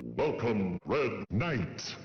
Welcome, Red Knight.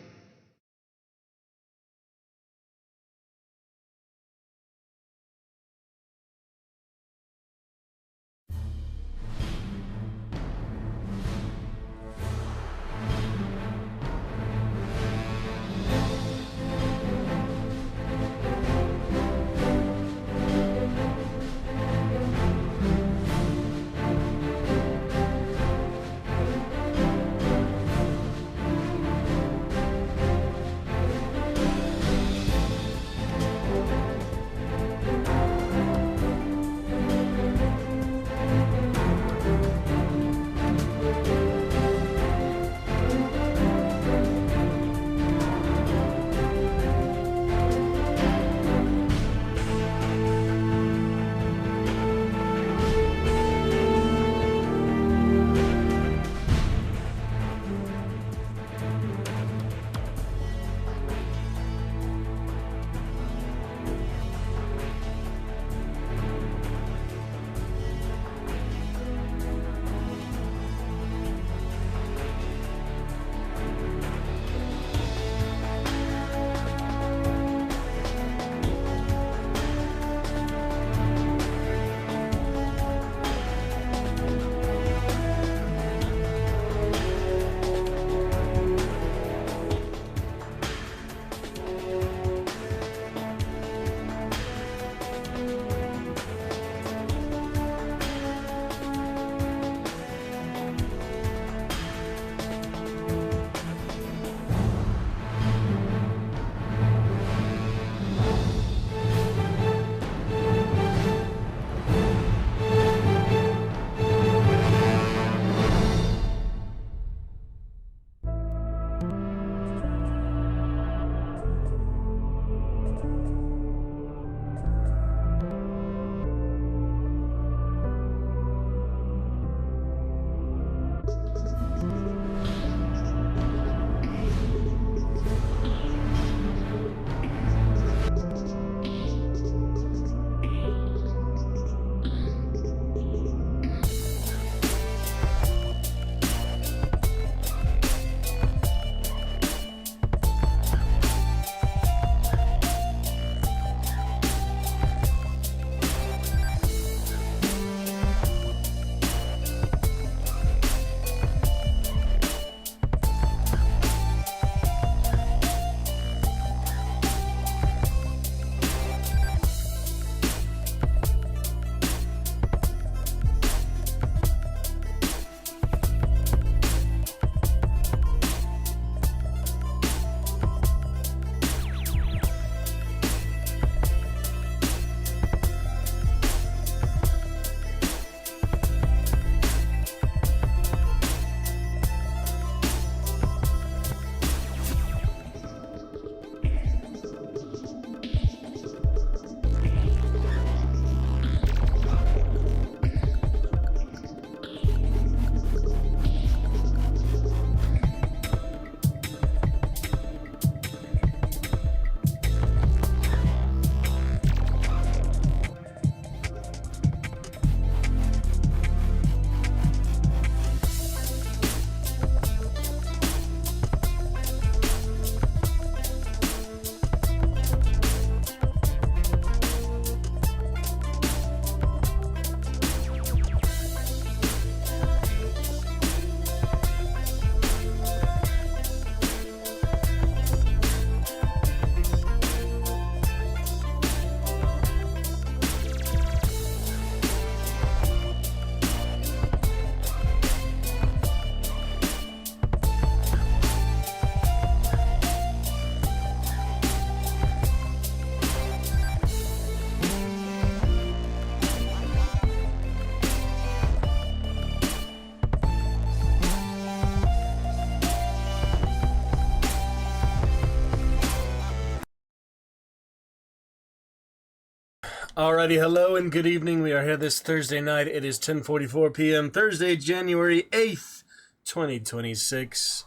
Alrighty, hello and good evening. We are here this Thursday night. It is 10:44 p.m. Thursday, January 8th, 2026.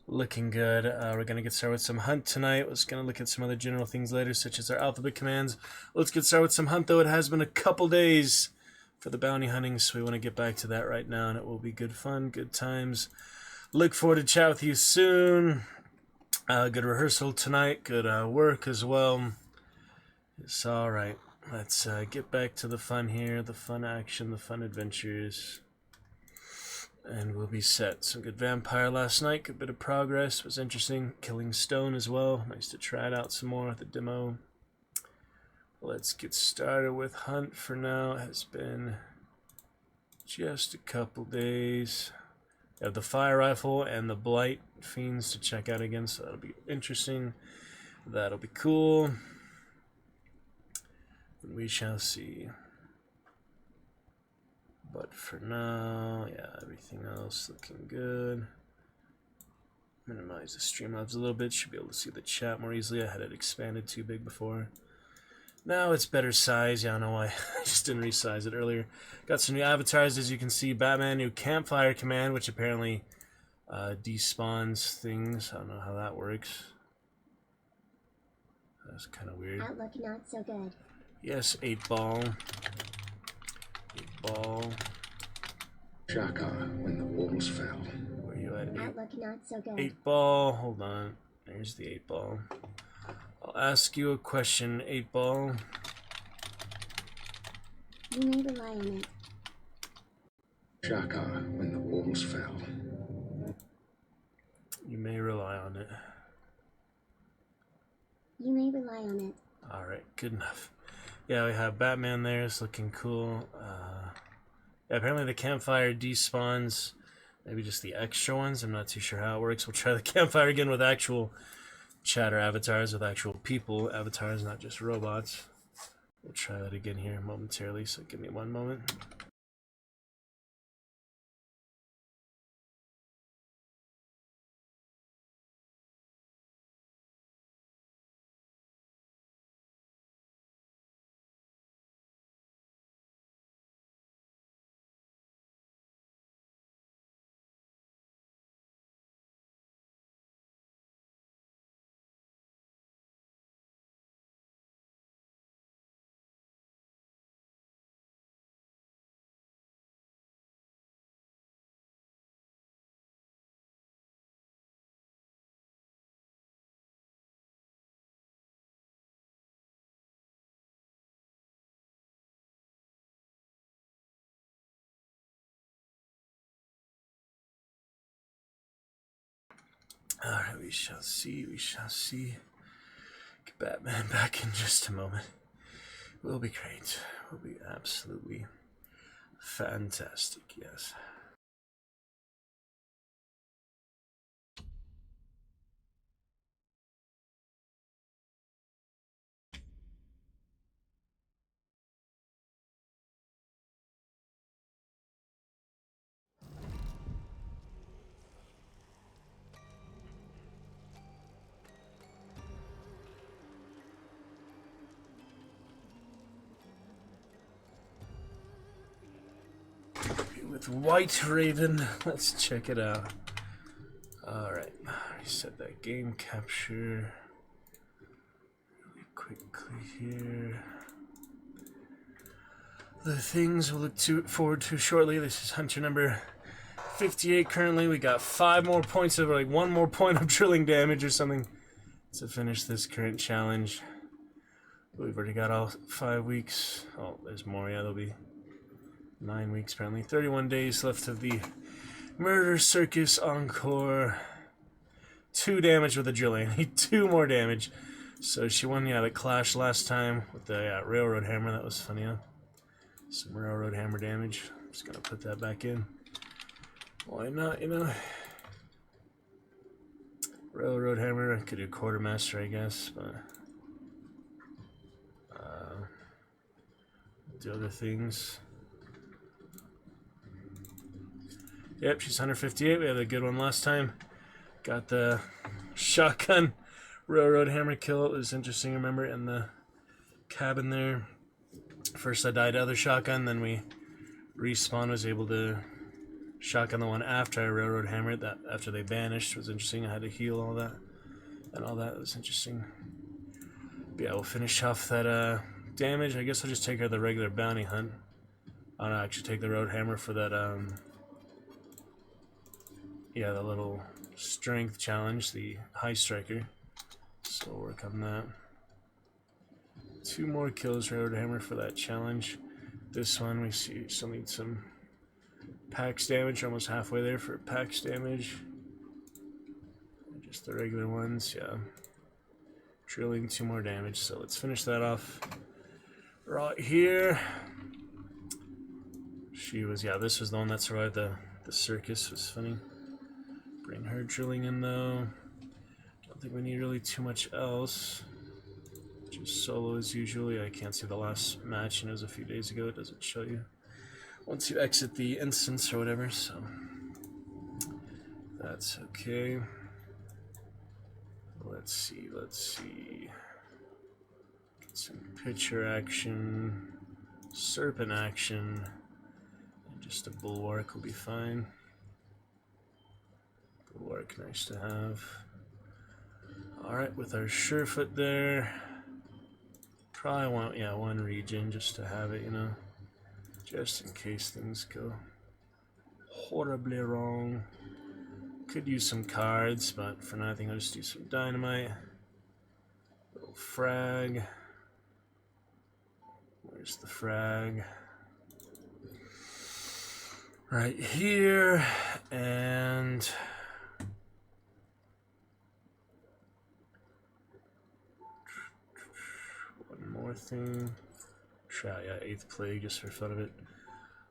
Looking good. We're going to get started with some hunt tonight. We're just going to look at some other general things later, such as our alphabet commands. Let's get started with some hunt, though. It has been a couple days for the bounty hunting, so we want to get back to that right now, and it will be good fun, good times. Look forward to chat with you soon. Good rehearsal tonight. Good work as well. It's all right. Let's get back to the fun here, the fun action, the fun adventures. And we'll be set. Some good vampire last night. Good bit of progress. Was interesting. Killing stone as well. Nice to try it out some more at the demo. Let's get started with hunt for now. It has been just a couple days. We have the fire rifle and the blight fiends to check out again, so that'll be interesting. That'll be cool. We shall see. But for now, yeah, everything else looking good. Minimize the Streamlabs a little bit. Should be able to see the chat more easily. I had it expanded too big before. Now it's better size. Yeah, I don't know why. I just didn't resize it earlier. Got some new avatars, as you can see. Batman, new campfire command, which apparently despawns things. I don't know how that works. That's kind of weird. Outlook not so good. Yes, 8-ball. 8-ball. Shaka when the walls fell. Where are you at? Outlook not so good. 8-ball. Hold on. There's the 8-ball. I'll ask you a question, 8-ball. You may rely on it. Shaka when the walls fell. You may rely on it. You may rely on it. Alright, good enough. Yeah, we have Batman there. It's looking cool. Yeah, apparently the campfire despawns maybe just the extra ones. I'm not too sure how it works. We'll try the campfire again with actual chatter avatars, with actual people avatars, not just robots. We'll try that again here momentarily, so give me one moment. Alright, we shall see, we shall see. Get Batman back in just a moment. Will be great. Will be absolutely fantastic, yes. With White Raven, let's check it out. Alright, reset that game capture really quickly here. The things we'll look forward to shortly. This is Hunter number 58 currently. We got 5 more points of, like 1 more point of drilling damage or something to finish this current challenge. We've already got all 5 weeks. Oh, there's more. Yeah, there'll be 9 weeks apparently. 31 days left of the Murder Circus Encore. 2 damage with the drilling. I need 2 more damage. So she won, yeah, the clash last time with the railroad hammer. That was funny, huh? Some railroad hammer damage. I'm just gonna put that back in. Why not, you know? Railroad hammer. I could do quartermaster, I guess, but do other things. Yep, she's 158. We had a good one last time. Got the shotgun railroad hammer kill. It was interesting, remember, in the cabin there. First I died to other shotgun, then we respawned, was able to shotgun the one after I railroad hammered. That after they vanished was interesting. I had to heal all that. And all that was interesting. But yeah, we'll finish off that damage. I guess I'll just take her the regular bounty hunt. I'll actually take the road hammer for that yeah, the little strength challenge, the high striker. So we'll work on that. 2 more kills Railroad Hammer for that challenge. This one we still need some Pax damage, almost halfway there for Pax damage. Just the regular ones, yeah. Drilling 2 more damage, so let's finish that off right here. She was, yeah, this was the one that survived the circus, was funny. Bring her drilling in though. Don't think we need really too much else. Just solo as usual. I can't see the last match, and it was a few days ago. It doesn't show you once you exit the instance or whatever, so that's okay. Let's see. Get some pitcher action, serpent action, and just a bulwark will be fine. Bulwark, nice to have. Alright, with our Surefoot there, probably want, yeah, 1 regen just to have it, you know, just in case things go horribly wrong. Could use some cards, but for now I think I'll just do some dynamite. Little frag. Where's the frag? Right here, and one more thing. Try, yeah, 8th plague just for fun of it.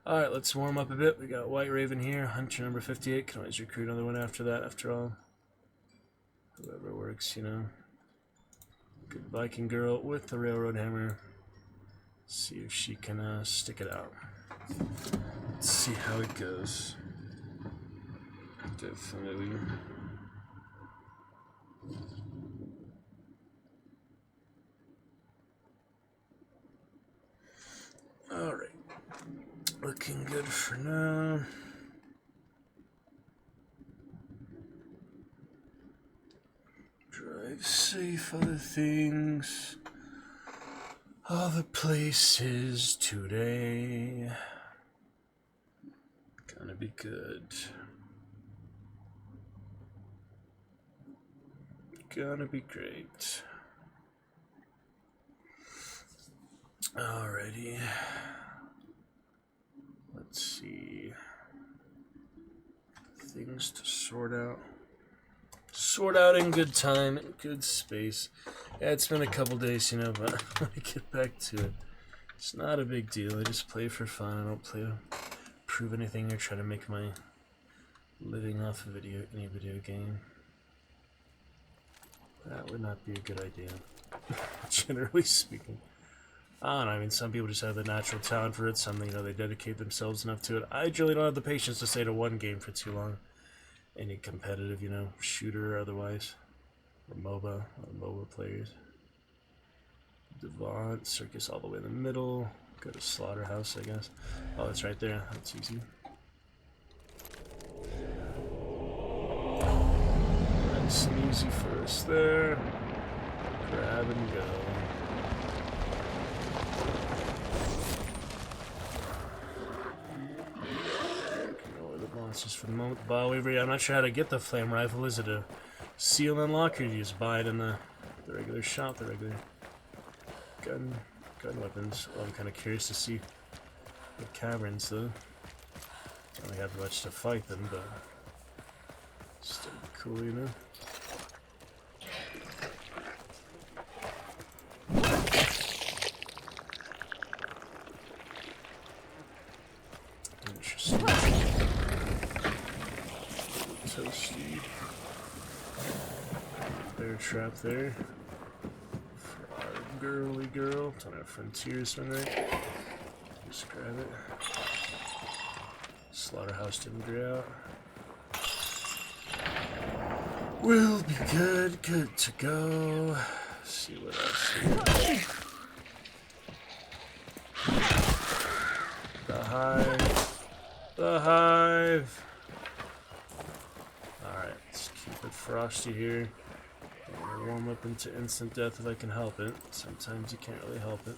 Alright, let's warm up a bit. We got White Raven here, Hunter number 58. Can always recruit another one after that, after all. Whoever works, you know. Good Viking girl with the Railroad Hammer. See if she can stick it out. Let's see how it goes. Definitely. Alright. Looking good for now. Drive safe, other things. Other places today. Gonna be good. Gonna be great. Alrighty. Let's see. Things to sort out. Sort out in good time, in good space. Yeah, it's been a couple days, you know, but when I get back to it, it's not a big deal. I just play for fun. I don't play to prove anything or try to make my living off of any video game. That would not be a good idea, generally speaking. I don't know, I mean, some people just have the natural talent for it. Some, you know, they dedicate themselves enough to it. I generally don't have the patience to stay to one game for too long. Any competitive, you know, shooter or otherwise. Or MOBA players. Devant, Circus all the way in the middle. Go to Slaughterhouse, I guess. Oh, it's right there. That's easy. Nice and easy for us there. Grab and go. Ignore the monsters for the moment. Ball Weaver, I'm not sure how to get the flame rifle. Is it a seal and unlock, or do you just buy it in the regular shop, the regular gun weapons? Well, I'm kind of curious to see the caverns, though. Don't really have much to fight them, but still cool, you know. Interesting. Toasty. Bear trap there. For our girly girl. Ton of frontiersman there. Just grab it. Slaughterhouse didn't get out. We'll be good to go. Let's see what else here. The hive. Alright, let's keep it frosty here. I'm gonna warm up into instant death if I can help it. Sometimes you can't really help it.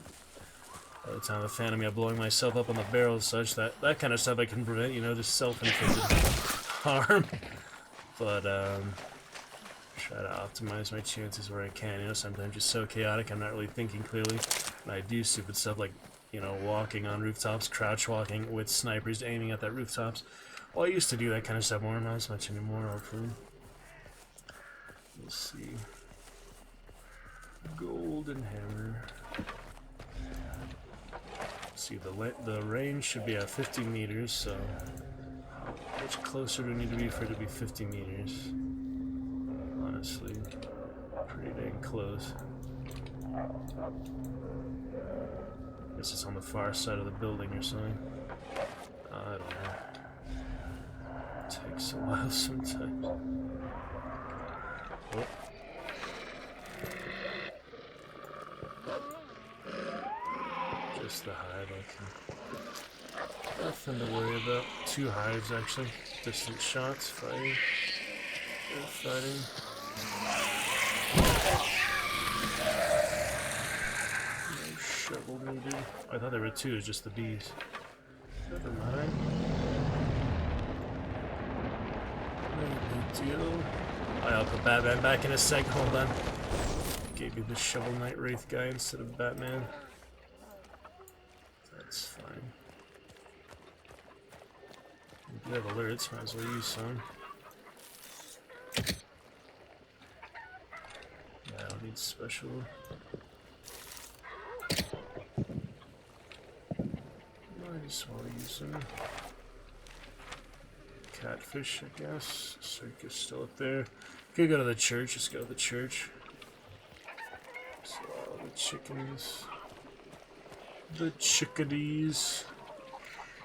By the time I'm a fan of me blowing myself up on the barrel and such, that kind of stuff I can prevent, you know, just self-inflicted harm. but try to optimize my chances where I can. You know, sometimes I'm just so chaotic, I'm not really thinking clearly, and I do stupid stuff like, you know, walking on rooftops, crouch walking with snipers aiming at that rooftops. Well, I used to do that kind of stuff more, not as much anymore, hopefully. Let's see. Golden hammer. Let's see, the range should be at 50 meters, so how much closer do we need to be for it to be 50 meters? Honestly, pretty dang close. Guess it's on the far side of the building or something. I don't know. Takes a while sometimes. Oh. Just the hide, okay. Nothing to worry about. 2 hides actually. Distant shots, fighting. They're fighting. No shovel needed. I thought there were 2, it's just the bees. Never mind. No big deal. I'll put Batman back in a sec, hold on. Gave you the Shovel Knight Wraith guy instead of Batman. That's fine. We do have alerts, might as well use some. Yeah, I don't need special. Might as well use them. Catfish, I guess. Circus still up there. Could go to the church, just go to the church. So all the chickens. The chickadees.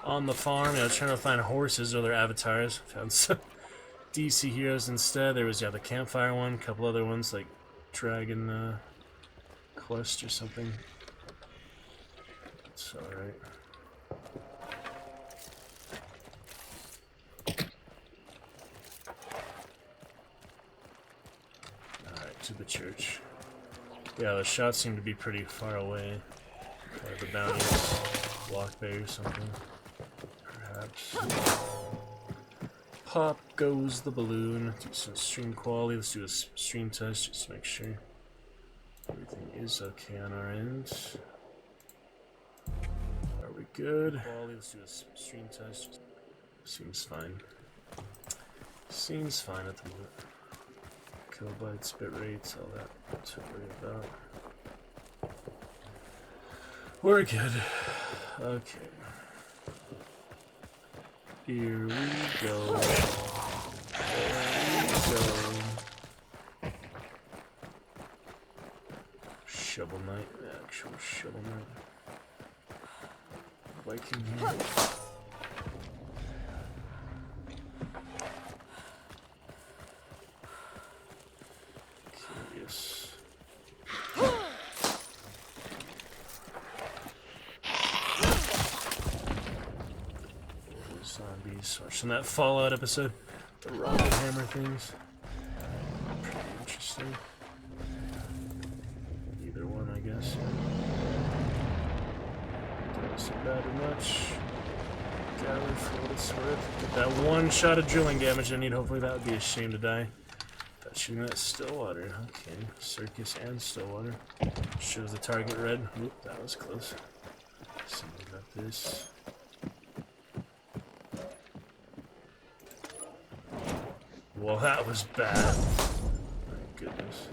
On the farm, I was trying to find horses or their avatars. Found some DC heroes instead. There was, yeah, the campfire one, a couple other ones like Dragon Quest or something. It's alright. Alright, to the church. Yeah, the shots seem to be pretty far away. The bounties. Block bay or something. Perhaps. Pop goes the balloon. Do some stream quality. Let's do a stream test just to make sure everything is okay on our end. Are we good? Let's do a stream test. Seems fine. Seems fine at the moment. Kilobytes, bit rates, all that to worry about. We're good. Okay. Here we go. There we go. Shovel Knight, actual Shovel Knight. Viking here. Curious. Zombies. Watching that Fallout episode. The rocket hammer things. Pretty interesting. Either one, I guess. Doesn't matter much. Gather for what it's worth. Get that one shot of drilling damage I need. Hopefully that would be a shame to die. That's shooting that Stillwater. Okay. Circus and Stillwater. Shows the target red. Oop, that was close. Somebody got this. Well, that was bad. My goodness.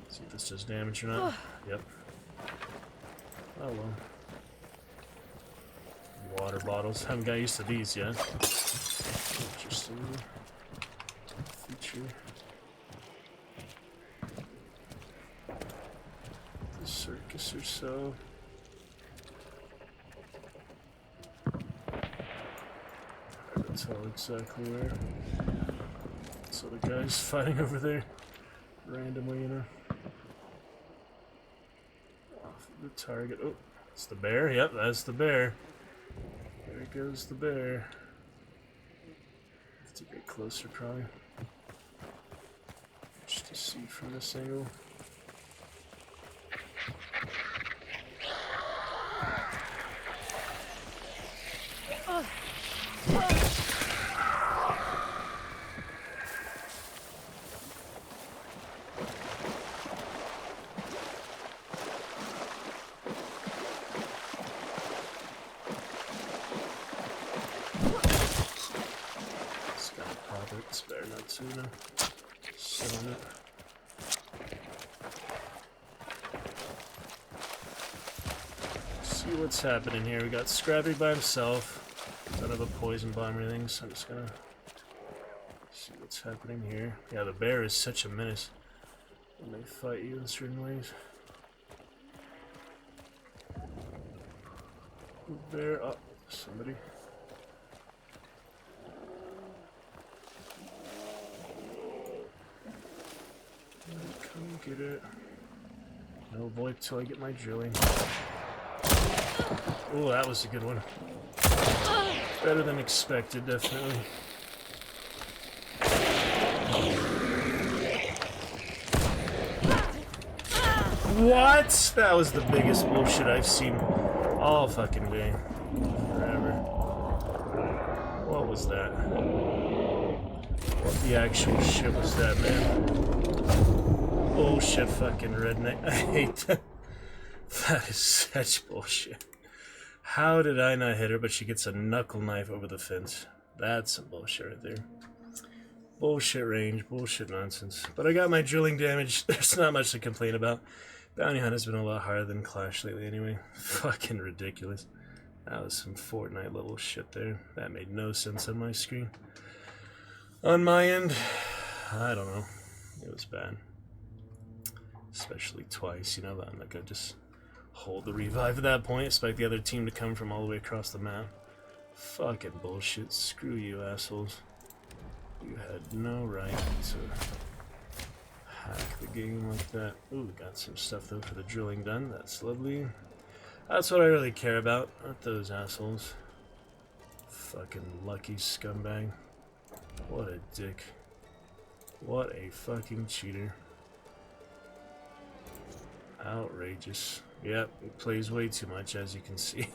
See if this does damage or not. Yep. Oh well. Water bottles. Haven't got used to these yet. Interesting feature. The circus or so. Tell exactly where. So the guy's fighting over there randomly, you know. Off of the target. Oh, it's the bear. Yep, that's the bear. There goes the bear. Have to get closer, probably. Just to see from this angle. It's better not to, you know. Sit on it. See what's happening here. We got Scrappy by himself. Don't have a poison bomb or anything, so I'm just gonna see what's happening here. Yeah, the bear is such a menace when they fight you in certain ways. Bear, oh, somebody. Come get it. No void till I get my drilling. Oh, that was a good one. Better than expected, definitely. What? That was the biggest bullshit I've seen all fucking day. Forever. What was that? What the actual shit was that, man? Bullshit fucking redneck. I hate that. That is such bullshit. How did I not hit her, but she gets a knuckle knife over the fence? That's some bullshit right there. Bullshit range, bullshit nonsense. But I got my drilling damage. There's not much to complain about. Bounty Hunt has been a lot harder than Clash lately anyway. Fucking ridiculous. That was some Fortnite level shit there. That made no sense on my screen. On my end, I don't know. It was bad. Especially twice, you know, I'm not gonna just hold the revive at that point, expect the other team to come from all the way across the map. Fucking bullshit. Screw you, assholes. You had no right to hack the game like that. Ooh, we got some stuff though for the drilling done. That's lovely. That's what I really care about, not those assholes. Fucking lucky scumbag. What a dick. What a fucking cheater. Outrageous. Yep, he plays way too much, as you can see.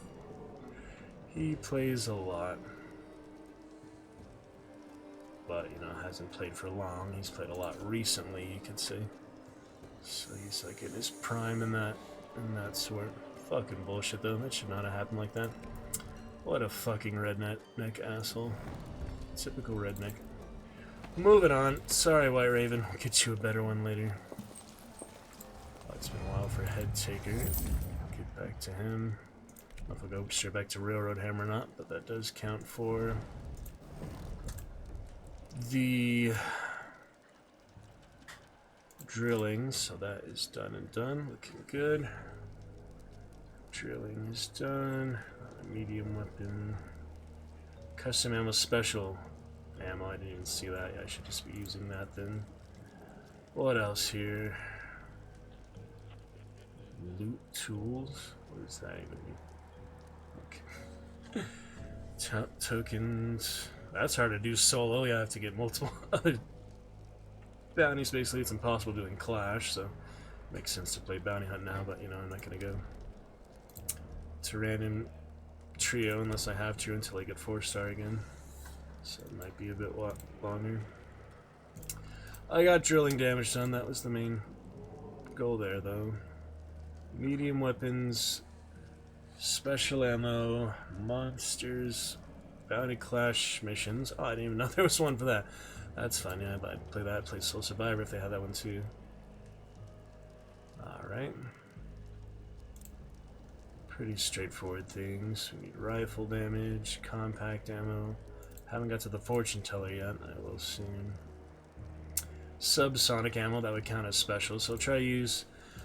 He plays a lot. But, you know, hasn't played for long. He's played a lot recently, you could say. So he's like in his prime in that sort. Fucking bullshit though, that should not have happened like that. What a fucking redneck asshole. Typical redneck. Moving on. Sorry, White Raven. We'll get you a better one later. Oh, it's been a while for Head Taker. Get back to him. I don't know if we'll go straight back to Railroad Hammer or not, but that does count for the drilling, so that is done and done. Looking good. Drilling is done. Medium weapon. Custom ammo special ammo. I didn't even see that. I should just be using that then. What else here? Loot tools. What does that even mean? Okay. Tokens. That's hard to do solo. You have to get multiple other bounties. Basically, it's impossible doing Clash, so it makes sense to play Bounty Hunt now. But you know, I'm not gonna go to random trio unless I have to until I get 4-star again. So it might be a bit longer. I got drilling damage done. That was the main goal there, though. Medium weapons, special ammo, monsters, bounty clash missions. Oh, I didn't even know there was one for that. That's fine. Yeah, I'd play that. Play Soul Survivor if they had that one too. All right. Pretty straightforward things. We need rifle damage, compact ammo. Haven't got to the fortune teller yet. I will soon. Subsonic ammo, that would count as special. So I'll try to use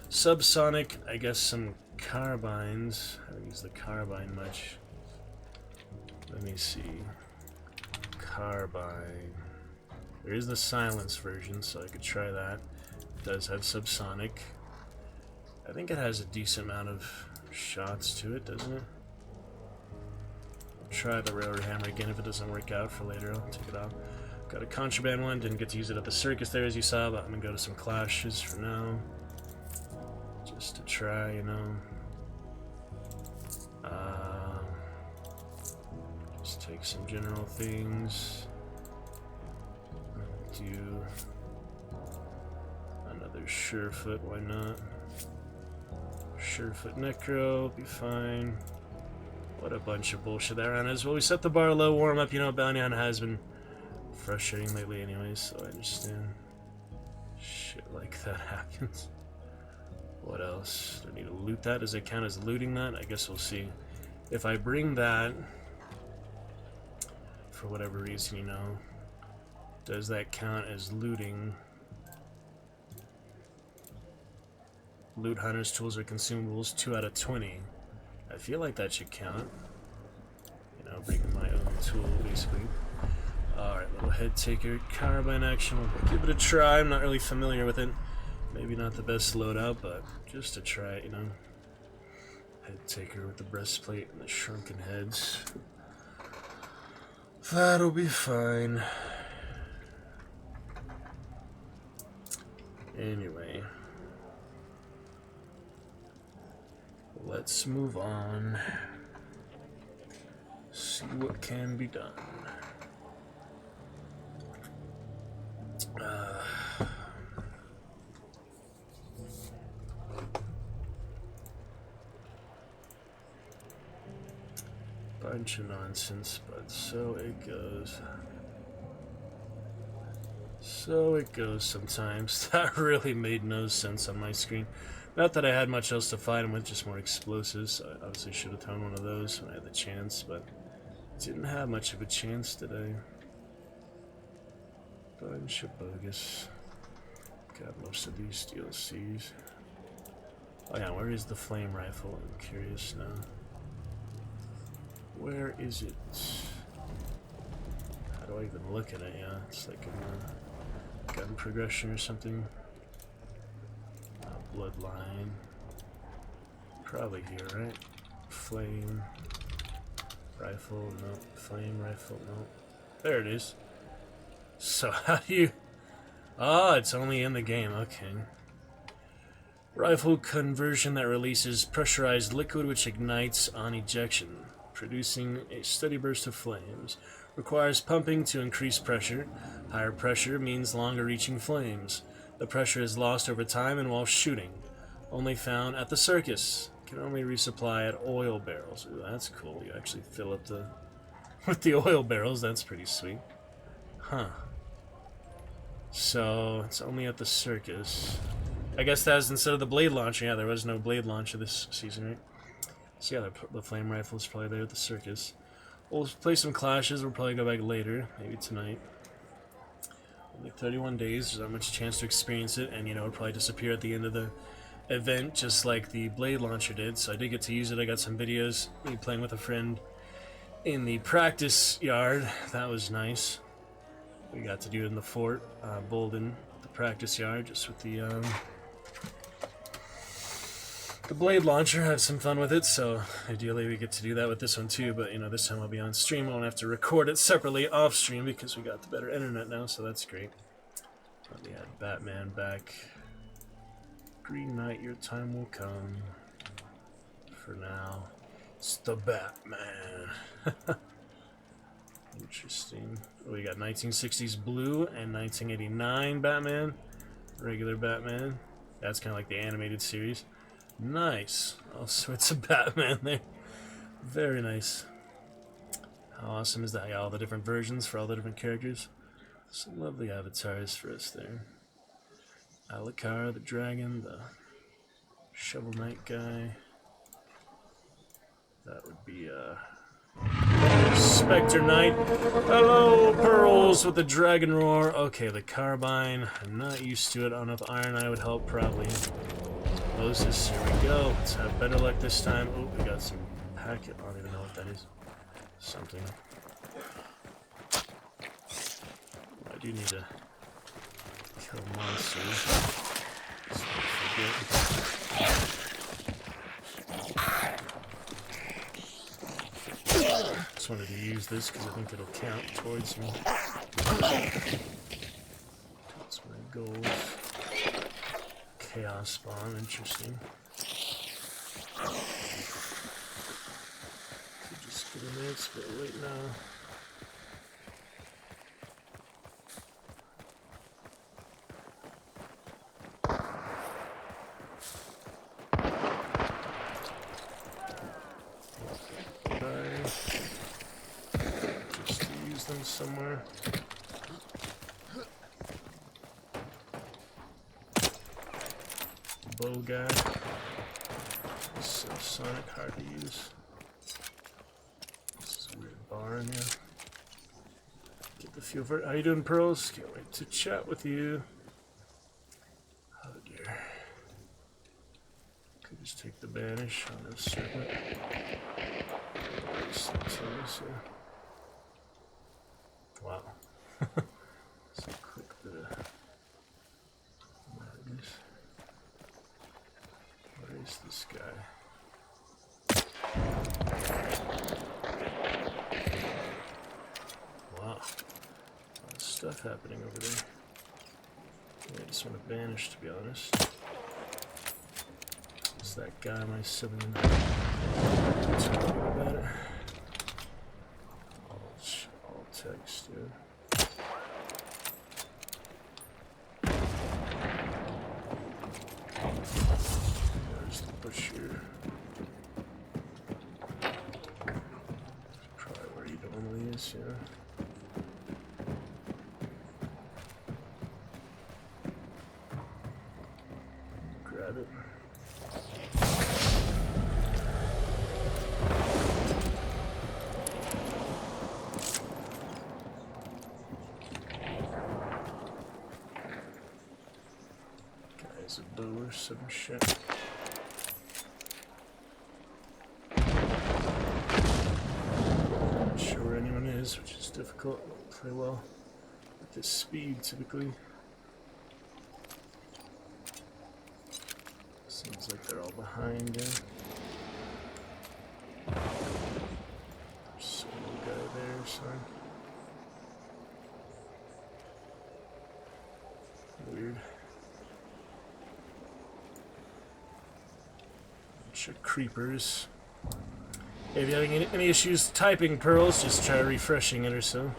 subsonic, I guess some carbines. I haven't used the carbine much. Let me see. Carbine. There is the silence version, so I could try that. It does have subsonic. I think it has a decent amount of shots to it, doesn't it? I'll try the Railroad Hammer again. If it doesn't work out for later, I'll take it out. Got a contraband one, didn't get to use it at the circus there as you saw, but I'm gonna go to some clashes for now. Just to try, you know. Just take some general things. Do another Surefoot, why not? Surefoot Necro, be fine. What a bunch of bullshit that round is. Well, we set the bar low, warm up, you know, Bounty Hunt has been frustrating lately anyways, so I understand. Shit like that happens. What else? Do I need to loot that? Does it count as looting that? I guess we'll see. If I bring that, for whatever reason, you know, does that count as looting? Loot hunters, tools, or consumables, 2 out of 20. I feel like that should count. You know, bringing my own tool, basically. Alright, little head taker, carbine action. We'll give it a try. I'm not really familiar with it. Maybe not the best loadout, but just to try it, you know. Head taker with the breastplate and the shrunken heads. That'll be fine. Anyway. Let's move on. See what can be done. Bunch of nonsense, but so it goes. So it goes sometimes. That really made no sense on my screen. Not that I had much else to fight him with, just more explosives. I obviously should have thrown one of those when I had the chance, but didn't have much of a chance today. Bunch of bogus. Got most of these DLCs. Oh yeah, where is the flame rifle? I'm curious now. Where is it? How do I even look at it? Yeah, it's like a gun progression or something. Bloodline. Probably here, right? Flame rifle, no. Flame rifle, no. There it is. So how do you... Oh, it's only in the game, okay. Rifle conversion that releases pressurized liquid which ignites on ejection, producing a steady burst of flames. Requires pumping to increase pressure. Higher pressure means longer reaching flames. The pressure is lost over time and while shooting. Only found at the circus. Can only resupply at oil barrels. Ooh, that's cool. You actually fill up the... with the oil barrels. That's pretty sweet. Huh. So, it's only at the circus. I guess that was instead of the blade launcher. Yeah, there was no blade launcher this season, right? So yeah, the flame rifle is probably there at the circus. We'll play some clashes. We'll probably go back later. Maybe tonight. Only 31 days, there's not much chance to experience it, and you know, it'll probably disappear at the end of the event, just like the blade launcher did. So I did get to use it. I got some videos, me playing with a friend in the practice yard. That was nice. We got to do it in the fort, Bolden, the practice yard, just with the blade launcher. Had some fun with it, so ideally we get to do that with this one too, but you know, this time I'll be on stream. I won't have to record it separately off stream because we got the better internet now, so that's great. Let me add Batman back. Green Knight, your time will come. For now, it's the Batman. Interesting. We got 1960s blue and 1989 Batman. Regular Batman. That's kind of like the animated series. Nice. Also, it's a Batman there. Very nice. How awesome is that? Yeah, all the different versions for all the different characters. Some lovely avatars for us there. Alucard, the dragon, the Shovel Knight guy. That would be, Spectre Knight. Hello, Pearls with the Dragon Roar. Okay, the carbine. I'm not used to it. I don't know if Iron Eye would help, probably. Moses, here we go. Let's have better luck this time. Oh, we got some packet. I don't even know what that is. Something. I do need to kill monsters. Just wanted to use this because I think it'll count towards me. That's my goals. Chaos bomb, interesting. Could just get in there, it's a bit late now. Just to use them somewhere. bow guy. So sonic, hard to use. This is a weird barn, yeah. Get the feel for it. How you doing, Pearls? Can't wait to chat with you. Oh dear. Could just take the banish on this serpent. Wow. It's a quick bit of madness. Where is this guy? Wow. A lot of stuff happening over there. I just want to banish, to be honest. It's that guy, my 7 about it. All text, dude. There's the butcher. Probably where he normally is, yeah. Grab it. Guy's a bow or some shit. Not sure where anyone is, which is difficult. Don't play well at this speed typically. Seems like they're all behind him. There's some little guy there, sorry. Weird. Bunch of creepers. If you're having any issues typing, Pearls, just try refreshing it or so.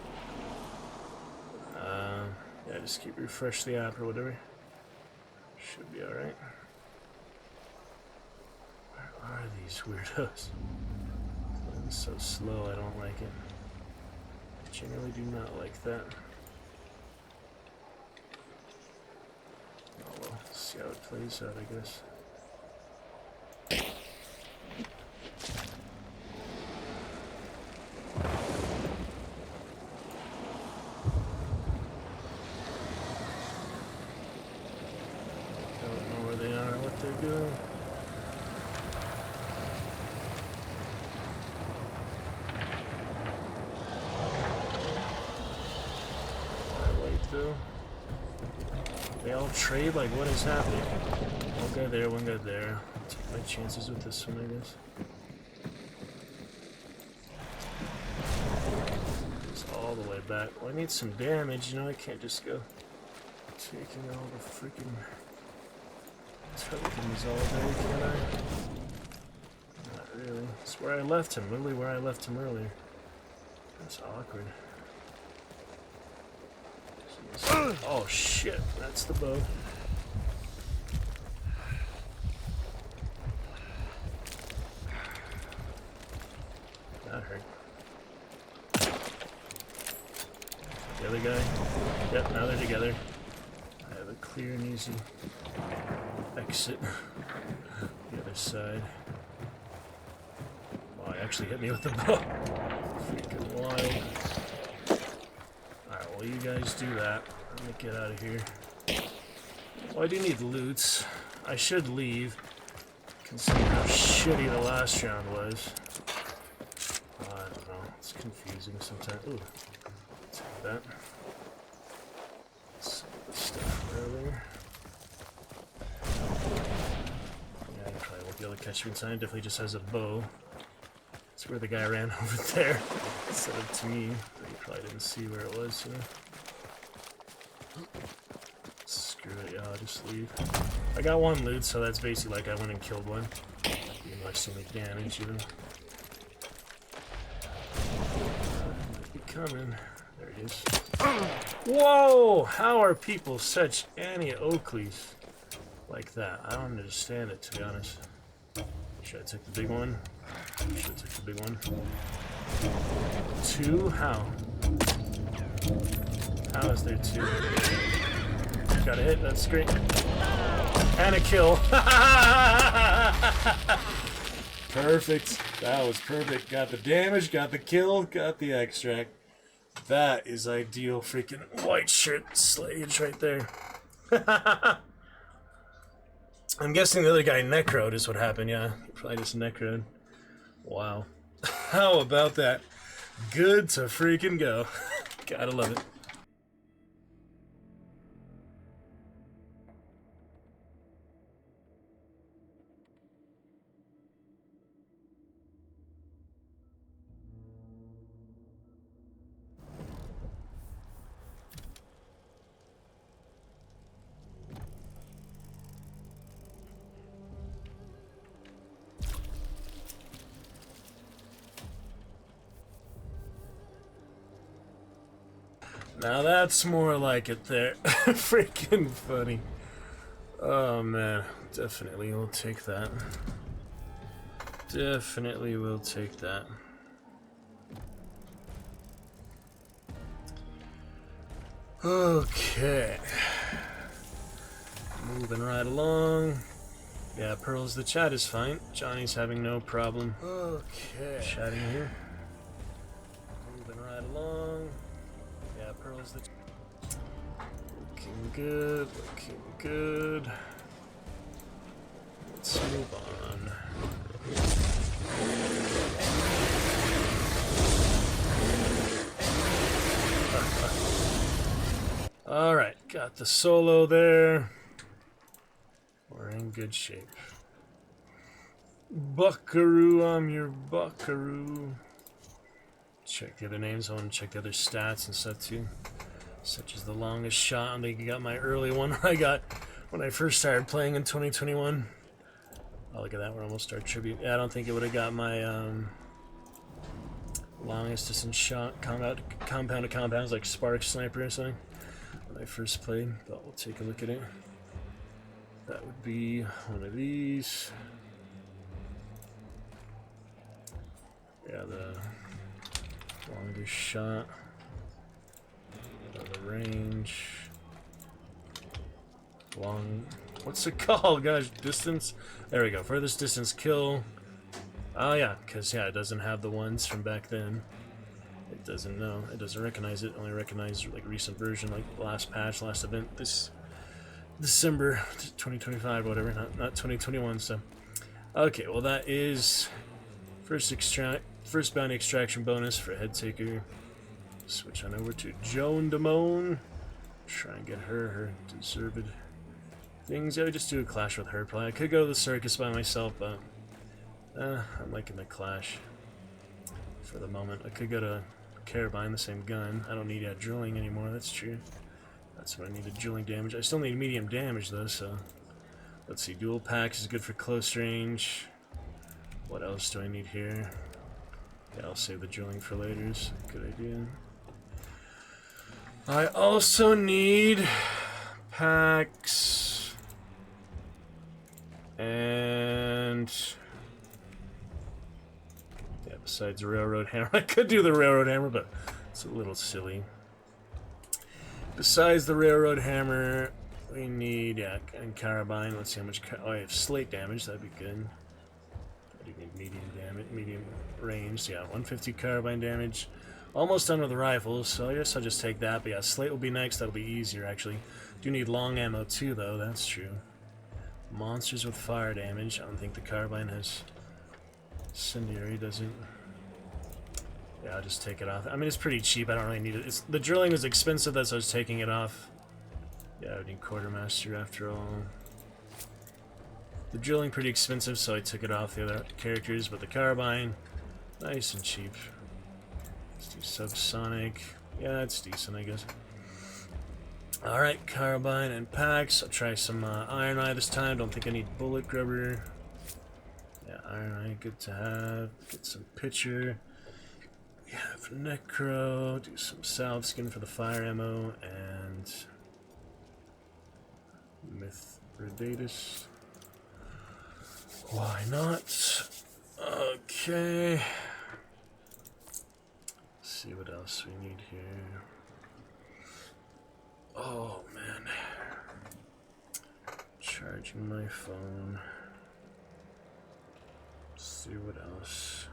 Yeah, just keep refresh the app or whatever. Should be alright. Where are these weirdos? It's so slow, I don't like it. I generally do not like that. Oh well, see how it plays out, I guess. Don't know where they are, what they're doing. They all trade? Like, what is happening? One guy there, one guy there. I'll take my chances with this one, I guess. It's all the way back. Well, I need some damage, you know, I can't just go taking all the freaking tokens all day, can I? Not really. It's where I left him, literally where I left him earlier. That's awkward. Oh shit, that's the bow. That hurt. The other guy. Yep, now they're together. I have a clear and easy exit. The other side. Wow, he actually hit me with the bow. Freaking wild. Alright, well you guys do that. Let me get out of here. Well, I do need loots. I should leave, considering how shitty the last round was. I don't know. It's confusing sometimes. Ooh, take that. Some of the stuff earlier. Yeah, I probably won't be able to catch him in time. Definitely just has a bow. That's where the guy ran over there instead of to me. But you probably didn't see where it was, you know. Screw it, yeah, I'll just leave. I got one loot, so that's basically like I went and killed one. Didn't much to make damage, even. Might be coming. There he is. Whoa! How are people such Annie Oakleys like that? I don't understand it, to be honest. Should I take the big one? Should I take the big one? 2? How? How is there 2? Got a hit, that's great. And a kill. Perfect. That was perfect. Got the damage, got the kill, got the extract. That is ideal freaking white shirt slayage right there. I'm guessing the other guy necroed is what happened, yeah. He probably just necroed. Wow. How about that? Good to freaking go. Gotta love it. Now that's more like it there. Freaking funny. Oh man, definitely will take that. Definitely will take that. Okay. Moving right along. Yeah, Pearls, the chat is fine. Johnny's having no problem. Okay. Chatting here. Moving right along. Yeah, Pearls, the looking good, looking good. Let's move on. Alright, got the solo there. We're in good shape. Buckaroo, I'm your buckaroo. Check the other names. I want to check the other stats and stuff too. Such as the longest shot. I think I got my early one I got when I first started playing in 2021. Oh, look at that. We're almost our tribute. Yeah, I don't think it would have got my longest distance shot. Compound to compounds like Spark Sniper or something when I first played. But we'll take a look at it. That would be one of these. Yeah, the longest shot. The range. Long. What's it called, guys? Distance? There we go. Furthest distance kill. Oh, yeah, because, yeah, it doesn't have the ones from back then. It doesn't know. It doesn't recognize it. It only recognizes, like, recent version, like, last patch, last event, this December 2025, whatever. Not 2021, so. Okay, well, that is first bounty extraction bonus for Head Taker. Switch on over to Joan Damone. Try and get her deserved things. Yeah, we just do a clash with her. Probably I could go to the circus by myself, but I'm liking the clash for the moment. I could go to Carabine, the same gun. I don't need drilling anymore. That's true. That's what I needed, drilling damage. I still need medium damage though. So let's see. Dual packs is good for close range. What else do I need here? Yeah, I'll save the drilling for later. Good idea. I also need packs and yeah, besides the railroad hammer. I could do the railroad hammer, but it's a little silly. Besides the railroad hammer, we need and carabine. Let's see how much. Oh, I have slate damage. That'd be good. I do need medium damage, medium range. Yeah, 150 carabine damage. Almost done with the rifles, so I guess I'll just take that. But yeah, slate will be next. That'll be easier, actually. Do need long ammo, too, though. That's true. Monsters with fire damage. I don't think the carbine has incendiary, does it? Yeah, I'll just take it off. I mean, it's pretty cheap. I don't really need it. The drilling was expensive, that's why I was taking it off. Yeah, I would need quartermaster after all. The drilling pretty expensive, so I took it off the other characters. But the carbine, nice and cheap. Let's do subsonic. Yeah, it's decent, I guess. Alright, carbine and packs. I'll try some iron eye this time. Don't think I need bullet grubber. Yeah, iron eye, good to have. Get some pitcher. We have necro. Do some salve skin for the fire ammo. And Mithridatus. Why not? Okay. See what else we need here. Oh man, Charging my phone. Let's see what else.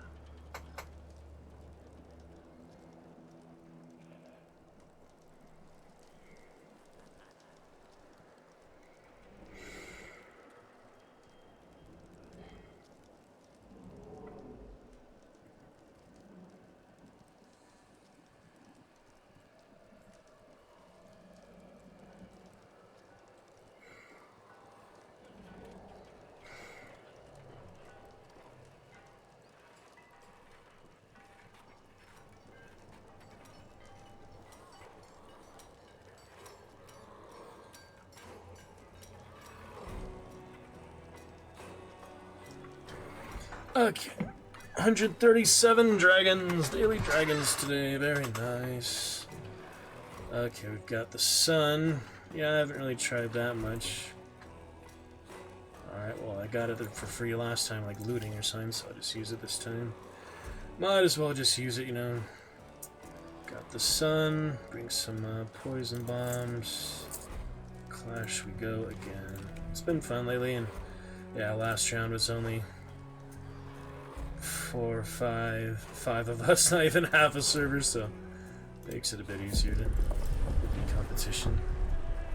Okay, 137 dragons, daily dragons today, very nice. Okay, we've got the sun. Yeah, I haven't really tried that much. Alright, well I got it for free last time, like looting or something, so I'll just use it this time. Might as well just use it, you know. Got the sun, bring some poison bombs. Clash we go again. It's been fun lately, and yeah, last round was only 4 or 5 of us, not even half a server, so makes it a bit easier to be competition.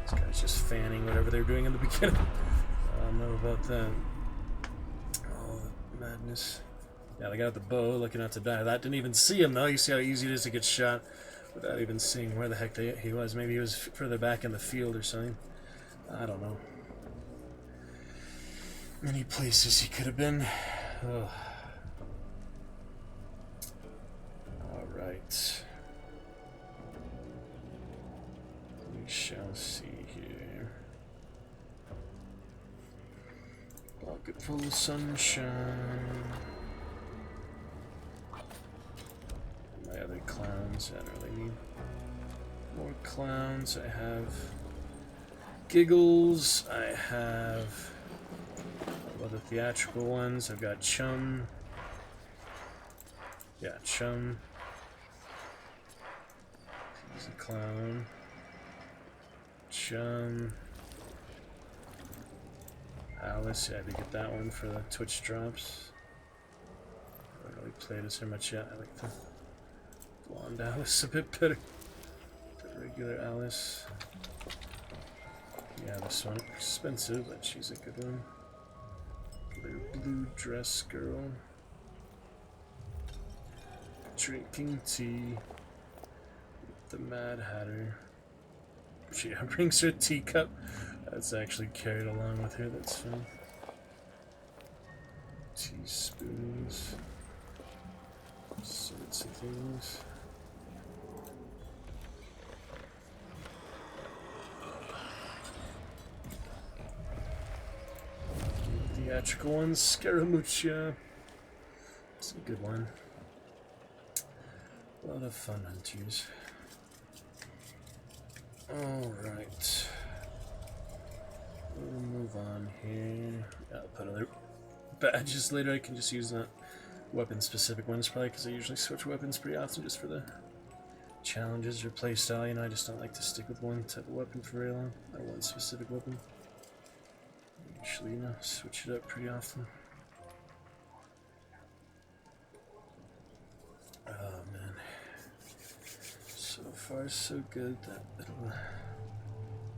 This guy's just fanning whatever they're doing in the beginning. I don't know about that. Oh, the madness. Yeah, the guy with the bow looking out to die. That didn't even see him though. You see how easy it is to get shot without even seeing where the heck he was. Maybe he was further back in the field or something. I don't know. Many places he could have been. Oh. Alright. We shall see here. Pocket full of sunshine. My other clowns, I don't really need more clowns. I have Giggles, I have other theatrical ones. I've got Chum. Yeah, Chum. He's a clown. Chum. Alice, yeah, I did get that one for the Twitch drops. I haven't really played as her much yet. I like the blonde Alice a bit better. The regular Alice. Yeah, this one expensive, but she's a good one. Blue dress girl. Drinking tea with the Mad Hatter. She brings her teacup. That's actually carried along with her. That's fun. Teaspoons. Sorts of things. Theatrical ones. Scaramuccia. It's a good one. A lot of fun hunters. Alright. We'll move on here. I'll put other badges later. I can just use that weapon specific ones probably because I usually switch weapons pretty often just for the challenges or playstyle. You know, I just don't like to stick with one type of weapon for very long. Or one specific weapon. Usually, you know, switch it up pretty often. Oh man. So far so good. That little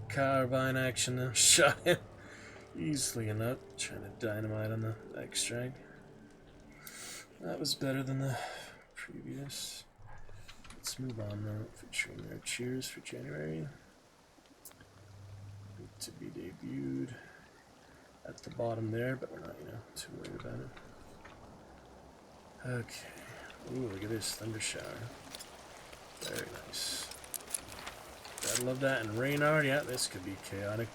carbine action though. Shot him easily enough. Trying to dynamite on the extract. That was better than the previous. Let's move on now. Featuring our cheers for January. To be debuted at the bottom there, but we're not, you know, too worried about it. Okay. Ooh, look at this thunder shower. Very nice. Gotta love that. And Reynard, yeah, this could be chaotic.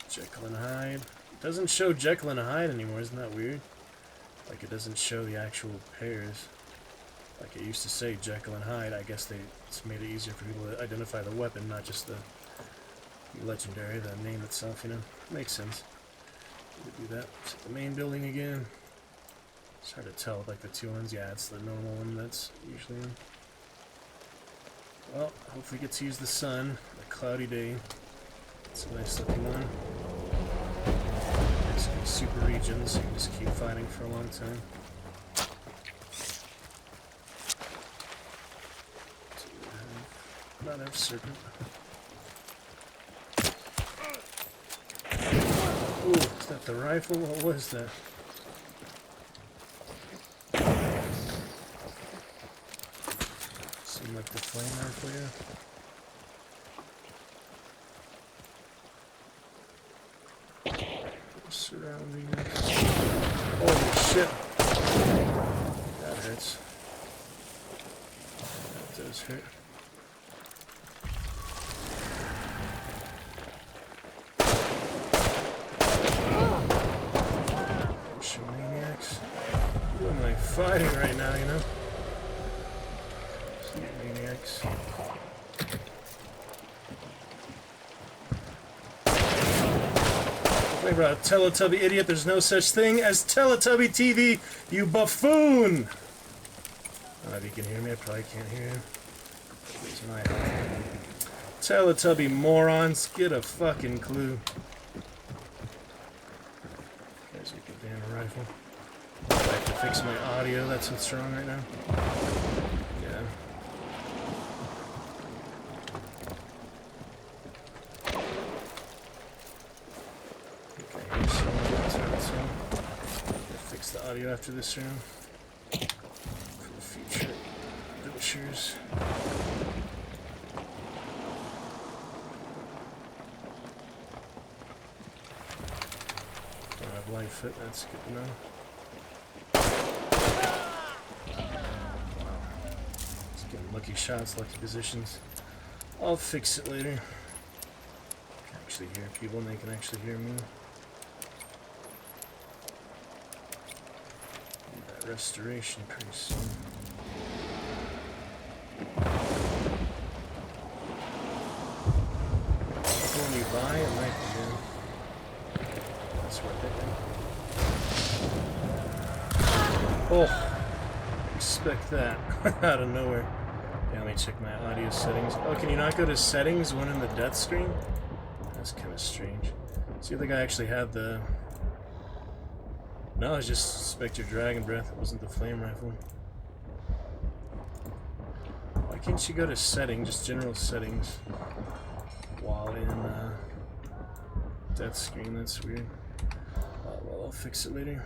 Jekyll and Hyde. It doesn't show Jekyll and Hyde anymore, isn't that weird? Like it doesn't show the actual pairs. Like it used to say Jekyll and Hyde. I guess it's made it easier for people to identify the weapon, not just the legendary, the name itself, you know. Makes sense. To do that. It's the main building again. It's hard to tell with like the two ones. Yeah, it's the normal one that's usually in. Well, hopefully get to use the sun. A cloudy day. It's a nice looking one. basically super regions, you can just keep fighting for a long time. Not have serpent. Ooh, is that the rifle? What was that? Seemed like the flame rifle, yeah. Surrounding us. Holy shit! That hurts. That does hurt. Who am I fighting right now, you know? Maniacs. Wait, bro, Teletubby idiot, there's no such thing as Teletubby TV, you buffoon! I don't know if you can hear me, I probably can't hear him. Where's my Teletubby morons, get a fucking clue. Guys, we can ban a rifle. I have to fix my audio, that's what's wrong right now. Yeah. Okay, here's some fix the audio after this round. For the future adventures. Don't have life fit, that's good to know. Lucky shots, lucky positions. I'll fix it later. I can actually hear people and they can actually hear me. Need that restoration pretty soon. When you buy, it might be good. That's worth it. Oh! Expect that. Out of nowhere. Yeah, let me check my audio settings. Oh, can you not go to settings when in the death screen? That's kind of strange. See, I think I actually had the... No, it's just Spectre Dragon Breath. It wasn't the flame rifle. Why can't you go to settings, just general settings, while in death screen? That's weird. Well, I'll fix it later.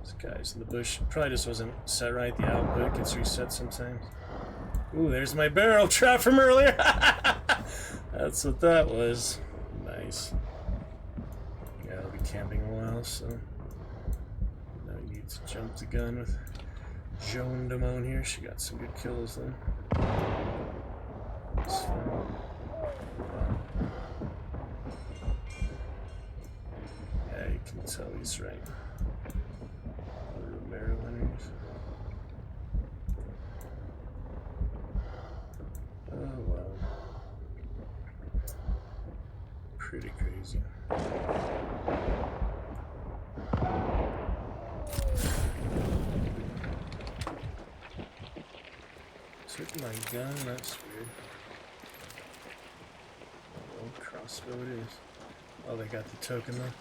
This guy's in the bush. Probably just wasn't set right. The output gets reset sometimes. Ooh, there's my barrel trap from earlier. That's what that was. Nice. Yeah, I'll be camping a while, so now you need to jump the gun with Joan Damone here. She got some good kills then. That's fine. Yeah, you can tell he's right. Romero winners. Oh wow. Pretty crazy. Took my gun, that's weird. Oh, crossbow it is. Oh, they got the token though.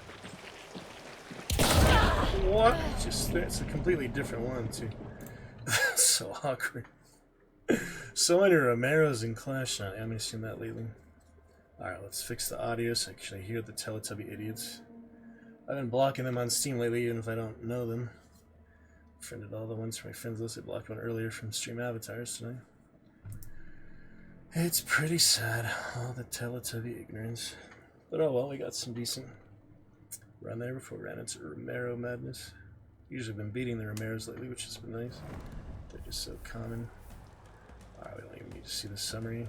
What? Just it's a completely different one too. So awkward. So many Romeros in Clash now. I haven't seen that lately. Alright, let's fix the audio so I can actually hear the Teletubby idiots. I've been blocking them on Steam lately, even if I don't know them. Friended all the ones from my friends list. I blocked one earlier from Stream Avatars tonight. It's pretty sad, all the Teletubby ignorance. But oh well, we got some decent run there before we ran into Romero madness. Usually been beating the Romeros lately, which has been nice. They're just so common. Alright, we don't even need to see the summary.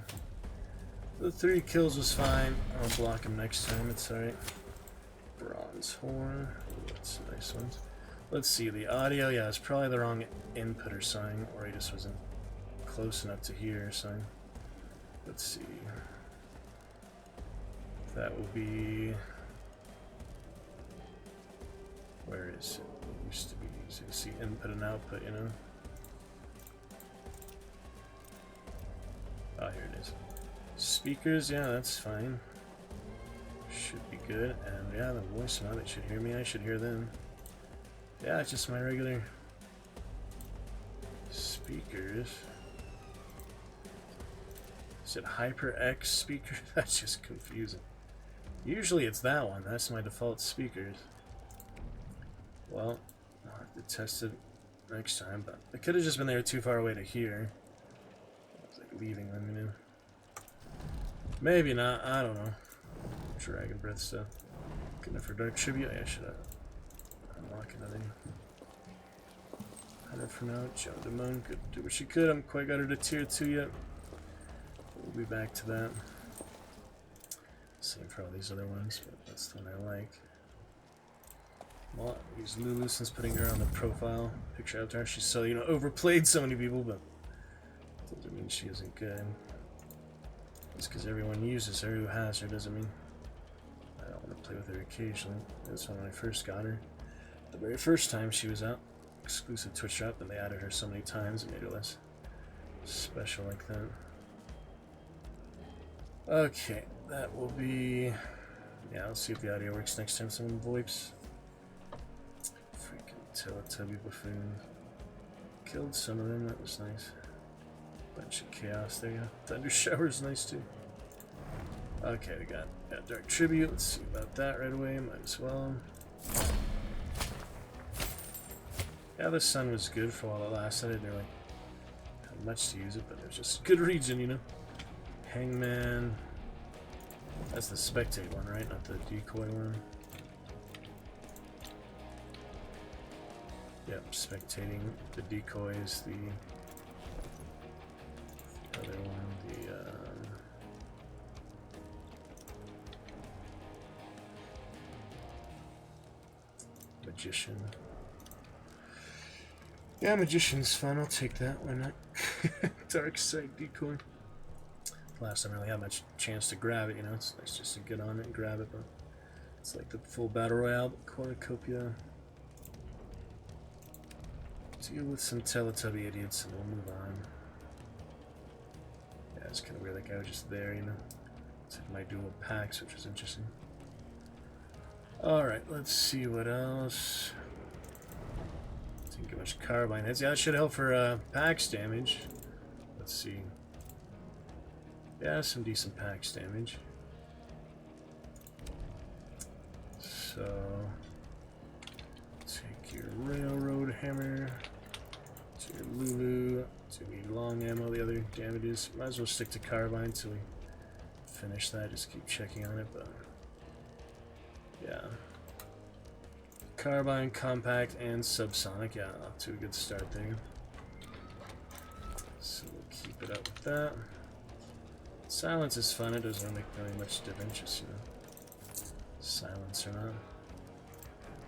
The 3 kills was fine. I'll block him next time, it's alright. Bronze Horn. Ooh, that's some nice ones. Let's see, the audio, yeah, it's probably the wrong input or something, or he just wasn't close enough to hear or something. Let's see. That will be... Where is it? It used to be easy to see input and output, you know? Oh, here it is. Speakers, yeah, that's fine. Should be good. And yeah, the voice now, they should hear me. I should hear them. Yeah, it's just my regular speakers. Is it HyperX speakers? That's just confusing. Usually it's that one. That's my default speakers. Well, I'll have to test it next time, but it could have just been they were too far away to hear. I was like leaving them, you know. Maybe not, I don't know. Dragon Breath stuff. Good enough for Dark Tribute? Yeah, should I unlock another 100 for now. Joan Damone could do what she could. I haven't quite got her to tier 2 yet. We'll be back to that. Same for all these other ones, but that's the one I like. Well, I use Lulu since putting her on the profile picture avatar. She's so, you know, overplayed so many people, but doesn't mean she isn't good. Just because everyone uses her who has her doesn't mean I don't want to play with her occasionally. That's when I first got her. The very first time she was out, exclusive Twitch drop, and they added her so many times and made her less special like that. Okay, that will be... Yeah, let's see if the audio works next time someone VoIPs. Freaking Teletubby buffoon. Killed some of them, that was nice. Bunch of chaos there, yeah. Thunder Shower's nice too. Okay, we got Dark Tribute. Let's see about that right away. Might as well. Yeah, the sun was good for while it lasted. I didn't really have much to use it, but it was just a good region, you know. Hangman. That's the spectate one, right? Not the decoy one. Yep, spectating. The decoy is the other one, the Magician. Yeah, Magician's fun, I'll take that, why not? Dark Side Decoy. Last time I really had much chance to grab it, you know, it's nice just to get on it and grab it, but it's like the full Battle Royale, but Cornucopia. Deal with some Teletubby idiots and we'll move on. Yeah, it's kind of weird, like I was just there, you know. Took my dual packs, which was interesting. Alright, let's see what else. Didn't get much carbine hits. Yeah, that should help for PAX damage. Let's see. Yeah, some decent PAX damage. So, take your Railroad Hammer. To your Lulu. To the long ammo, the other damages. Might as well stick to carbine till we finish that. Just keep checking on it, but yeah. Carbine, compact, and subsonic. Yeah, off to a good start there. So we'll keep it up with that. Silence is fun. It doesn't make really much difference, just, you know, silence or not.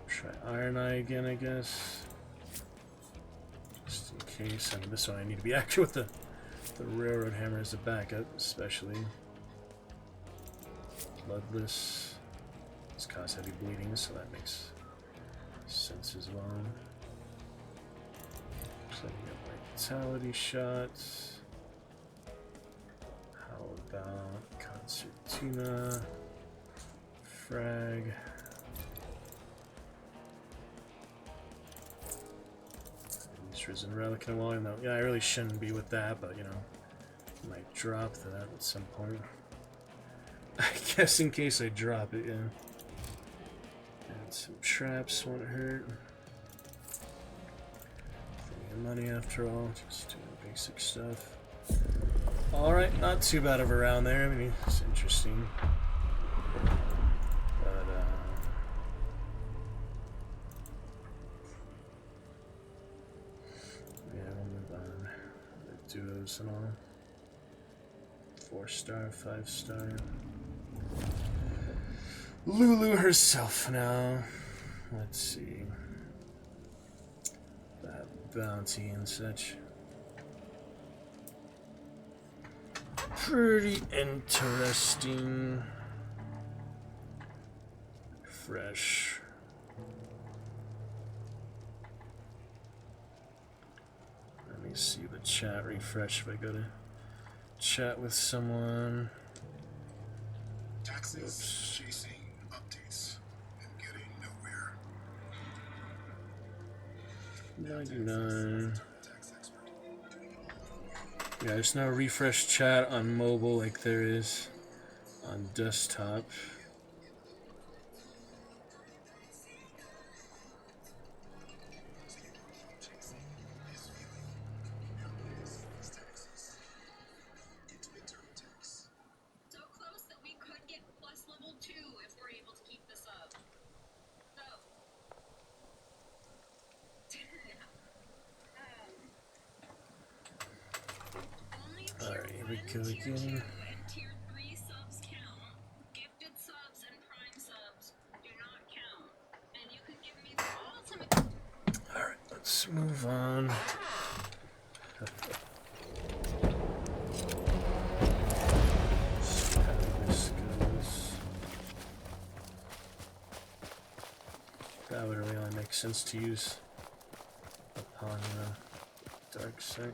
Try Iron Eye again, I guess. Just in case. I mean, this one I need to be accurate with the Railroad Hammer as a backup, especially. Bloodless. It's cause heavy bleeding, so that makes sense as well. Setting up vitality shots. How about Concertina? Frag. Risen Relic in a while. No, yeah, I really shouldn't be with that, but you know, I might drop that at some point. I guess in case I drop it, yeah. And some traps won't hurt. Plenty of money after all, just doing basic stuff. Alright, not too bad of a round there. I mean, it's interesting. But, yeah, we'll move on. The duos and all. 4-star, 5-star. Lulu herself now. Let's see. That bounty and such. Pretty interesting. Fresh. Let me see the chat refresh if I go to chat with someone. Taxes chasing $2.99. Yeah, there's no refresh chat on mobile like there is on desktop. Alright, here we go again. Alright, let's move on. See how this goes. That would really only make sense to use upon the dark side.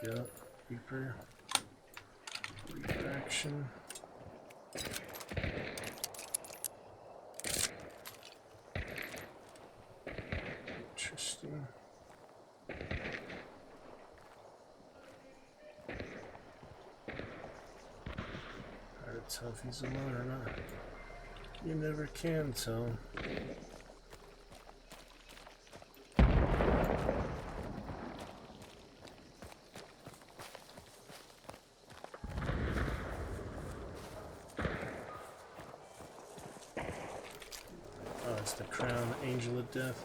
Go, Reaper action. Interesting. Hard to tell if he's alone or not. You never can tell. It's the crown, angel of death.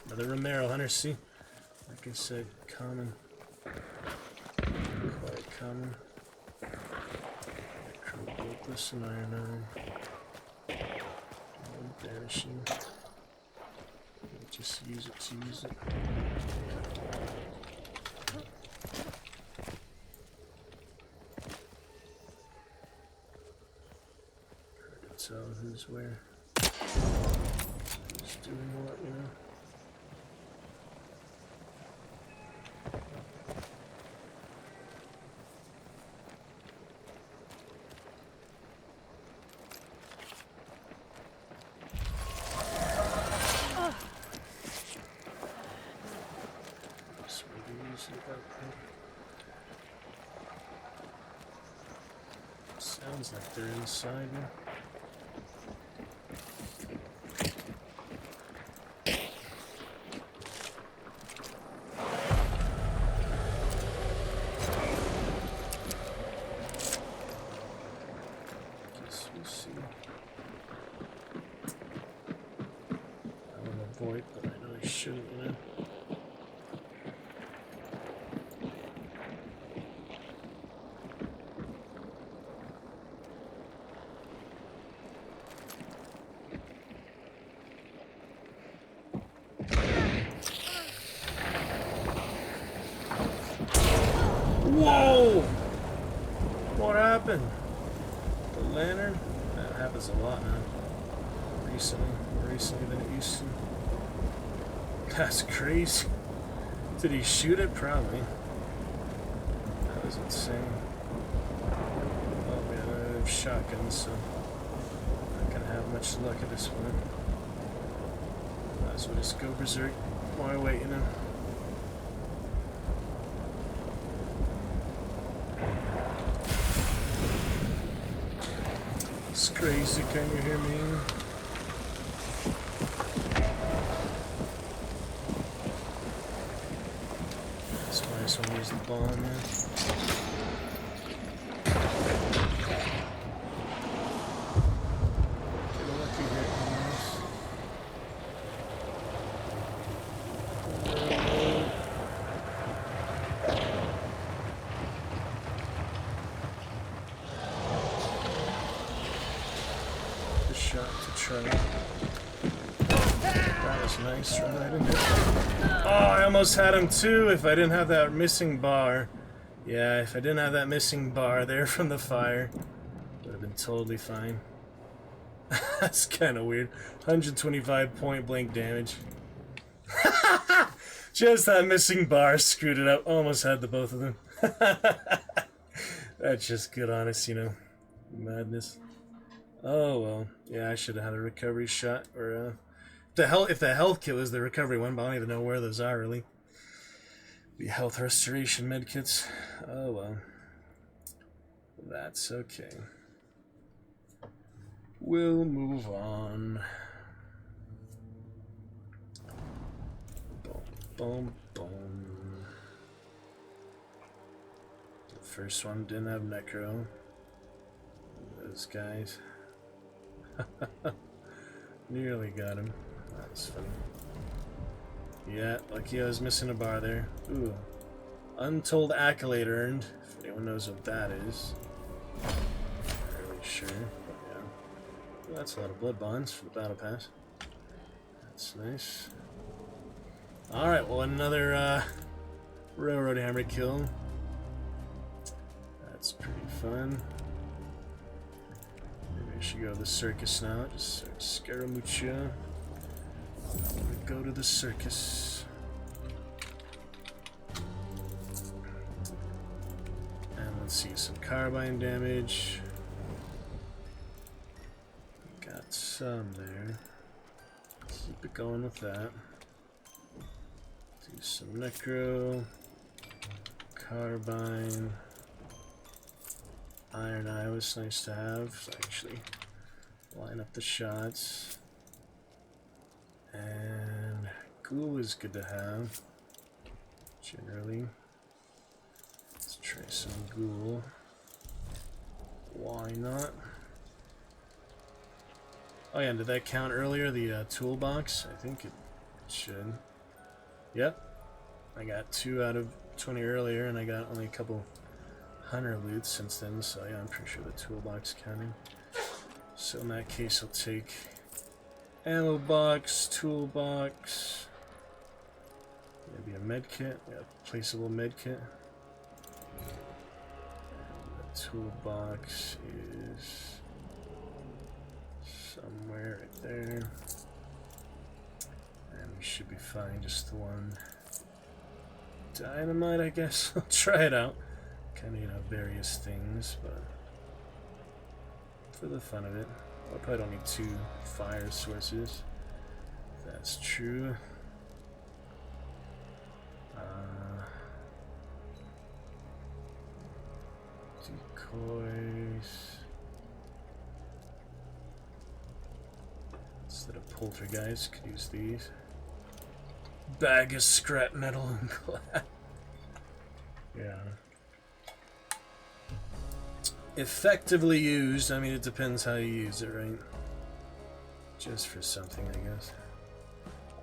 Another Romero hunter, see? Like I said, common. Quite common. Necrobolus and Iron Eye. Banishing. Just use it to use it. So who's where? Who's doing what, you know? So maybe use it about that. Sounds like they're inside now. But I know I shouldn't, you know. Whoa! What happened? The lantern? That happens a lot now. More recently than it used to. That's crazy. Did he shoot it? Probably. That was insane. Oh man, I have shotguns, so I'm not gonna have much luck at this one. Might as well just go berserk while I wait, you know. It's crazy, can you hear me? Someone use the bomb, man. Get a lucky hit on this. The shot to try. That was nice, right? Oh, I almost had him too if I didn't have that missing bar. Yeah, if I didn't have that missing bar there from the fire, would have been totally fine. That's kind of weird. 125 point blank damage. Just that missing bar screwed it up. Almost had the both of them. That's just good, honest, you know, madness. Oh well, yeah, I should have had a recovery shot, or if the health kit was the recovery one, but I don't even know where those are really. The health restoration medkits. Oh well, that's okay. We'll move on. Boom, boom, boom. The first one didn't have necro. Those guys. Nearly got him. That's funny. Yeah, lucky I was missing a bar there. Ooh. Untold accolade earned. If anyone knows what that is. Not really sure. Yeah. Well, that's a lot of blood bonds for the battle pass. That's nice. Alright, well, another railroad hammer kill. That's pretty fun. Maybe I should go to the circus now. Just Scaramuccia. I'm gonna go to the circus. And let's see, some carbine damage. Got some there. Keep it going with that. Do some necro. Carbine. Iron Eye was nice to have, so actually line up the shots. And ghoul is good to have, generally. Let's try some ghoul. Why not? Oh yeah, did that count earlier, the toolbox? I think it should. Yep. I got 2 out of 20 earlier, and I got only a couple hunter loot since then, so yeah, I'm pretty sure the toolbox counted. So in that case, I'll take ammo box, toolbox, maybe a medkit, yeah, placeable medkit. And the toolbox is somewhere right there. And we should be fine, just the one dynamite, I guess. I'll try it out. Kind of, you know, various things, but for the fun of it. I probably don't need 2 fire sources, if that's true. Decoys. Instead of poltergeist, could use these. Bag of scrap metal and glass. Yeah. Effectively used, I mean, it depends how you use it, right? Just for something, I guess.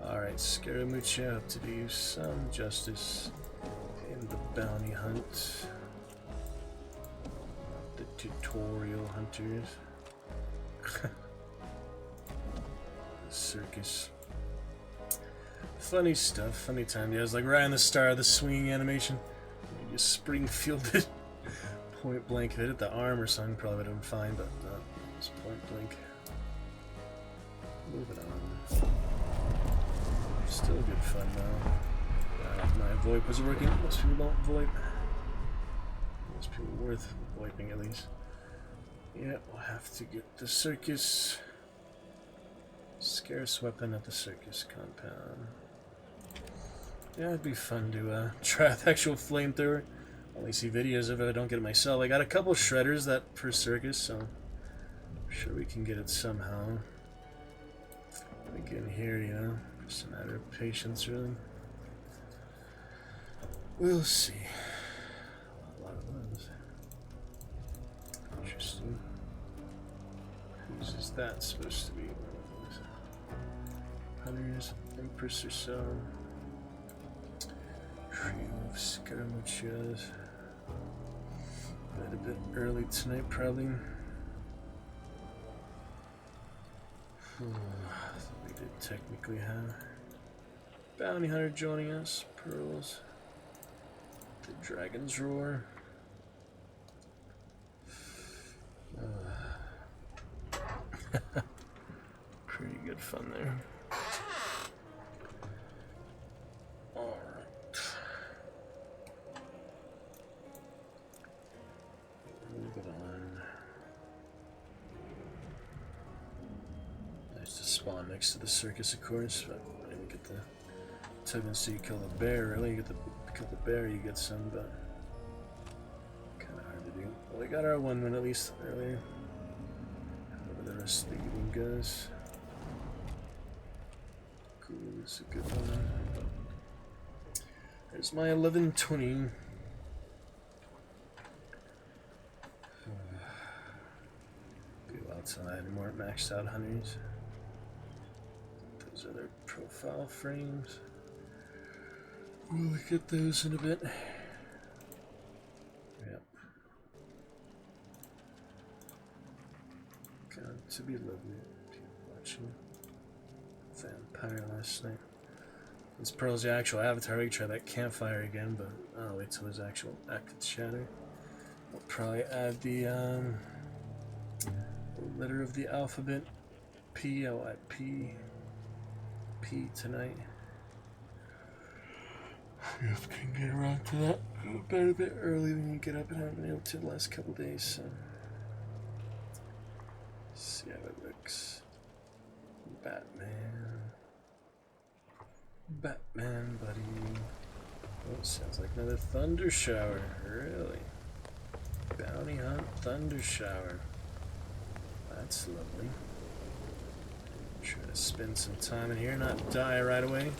Alright, Scaramuccia, have to do some justice in the bounty hunt. The tutorial hunters. Circus. Funny stuff, funny time. Yeah, it was like right on the start of the swinging animation. You just Springfielded. Point blank. If it hit the arm or something, probably would have been fine, but no, it's point blank. Moving on. Still good fun though. My VoIP was working. Most people don't VoIP. Most people worth VoIPing at least. Yeah, we'll have to get the circus. Scarce weapon at the circus compound. Yeah, it'd be fun to try the actual flamethrower. Only see videos of it, I don't get it myself. I got a couple shredders that for circus, so I'm sure we can get it somehow. Again here, you know, just a matter of patience, really. We'll see. A lot of those. Interesting. Whose is that supposed to be? Hunters, Empress or so. Trio of Scaramuccias. A bit early tonight, probably. We did technically have Bounty Hunter joining us. Pearls. The Dragon's Roar. Pretty good fun there. Alright. Moving on. Nice to spawn next to the circus, of course, but I didn't get the token so you kill the bear, really. You get the kill the bear, you get some, but kinda hard to do. Well, we got our 1 win at least earlier. However the rest of the evening goes. Cool, it's a good one. There's my 1120. Go outside, more maxed out hunters. Those are their profile frames. We'll look at those in a bit. Yep. Got to be lovely. Keep watching Vampire last night. This Pearl's the actual avatar. We can try that campfire again, but I'll wait till his actual active shadow. I'll probably add the letter of the alphabet P. I'll add P tonight. If I can get around to that. Go to bed a bit early when you get up, and I haven't been able to the last couple days, so see how it looks. Batman, buddy. Oh, sounds like another thunder shower. Really? Bounty hunt thunder shower. That's lovely. Try to spend some time in here, not die right away.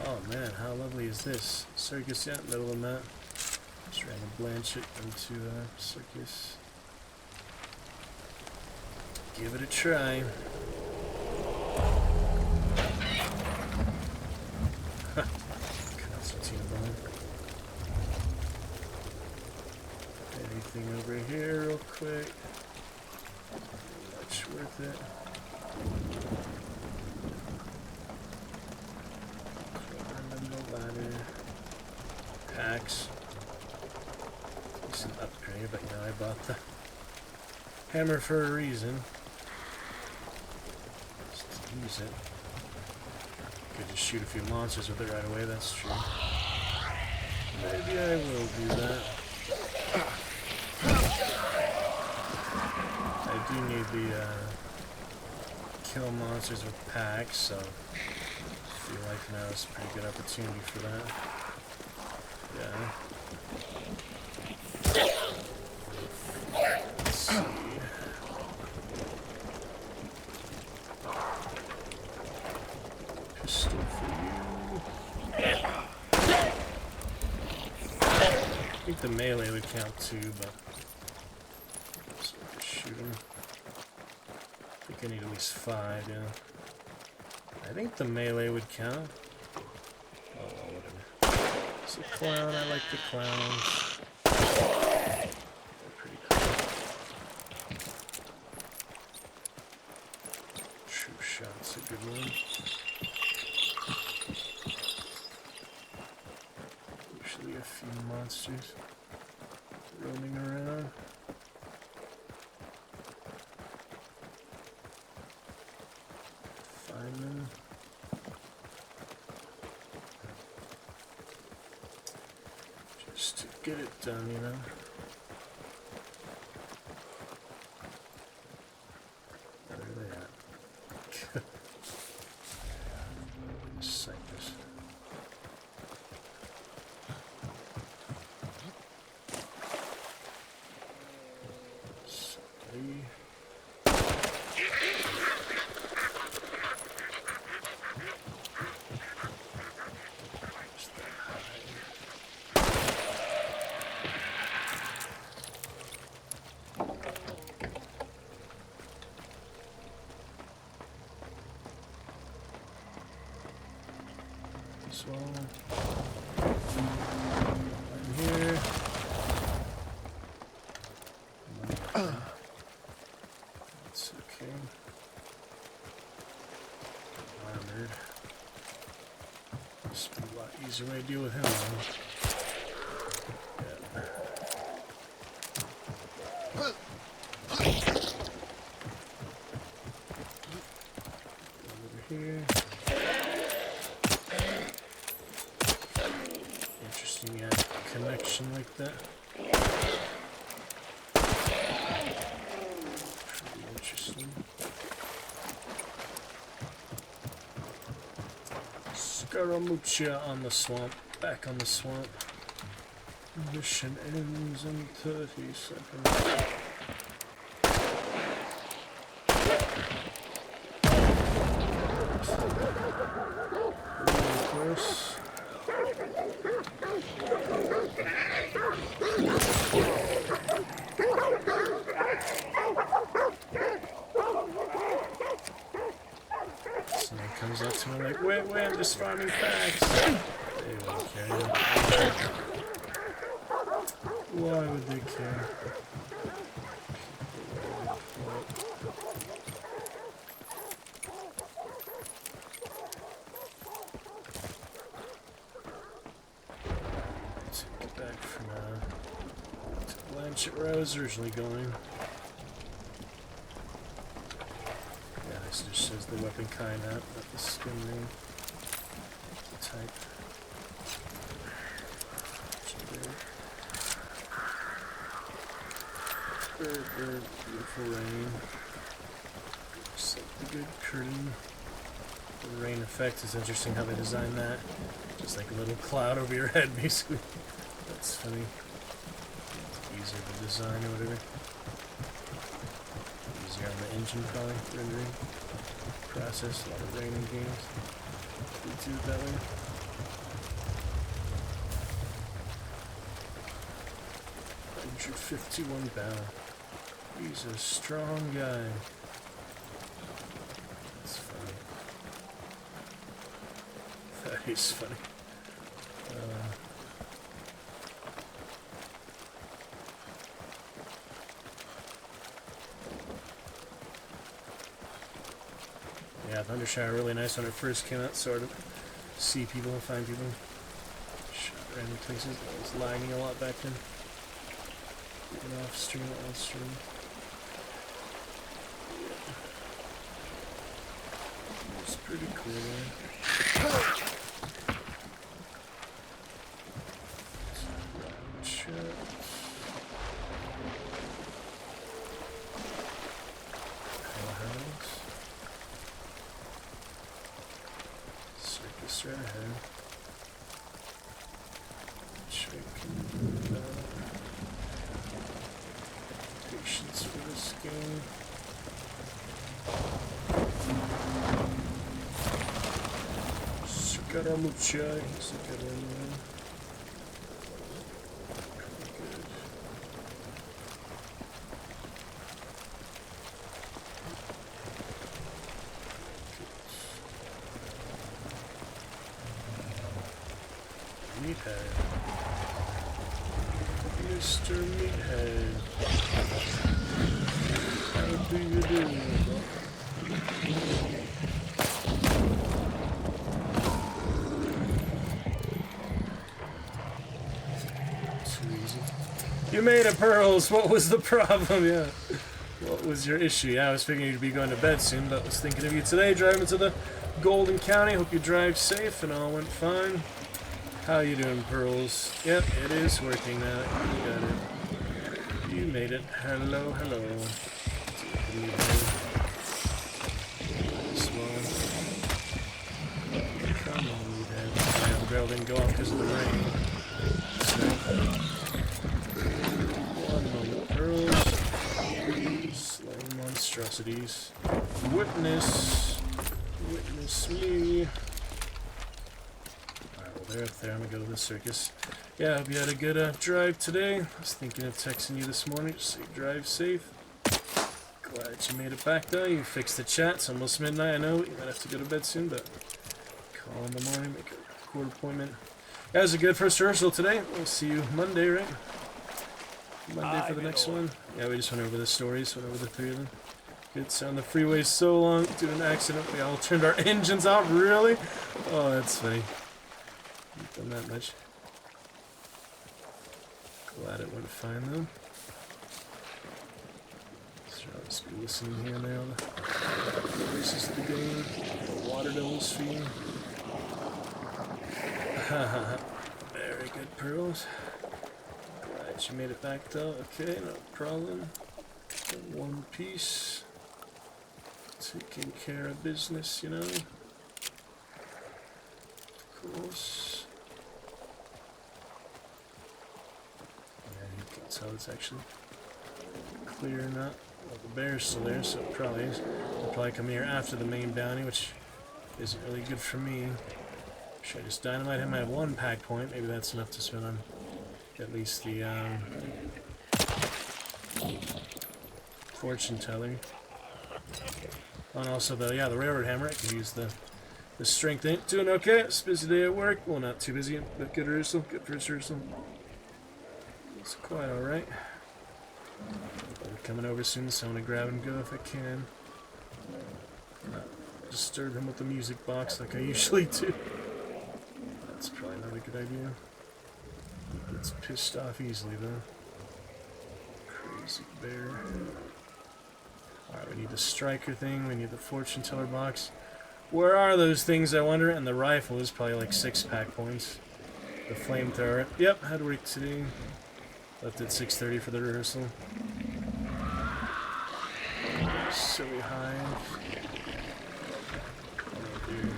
Oh man, how lovely is this? Circus, yeah, middle of the map. Just ran a Blanchett into a circus. Give it a try. Constantine bomb. Anything over here real quick? Much worth it. Ladder. Packs. Decent upgrade, but you know I bought the hammer for a reason. Just to use it. Could just shoot a few monsters with it right away, that's true. Maybe I will do that. I do need the kill monsters with packs, so I feel like now is a pretty good opportunity for that. Yeah. Let's see. Pistol for you. I think the melee would count too, but so just shoot him. I think I need at least 5, yeah. I think the melee would count. Oh, whatever. It's a clown. I like the clowns. They're pretty cool. True shot's a good one. Usually a few monsters roaming around. Find them. Just to get it done, you know. Where are they at? Cypress. Somebody. So, I'm here. That's okay. Armored. This would be a lot easier way to deal with him, though. Yeah. here. Interesting, yeah, connection like that. Pretty interesting. Scaramuccia on the swamp. Back on the swamp. Mission ends in 30 seconds. Of course. Someone comes up to me like, wait, I'm just farming facts. They won't care. Why would they care? Take it back for now. To Blanchett where I was originally going. Yeah, this just says the weapon kind out, not the skin name. Type. Bird, beautiful rain. Set the good curtain. The rain effect is interesting how they designed that. Just like a little cloud over your head, basically. That's funny. It's easier to design or whatever. Easier on the engine, probably, rendering process. A lot of rain in games. We do it that way. $151 bow. He's a strong guy. That's funny. That is funny. Yeah, Thundershire really nice when it first came out, sort of. See people, find people. Shot random places. It was lagging a lot back then. Even off stream, on stream. It's pretty cool, man. Circus right ahead. Patience for this game. Scaramuccia, he's a good one, man. Pretty good. Meathead. Mr. Meathead. How do you do? Too easy. You made it, Pearls! What was the problem? Yeah. What was your issue? Yeah, I was figuring you'd be going to bed soon, but was thinking of you today, driving to the Golden County. Hope you drive safe and all went fine. How you doing, Pearls? Yep, it is working now. You got it. You made it. Hello, hello. Come on, you dad. My umbrella didn't go off because of the rain. One moment, Pearls. Slaying monstrosities. Witness me. They're up there. I'm gonna go to the circus. Yeah, I hope you had a good drive today. I was thinking of texting you this morning, just so you drive safe. Glad you made it back though. You fixed the chat. It's almost midnight. I know you might have to go to bed soon, but call in the morning, make a court appointment. Yeah, it was a good first rehearsal today. We'll see you Monday, right? Monday for the next one. Yeah, we just went over the stories, went over the 3 of them. Good sound. The freeway's so long. Due to an accident, we all turned our engines off. Really? Oh, that's funny. Done that much. Glad it went fine though. So I'll just be listening here now. This is the game. water devil's fee. Very good, Pearls. Glad you made it back though. Okay, no problem. In one piece. Taking care of business, you know. Of course. Yeah, you can tell it's actually clear or not. Well, the bear's still there, so it probably is. I'll probably come here after the main bounty, which isn't really good for me. Should I just dynamite him? I have one pack point. Maybe that's enough to spend on at least the fortune teller. Oh, and also the railroad hammer. I can use the strength. Ain't doing okay. It's a busy day at work. Well, not too busy, but good rehearsal. Good first rehearsal. It's quite all right. I'm coming over soon, so I'm gonna grab and go if I can. Not disturb him with the music box like I usually do. That's probably not a good idea. He gets pissed off easily though. Crazy bear. Alright, we need the striker thing, we need the fortune teller box. Where are those things, I wonder? And the rifle is probably like 6 pack points. The flamethrower. Yep, had work today. Left at 6:30 for the rehearsal. Silly hive. Oh dear.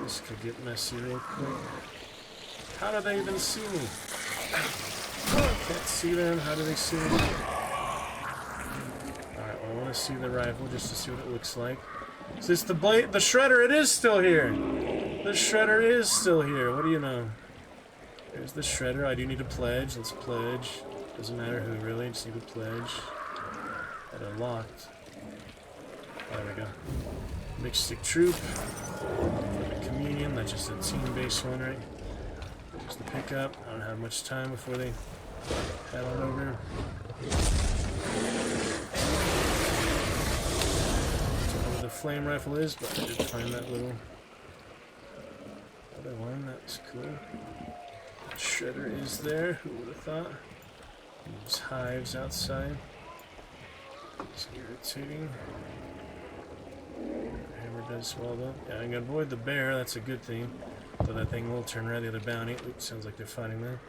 This could get messy real quick. How do they even see me? Can't see them. How do they see me? Alright, well, I want to see the rifle just to see what it looks like. Is this the blade? The shredder, it is still here! The shredder is still here. What do you know? There's the shredder. I do need a pledge. Let's pledge. Doesn't matter who, really. Just need a pledge. That unlocked. There we go. Mixed stick troop. Communion. That's just a team-based one, right? There's the pickup. I don't have much time before they head on over. Don't know where the flame rifle is, but I did find that little other one. That's cool. Shredder is there. Who would have thought? There's hives outside. It's irritating. Hammer does well though. Yeah, I can avoid the bear. That's a good thing. But that thing will turn red. The other bounty. Oops, sounds like they're fighting there.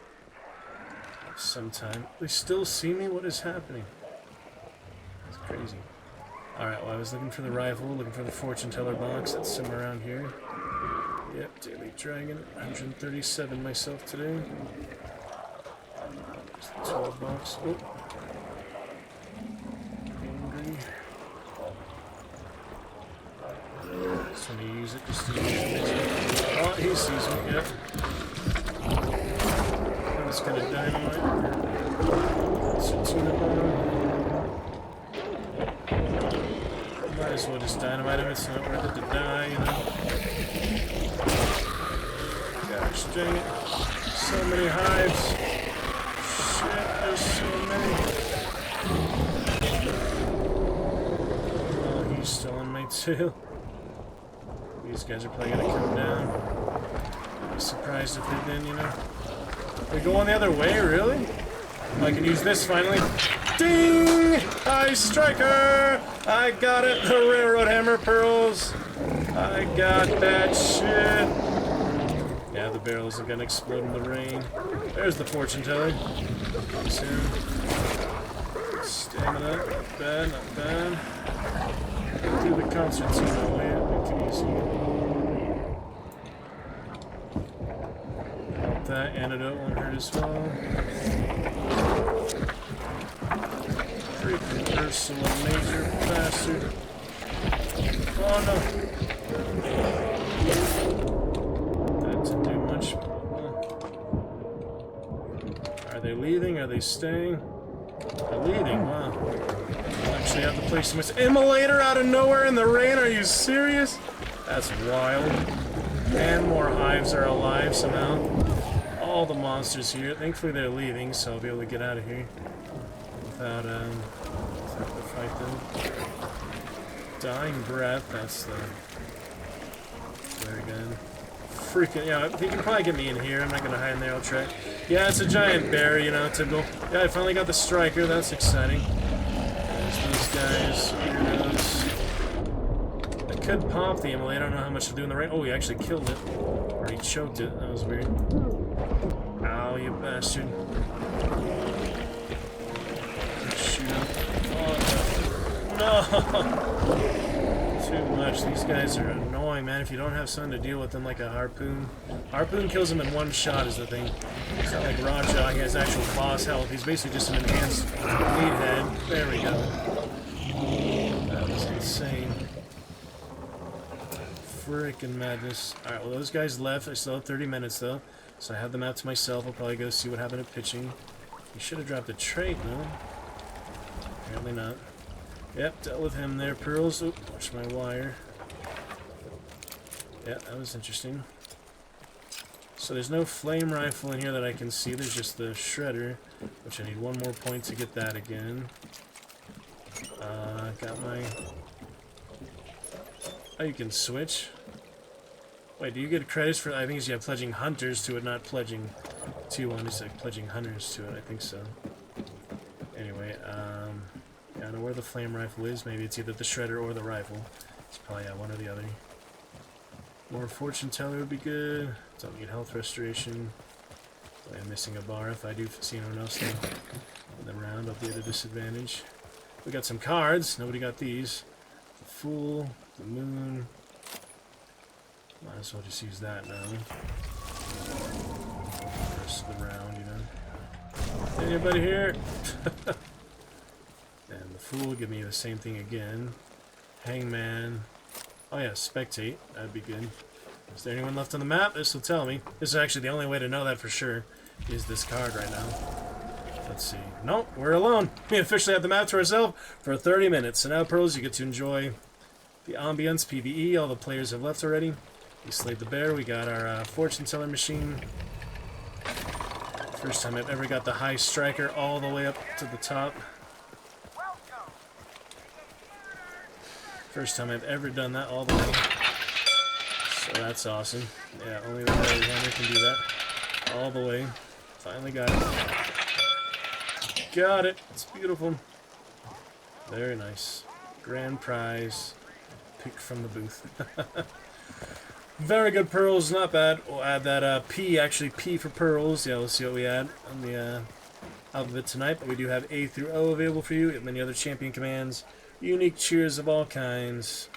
Sometime. They still see me? What is happening? It's crazy. Alright, well I was looking for the rifle, looking for the fortune teller box. That's somewhere around here. Yep, Daily Dragon. 137 myself today. There's the 12 box. Oh. Angry. Just want to use it just to use it. Oh, he sees me, yep. I'm just gonna dynamite. Some tuna bomb. Might as well just dynamite him, it's not worth it to die, you know. Gosh dang it. So many hives. Shit, there's so many. Oh, he's still on my tail. These guys are probably gonna come down. I'd be surprised if they didn't, you know. They go on the other way, really? I can use this finally. Ding! High striker! I got it! The railroad hammer pearls! I got that shit! Yeah, the barrel isn't gonna explode in the rain. There's the fortune teller. Soon. Stamina, not bad, not bad. Do the concert scene that way, make it easy. That antidote won't hurt as well. Freaking Ursula Major bastard. Oh no! That didn't do much. Are they leaving? Are they staying? They're leaving, wow. I'll actually have to place some immolator out of nowhere in the rain, are you serious? That's wild. And more hives are alive somehow. All the monsters here. Thankfully they're leaving, so I'll be able to get out of here without having to fight them. Dying breath, that's the flare gun. Freaking, yeah, he can probably get me in here. I'm not gonna hide in there, I'll try. Yeah, it's a giant bear, you know, typical. Yeah, I finally got the striker, that's exciting. There's those guys, weirdos. Could pop the Emily. I don't know how much to do in the rain. Oh, he actually killed it. Or he choked it. That was weird. Ow, you bastard. Shoot him. Oh, no! Too much. These guys are annoying, man. If you don't have something to deal with them like a harpoon. Harpoon kills him in one shot is the thing. It's not like Raja. He has actual boss health. He's basically just an enhanced lead head. There we go. That was insane. Freaking madness. Alright, well those guys left. I still have 30 minutes though. So I have them out to myself. I'll probably go see what happened at pitching. He should have dropped a trait, no? Apparently not. Yep, dealt with him there, Pearls. Oop, watch my wire. Yeah, that was interesting. So there's no flame rifle in here that I can see. There's just the shredder, which I need one more point to get that again. Got my... Oh, you can switch. Wait, do you get credits for... I think it's, yeah, pledging hunters to it, not pledging to one. It's like pledging hunters to it. I think so. Anyway, I don't know where the flame rifle is. Maybe it's either the shredder or the rifle. It's probably, yeah, one or the other. More fortune teller would be good. Don't need health restoration. I'm missing a bar. If I do see anyone else in the round, I'll be at a disadvantage. We got some cards. Nobody got these. The Fool, the Moon. Might as well just use that now. Rest of the round, you know. Anybody here? And the Fool, give me the same thing again. Hangman. Oh yeah, spectate. That'd be good. Is there anyone left on the map? This will tell me. This is actually the only way to know that for sure, is this card right now. Let's see. Nope, we're alone. We officially have the map to ourselves for 30 minutes. So now, Pearls, you get to enjoy the ambience, PvE. All the players have left already. We slayed the bear. We got our fortune teller machine. First time I've ever got the high striker all the way up to the top. First time I've ever done that all the way. So that's awesome. Yeah, only the hammer can do that. All the way. Finally got it. Got it. It's beautiful. Very nice. Grand prize. Picked from the booth. Very good, Pearls. Not bad. We'll add that P, actually P for Pearls. Yeah, let's see what we add on the alphabet tonight. But we do have A through O available for you. And many other champion commands. Unique cheers of all kinds.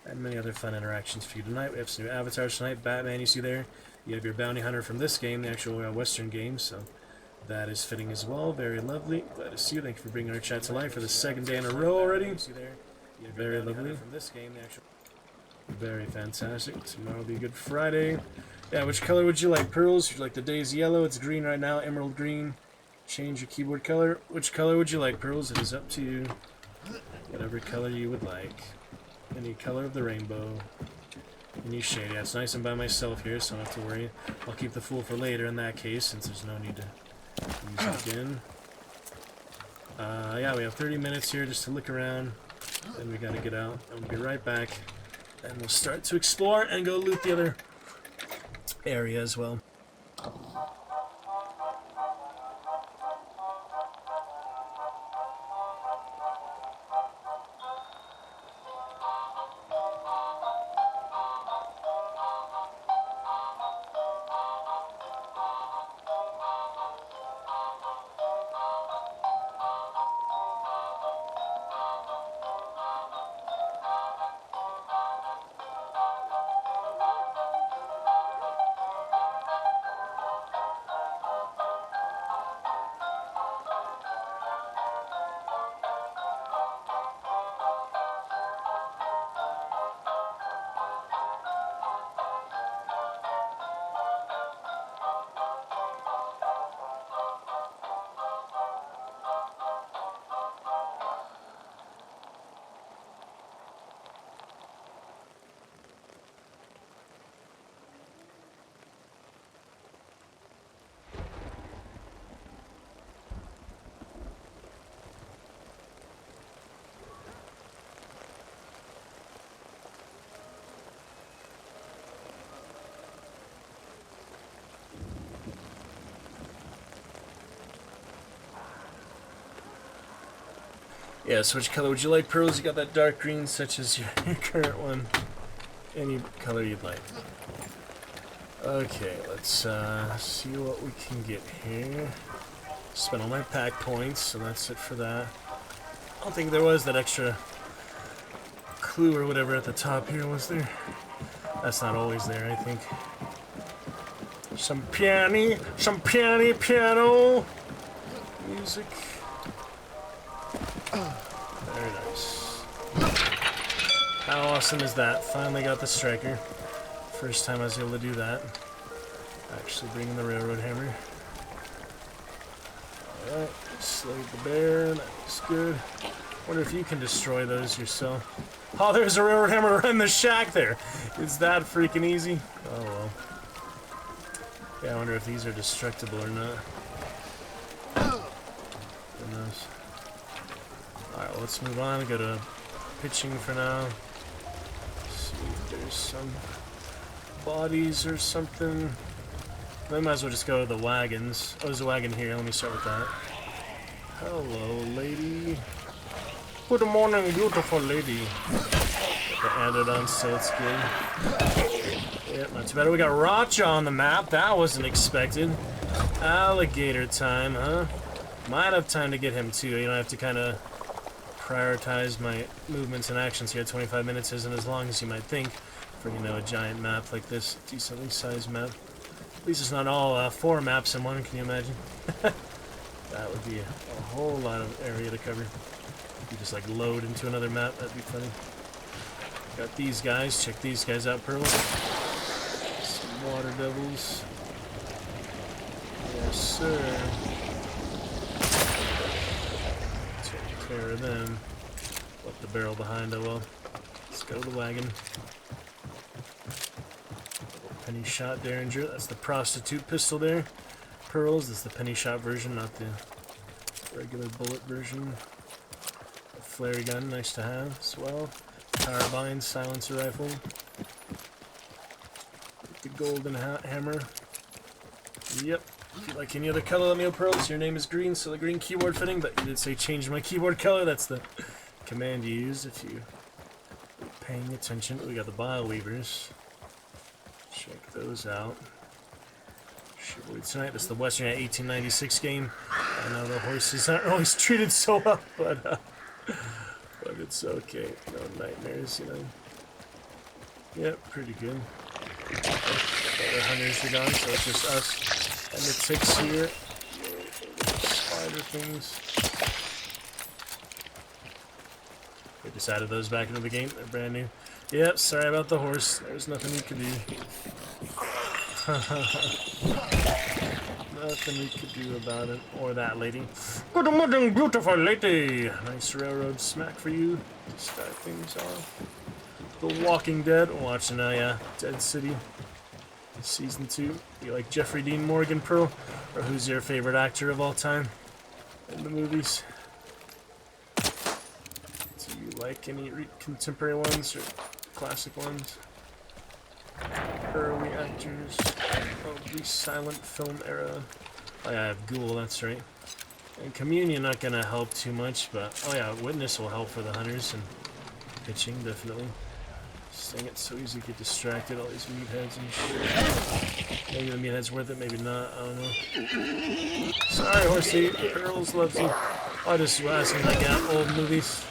And many other fun interactions for you tonight. We have some new avatars tonight. Batman, you see there. You have your bounty hunter from this game, the actual Western game. So that is fitting as well. Very lovely. Glad to see you. Thank you for bringing our chat to life for the second day in a row already. Very lovely. From this game, the actual... Very fantastic. Tomorrow will be a good Friday. Yeah, which color would you like? Pearls? Would you like the day's yellow? It's green right now. Emerald green. Change your keyboard color. Which color would you like, Pearls? It is up to you. Whatever color you would like. Any color of the rainbow. Any shade. Yeah, it's nice I'm by myself here, so I don't have to worry. I'll keep the Fool for later in that case, since there's no need to use it again. Yeah, we have 30 minutes here just to look around. Then we gotta get out. I'll be right back. And we'll start to explore and go loot the other area as well. Yeah, so which color would you like, Pearls? You got that dark green, such as your current one. Any color you'd like. Okay, let's see what we can get here. Spent all my pack points, so that's it for that. I don't think there was that extra clue or whatever at the top here, was there? That's not always there, I think. Some piano music. Very nice. How awesome is that? Finally got the striker. First time I was able to do that. Actually bringing the railroad hammer. Alright, slayed the bear, that's good. Wonder if you can destroy those yourself. Oh, there's a railroad hammer right in the shack there! Is that freaking easy? Oh well. Yeah, I wonder if these are destructible or not. Who knows? Alright, well, let's move on and go to pitching for now. See if there's some bodies or something. I might as well just go to the wagons. Oh, there's a wagon here. Let me start with that. Hello, lady. Good morning, beautiful lady. Got the added on, so it's good. Yep, not too bad. We got Racha on the map. That wasn't expected. Alligator time, huh? Might have time to get him too. You know, I have to kind of prioritize my movements and actions here. 25 minutes isn't as long as you might think for, you know, a giant map like this. Decently sized map. At least it's not all 4 maps in one, can you imagine? That would be a whole lot of area to cover. You just like load into another map, that'd be funny. Got these guys, check these guys out, Pearl. Some water devils. Yes, sir. Take care of them. Left the barrel behind, oh well. Let's go to the wagon. Penny shot Derringer, that's the prostitute pistol there. Pearls, that's the penny shot version, not the regular bullet version. A flare gun, nice to have as well. Carbine, silencer rifle. The golden hammer. Yep. If you like any other color, let me know, Pearls. Your name is green, so the green keyboard fitting, but you did say change my keyboard color. That's the command you use if you are paying attention. We got the bile weavers. Check those out. Chivalry tonight. This is the Western 1896 game. I know the horses aren't always treated so well, but it's okay. No nightmares, you know. Yep, pretty good. The other hunters are gone, so it's just us and the ticks here. Spider things. We just added those back into the game. They're brand new. Yep, sorry about the horse. There's nothing we can do. Nothing we could do about it. Or that lady. Good morning, beautiful lady. Nice railroad smack for you to start things off. The Walking Dead. Watching yeah. Dead City. Season 2. You like Jeffrey Dean Morgan, Pearl? Or who's your favorite actor of all time in the movies? Do you like any contemporary ones or classic ones? Early actors of the silent film era. Oh yeah, I have Ghoul, that's right. And Communion not gonna help too much, but oh yeah, Witness will help for the hunters and pitching, definitely. Just it's so easy to get distracted, all these meatheads and shit. Maybe the meathead's worth it, maybe not, I don't know. Sorry, horsey, Pearls loves you. I just was asking like old movies,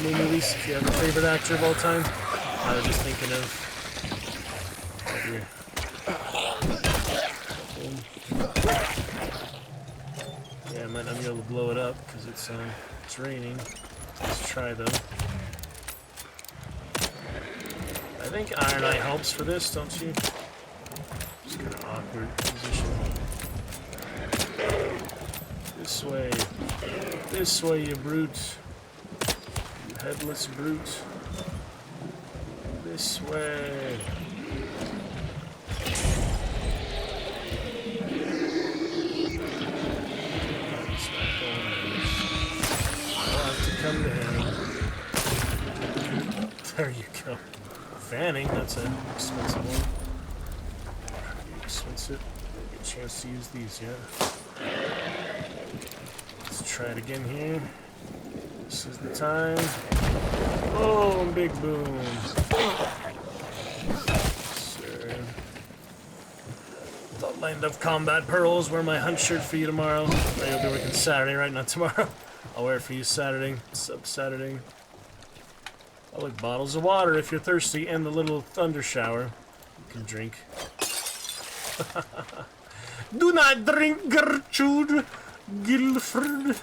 new movies, if you have a favorite actor of all time. I was just thinking of here. Yeah, I might not be able to blow it up because it's raining. Let's try though. I think Iron Eye helps for this, don't you? Just kind of awkward position. This way. This way, you brute. You headless brute. This way. Come to him. There you go. Fanning, that's an expensive one. Pretty expensive. Didn't get a chance to use these yet. Let's try it again here. This is the time. Oh, big boom. Sir. The land of combat pearls. Wear my hunt shirt for you tomorrow. You'll be working Saturday, right? Not tomorrow. I'll wear it for you Saturday. Sub Saturday. Oh, look, bottles of water if you're thirsty, and the little thunder shower. You can drink. Do not drink, Gertrude Guilford.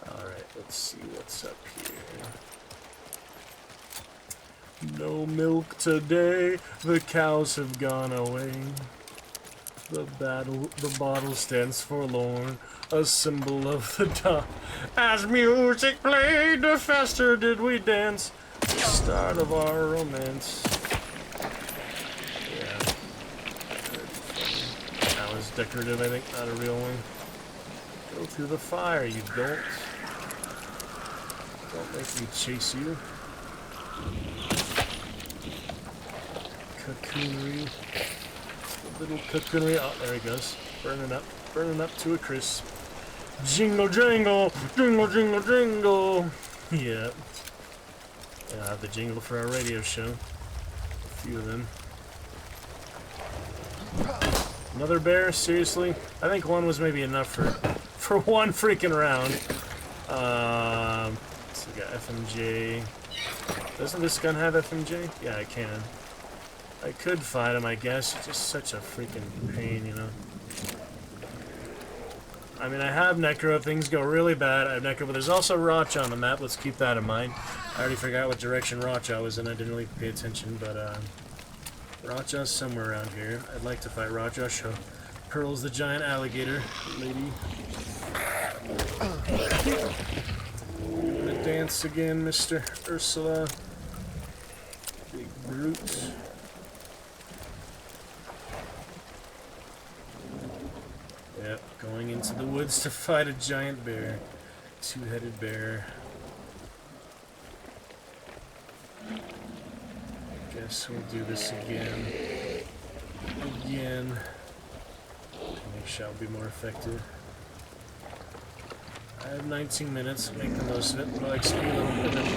Alright, let's see what's up here. No milk today, the cows have gone away. The bottle stands forlorn, a symbol of the dawn. As music played, the faster did we dance. The start of our romance. Yeah. That was decorative, I think, not a real one. Go through the fire, you dolt. Don't make me chase you. Cocoonery. Little cocoonery. Oh, there he goes. Burning up to a crisp. Jingle jangle, jingle jingle jingle. Yeah. I'll have the jingle for our radio show. A few of them. Another bear? Seriously? I think one was maybe enough for one freaking round. So we got FMJ. Doesn't this gun have FMJ? Yeah, it can. I could fight him, I guess. It's just such a freaking pain, you know. I mean, I have Necro if things go really bad. I have Necro, but there's also Racha on the map. Let's keep that in mind. I already forgot what direction Racha was in. I didn't really pay attention, but Racha's somewhere around here. I'd like to fight Racha. Show Pearl's the giant alligator lady. Gonna dance again, Mr. Ursula. Big brute. Yep, going into the woods to fight a giant bear. Two-headed bear. Guess we'll do this again. Make sure I'll be more effective. I have 19 minutes, make the most of it. But I XP a little bit than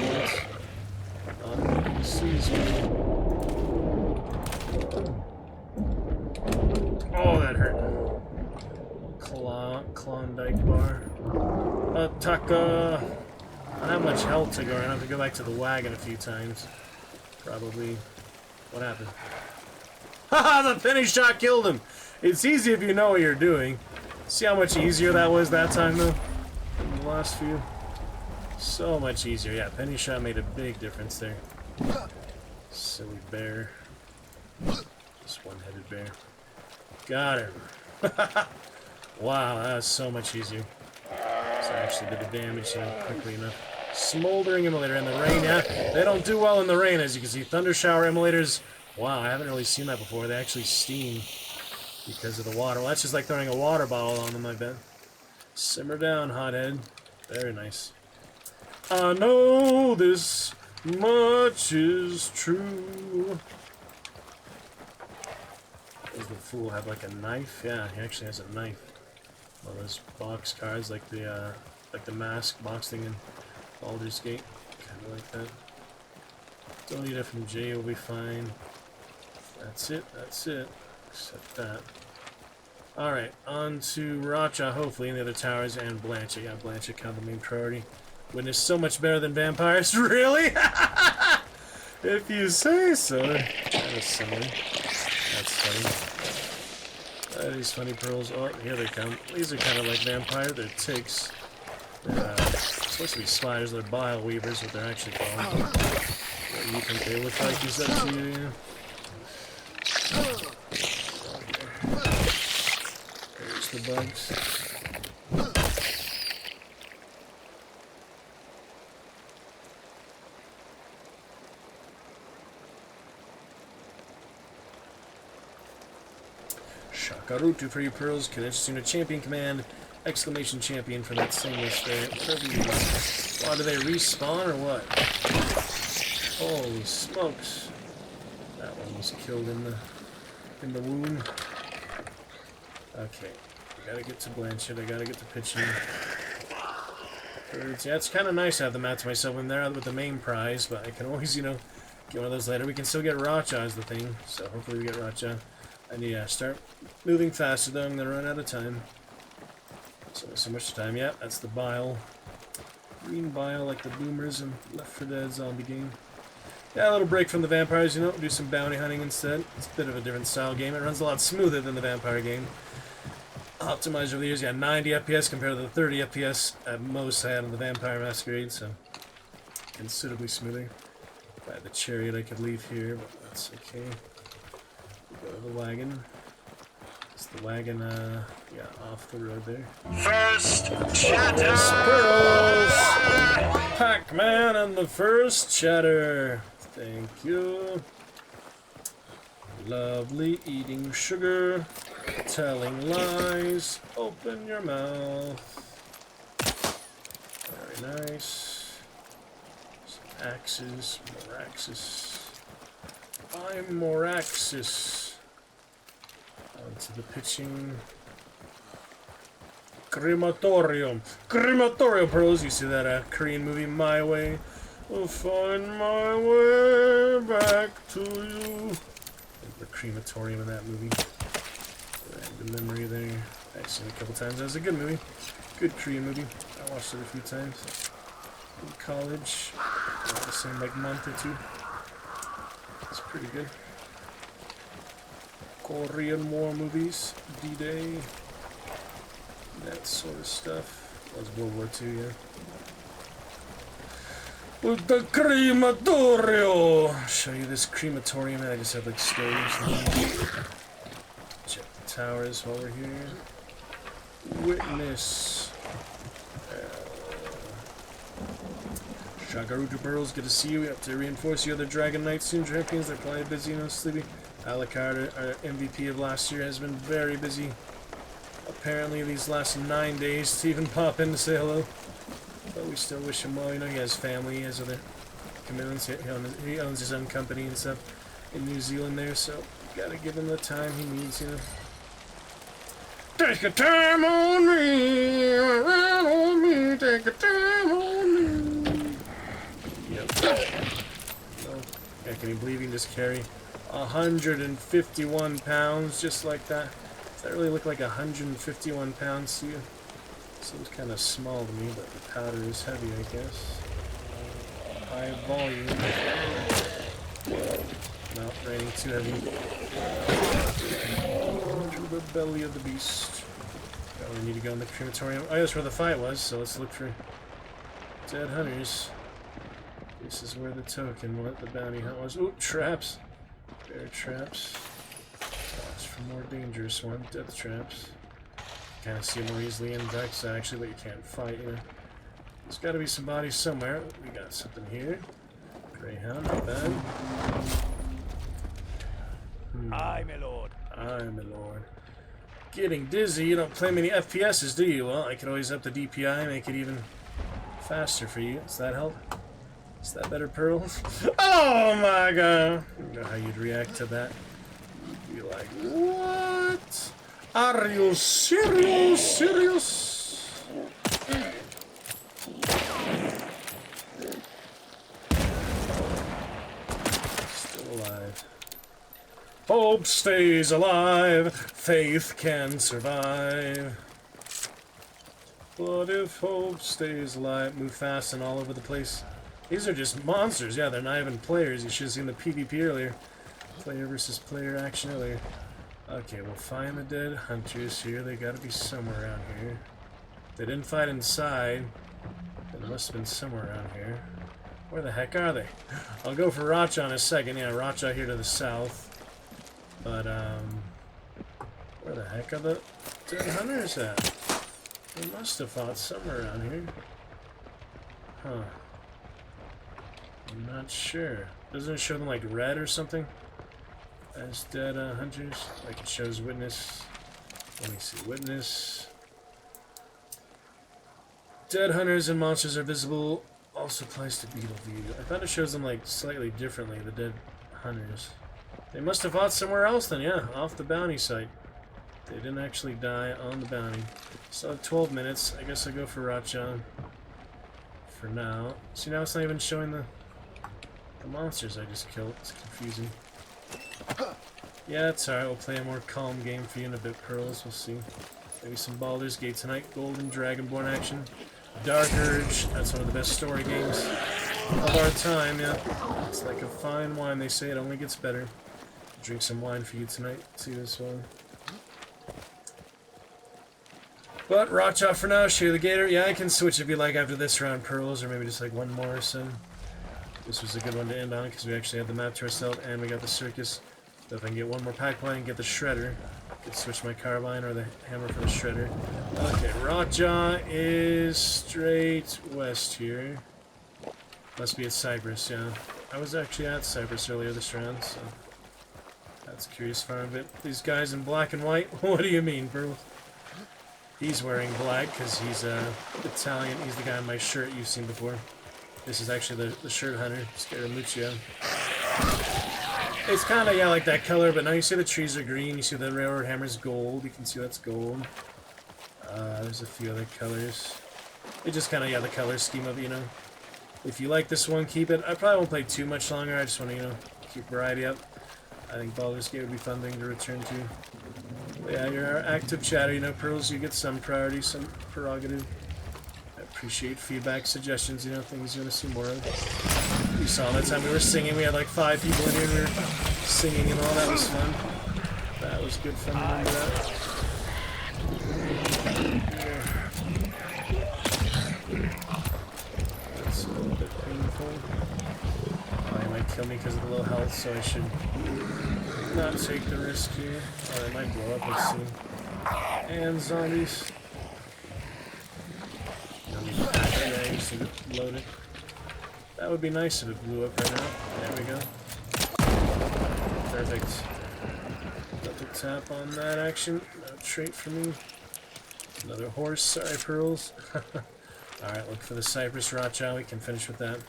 once. Sees me. Oh, that hurt. Klondike bar. Taka. I don't have much health to go around. I have to go back to the wagon a few times. Probably. What happened? Haha, the penny shot killed him! It's easy if you know what you're doing. See how much easier that was that time, though? In the last few? So much easier. Yeah, penny shot made a big difference there. Silly bear. This one-headed bear. Got him. Wow, that was so much easier. So I actually did the damage quickly enough. Smoldering Immolator in the rain, yeah. They don't do well in the rain, as you can see. Thunder Shower Immolators, wow, I haven't really seen that before. They actually steam because of the water. Well, that's just like throwing a water bottle on them, I bet. Simmer down, hothead. Very nice. I know this much is true. Does the fool have like a knife? Yeah, he actually has a knife. One of those box cards, like the mask box thing in Baldur's Gate. Kind of like that. Don't need FMJ, will be fine. That's it, except that. Alright, on to Racha, hopefully, in the other towers, and Blanchett. Yeah, Blanchett kind of the main priority. Witness so much better than vampires, really? If you say so. That is similar. That's funny. That is funny, Pearls. Oh, here they come. These are kind of like vampire. They're ticks. They're supposed to be spiders. They're bile weavers, what they're actually called. What do you think they look like? Is that to you? There's the bugs. Shakarutu for you, Pearls. Can interesting a champion command! Exclamation champion for that same list there. Why do they respawn or what? Holy smokes! That one was killed in the womb. Okay, I gotta get to Blanchett. I gotta get to pitching. Birds. Yeah, it's kind of nice to have the map to myself when they're out with the main prize, but I can always, you know, get one of those later. We can still get Racha as the thing, so hopefully we get Racha. I need to start moving faster, though. I'm going to run out of time. So much time. Yeah, that's the bile. Green bile like the boomers in Left 4 Dead zombie game. Yeah, a little break from the vampires, you know, do some bounty hunting instead. It's a bit of a different style game. It runs a lot smoother than the vampire game. Optimized over the years, yeah, 90 FPS compared to the 30 FPS at most I had on the Vampire Masquerade, so considerably smoother. If I had the chariot, I could leave here, but that's okay. Go to the wagon. It's the wagon, yeah, off the road there. First chatter! Squirrels! Pac-Man and the first chatter. Thank you. Lovely eating sugar, telling lies. Open your mouth. Very nice. Some axes, Moraxis. I'm Moraxis. Onto the pitching. Crematorium. Crematorium Pros. You see that Korean movie, My Way? I'll find my way back to you. The crematorium in that movie. The memory there. I've seen it a couple times. That was a good movie. Good Korean movie. I watched it a few times. In college. The same like month or two. It's pretty good. Korean War movies. D-Day. That sort of stuff. That was World War II, yeah. With the crematorio! I'll show you this crematorium. I just have like stoves. Check the towers while we're here. Witness. Shagaruju Burrows, good to see you. We have to reinforce the other Dragon Knights soon. Champions, they're probably busy, you know, sleepy. Alucard, our MVP of last year, has been very busy. Apparently these last 9 days to even pop in to say hello. But we still wish him well. You know, he has family, he has other commitments. He owns his own company and stuff in New Zealand there, so you gotta give him the time he needs, you know. Take a time on me, around on me, take a time on me. Yep. So, yeah, can you believe he can just carry 151 pounds just like that? Does that really look like 151 pounds to you? Seems kind of small to me, but the powder is heavy, I guess. High volume. Not raining too heavy. To the belly of the beast. Oh, we need to go in the crematorium. Oh, that's where the fight was, so let's look for dead hunters. This is where the token, what the bounty hunt was. Ooh, traps. Bear traps. Watch for more dangerous one. Death traps. Kind of see more easily in decks actually, but you can't fight, you know. There's got to be some bodies somewhere. We got something here. Greyhound, not bad. Aye, my lord. Aye, my lord. Getting dizzy. You don't play many FPSs, do you? Well, I could always up the DPI, make it even faster for you. Does that help? Is that better, Pearl? Oh my god! I don't know how you'd react to that. You'd be like, what? Are you serious? Serious? Still alive. Hope stays alive. Faith can survive. But if hope stays alive, move fast and all over the place. These are just monsters. Yeah, they're not even players. You should have seen the PvP earlier. Player versus player action earlier. Okay, we'll find the dead hunters here. They gotta be somewhere around here. They didn't fight inside. They must have been somewhere around here. Where the heck are they? I'll go for Racha in a second. Yeah, Racha here to the south. But, where the heck are the dead hunters at? They must have fought somewhere around here. Huh. I'm not sure. Doesn't it show them like red or something? As dead hunters? Like it shows witness. Let me see. Witness. Dead hunters and monsters are visible. Also applies to beetle view. I thought it shows them like slightly differently, the dead hunters. They must have fought somewhere else then, yeah. Off the bounty site. They didn't actually die on the bounty. So 12 minutes. I guess I'll go for Ratchan. for now. See, now it's not even showing the monsters I just killed. It's confusing. Yeah, it's alright. We'll play a more calm game for you in a bit, Pearls. We'll see. Maybe some Baldur's Gate tonight. Golden Dragonborn action. Dark Urge. That's one of the best story games of our time, yeah. It's like a fine wine. They say it only gets better. Drink some wine for you tonight, too, as well. But, Rockjaw for now. Share the Gator. Yeah, I can switch if you like after this round, Pearls, or maybe just like one more or so. This was a good one to end on because we actually had the map to ourselves and we got the circus. So if I can get one more pack play and get the shredder, I could switch my carbine or the hammer for the shredder. Okay, Rockjaw is straight west here. Must be at Cyprus, yeah. I was actually at Cyprus earlier this round, so that's curious for a bit. These guys in black and white, what do you mean, bro? He's wearing black because he's Italian. He's the guy in my shirt you've seen before. This is actually the shirt hunter, Scaramuccia. It's kind of, yeah, like that color, but now you see the trees are green, you see the railroad hammer's gold, you can see that's gold. There's a few other colors. It just kind of, yeah, the color scheme of it, you know. If you like this one, keep it. I probably won't play too much longer, I just want to, you know, keep variety up. I think Baldur's Gate would be a fun thing to return to. But yeah, you're our active chatter, you know, Pearls, you get some priority, some prerogative. I appreciate feedback, suggestions, you know, things you want to see more of. You saw that time we were singing, we had like 5 people in here and we were singing and all, that was fun. That was good fun, remember that? Yeah. That's a little bit painful. Oh, he might kill me because of the low health, so I should not take the risk here. Oh, it might blow up, let's see. And zombies. Yeah, I used to load it. That would be nice if it blew up right now. There we go. Perfect. Double tap on that action. No trait for me. Another horse. Sorry, Pearls. Alright, look for the Cypress Rothschild. We can finish with that.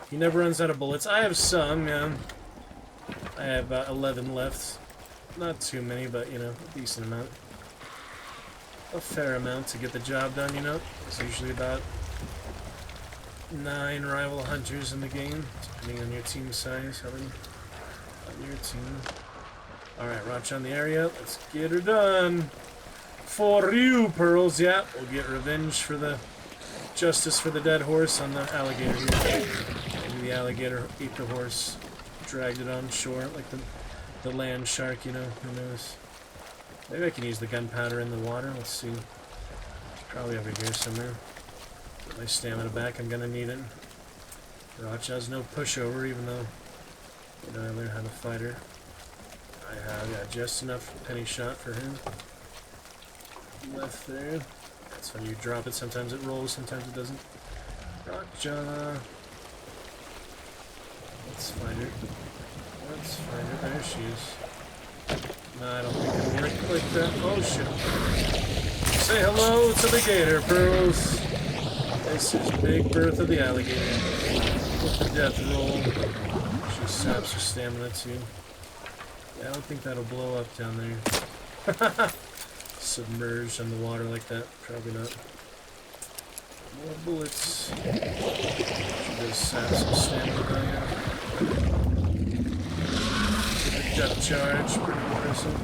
He never runs out of bullets. I have some, yeah. I have about 11 left. Not too many, but, you know, a decent amount. A fair amount to get the job done, you know. It's usually about 9 rival hunters in the game, depending on your team size, how many on your team. Alright, Roach on the area, let's get her done. For you, Pearls, yeah, we'll get revenge for the justice for the dead horse on the alligator here. Maybe the alligator ate the horse, dragged it on shore, like the land shark, you know, who knows. Maybe I can use the gunpowder in the water, let's see. It's probably over here somewhere. Get my stamina back, I'm gonna need it. Roach has no pushover, even though, you know, I learned how to fight her. I have, yeah, just enough penny shot for him. Left there. That's when you drop it, sometimes it rolls, sometimes it doesn't. Rockjaw. Let's find her. Let's find her. There she is. No, I don't think it'll work like that. Oh shit. Say hello to the gator, Pearls. This is Big Bertha the alligator. With the death roll. She saps her stamina too. Yeah, I don't think that'll blow up down there. Submerged on the water like that. Probably not. More bullets. She does sap some stamina down here. Depth charge, pretty impressive.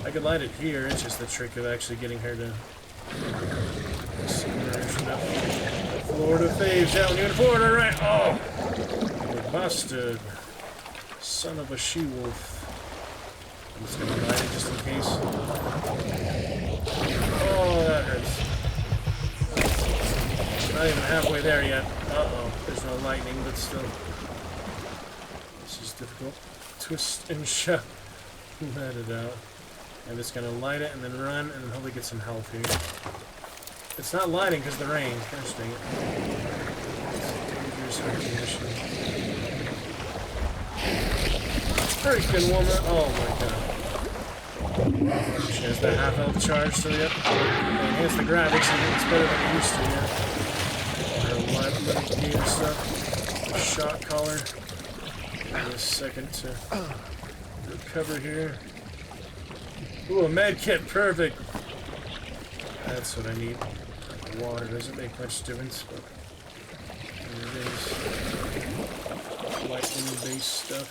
I could light it here, it's just the trick of actually getting her to submerge enough. Florida faves, yeah, when you're in Florida, right? Oh! You're busted. Son of a she-wolf. I'm just gonna light it just in case. Oh, that hurts. Not even halfway there yet. Uh-oh, there's no lightning, but still. This is difficult. Twist and shove. Let it out. I'm just gonna light it and then run and then hopefully get some health here. It's not lighting because of the rain. Gosh dang it. It's a dangerous recognition. Freaking woman. Oh my god. She has the half health charge still yet. Enhance the graphics and it's better than it used to, yeah. Her live gator stuff. Shot collar. Give me a second to recover here. Ooh, a med kit, perfect. That's what I need. Water doesn't make much difference, but There it is. Lightning-based stuff.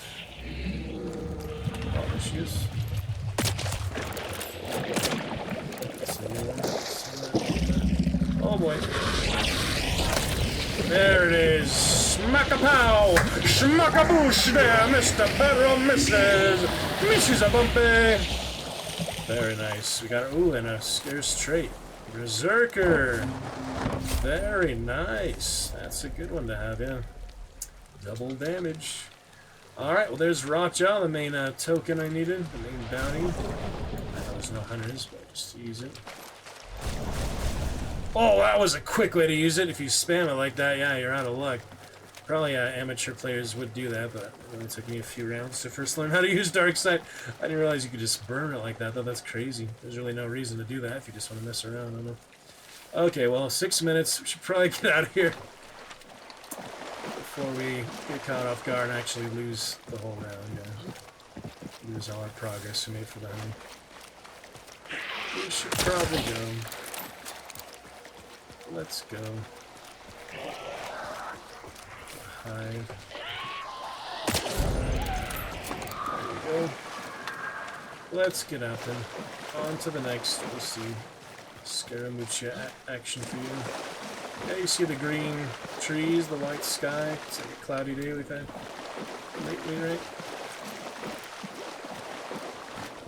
Oh, there she is. Oh boy. There it is. Smack-a-pow! Smack-a-boosh there, Mr. Peril misses! Misses a bumpy! Very nice. We got, ooh, and a scarce trait. Berserker! Very nice. That's a good one to have, yeah. Double damage. Alright, well there's Rockjaw, the main token I needed, the main bounty. I know there's no hunters, but just use it. Oh, that was a quick way to use it. If you spam it like that, yeah, you're out of luck. Probably amateur players would do that, but it only took me a few rounds to first learn how to use Dark Sight. I didn't realize you could just burn it like that, though. That's crazy. There's really no reason to do that if you just want to mess around. I don't know. Okay, well, 6 minutes. We should probably get out of here before we get caught off guard and actually lose the whole round. Yeah. Lose all our progress we made for the hunting. We should probably go. Let's go. Hive. There we go. Let's get out then. On to the next. We'll see. Scaramuccia action for you. Yeah, you see the green trees, the white sky. It's like a cloudy day we've had lately, right?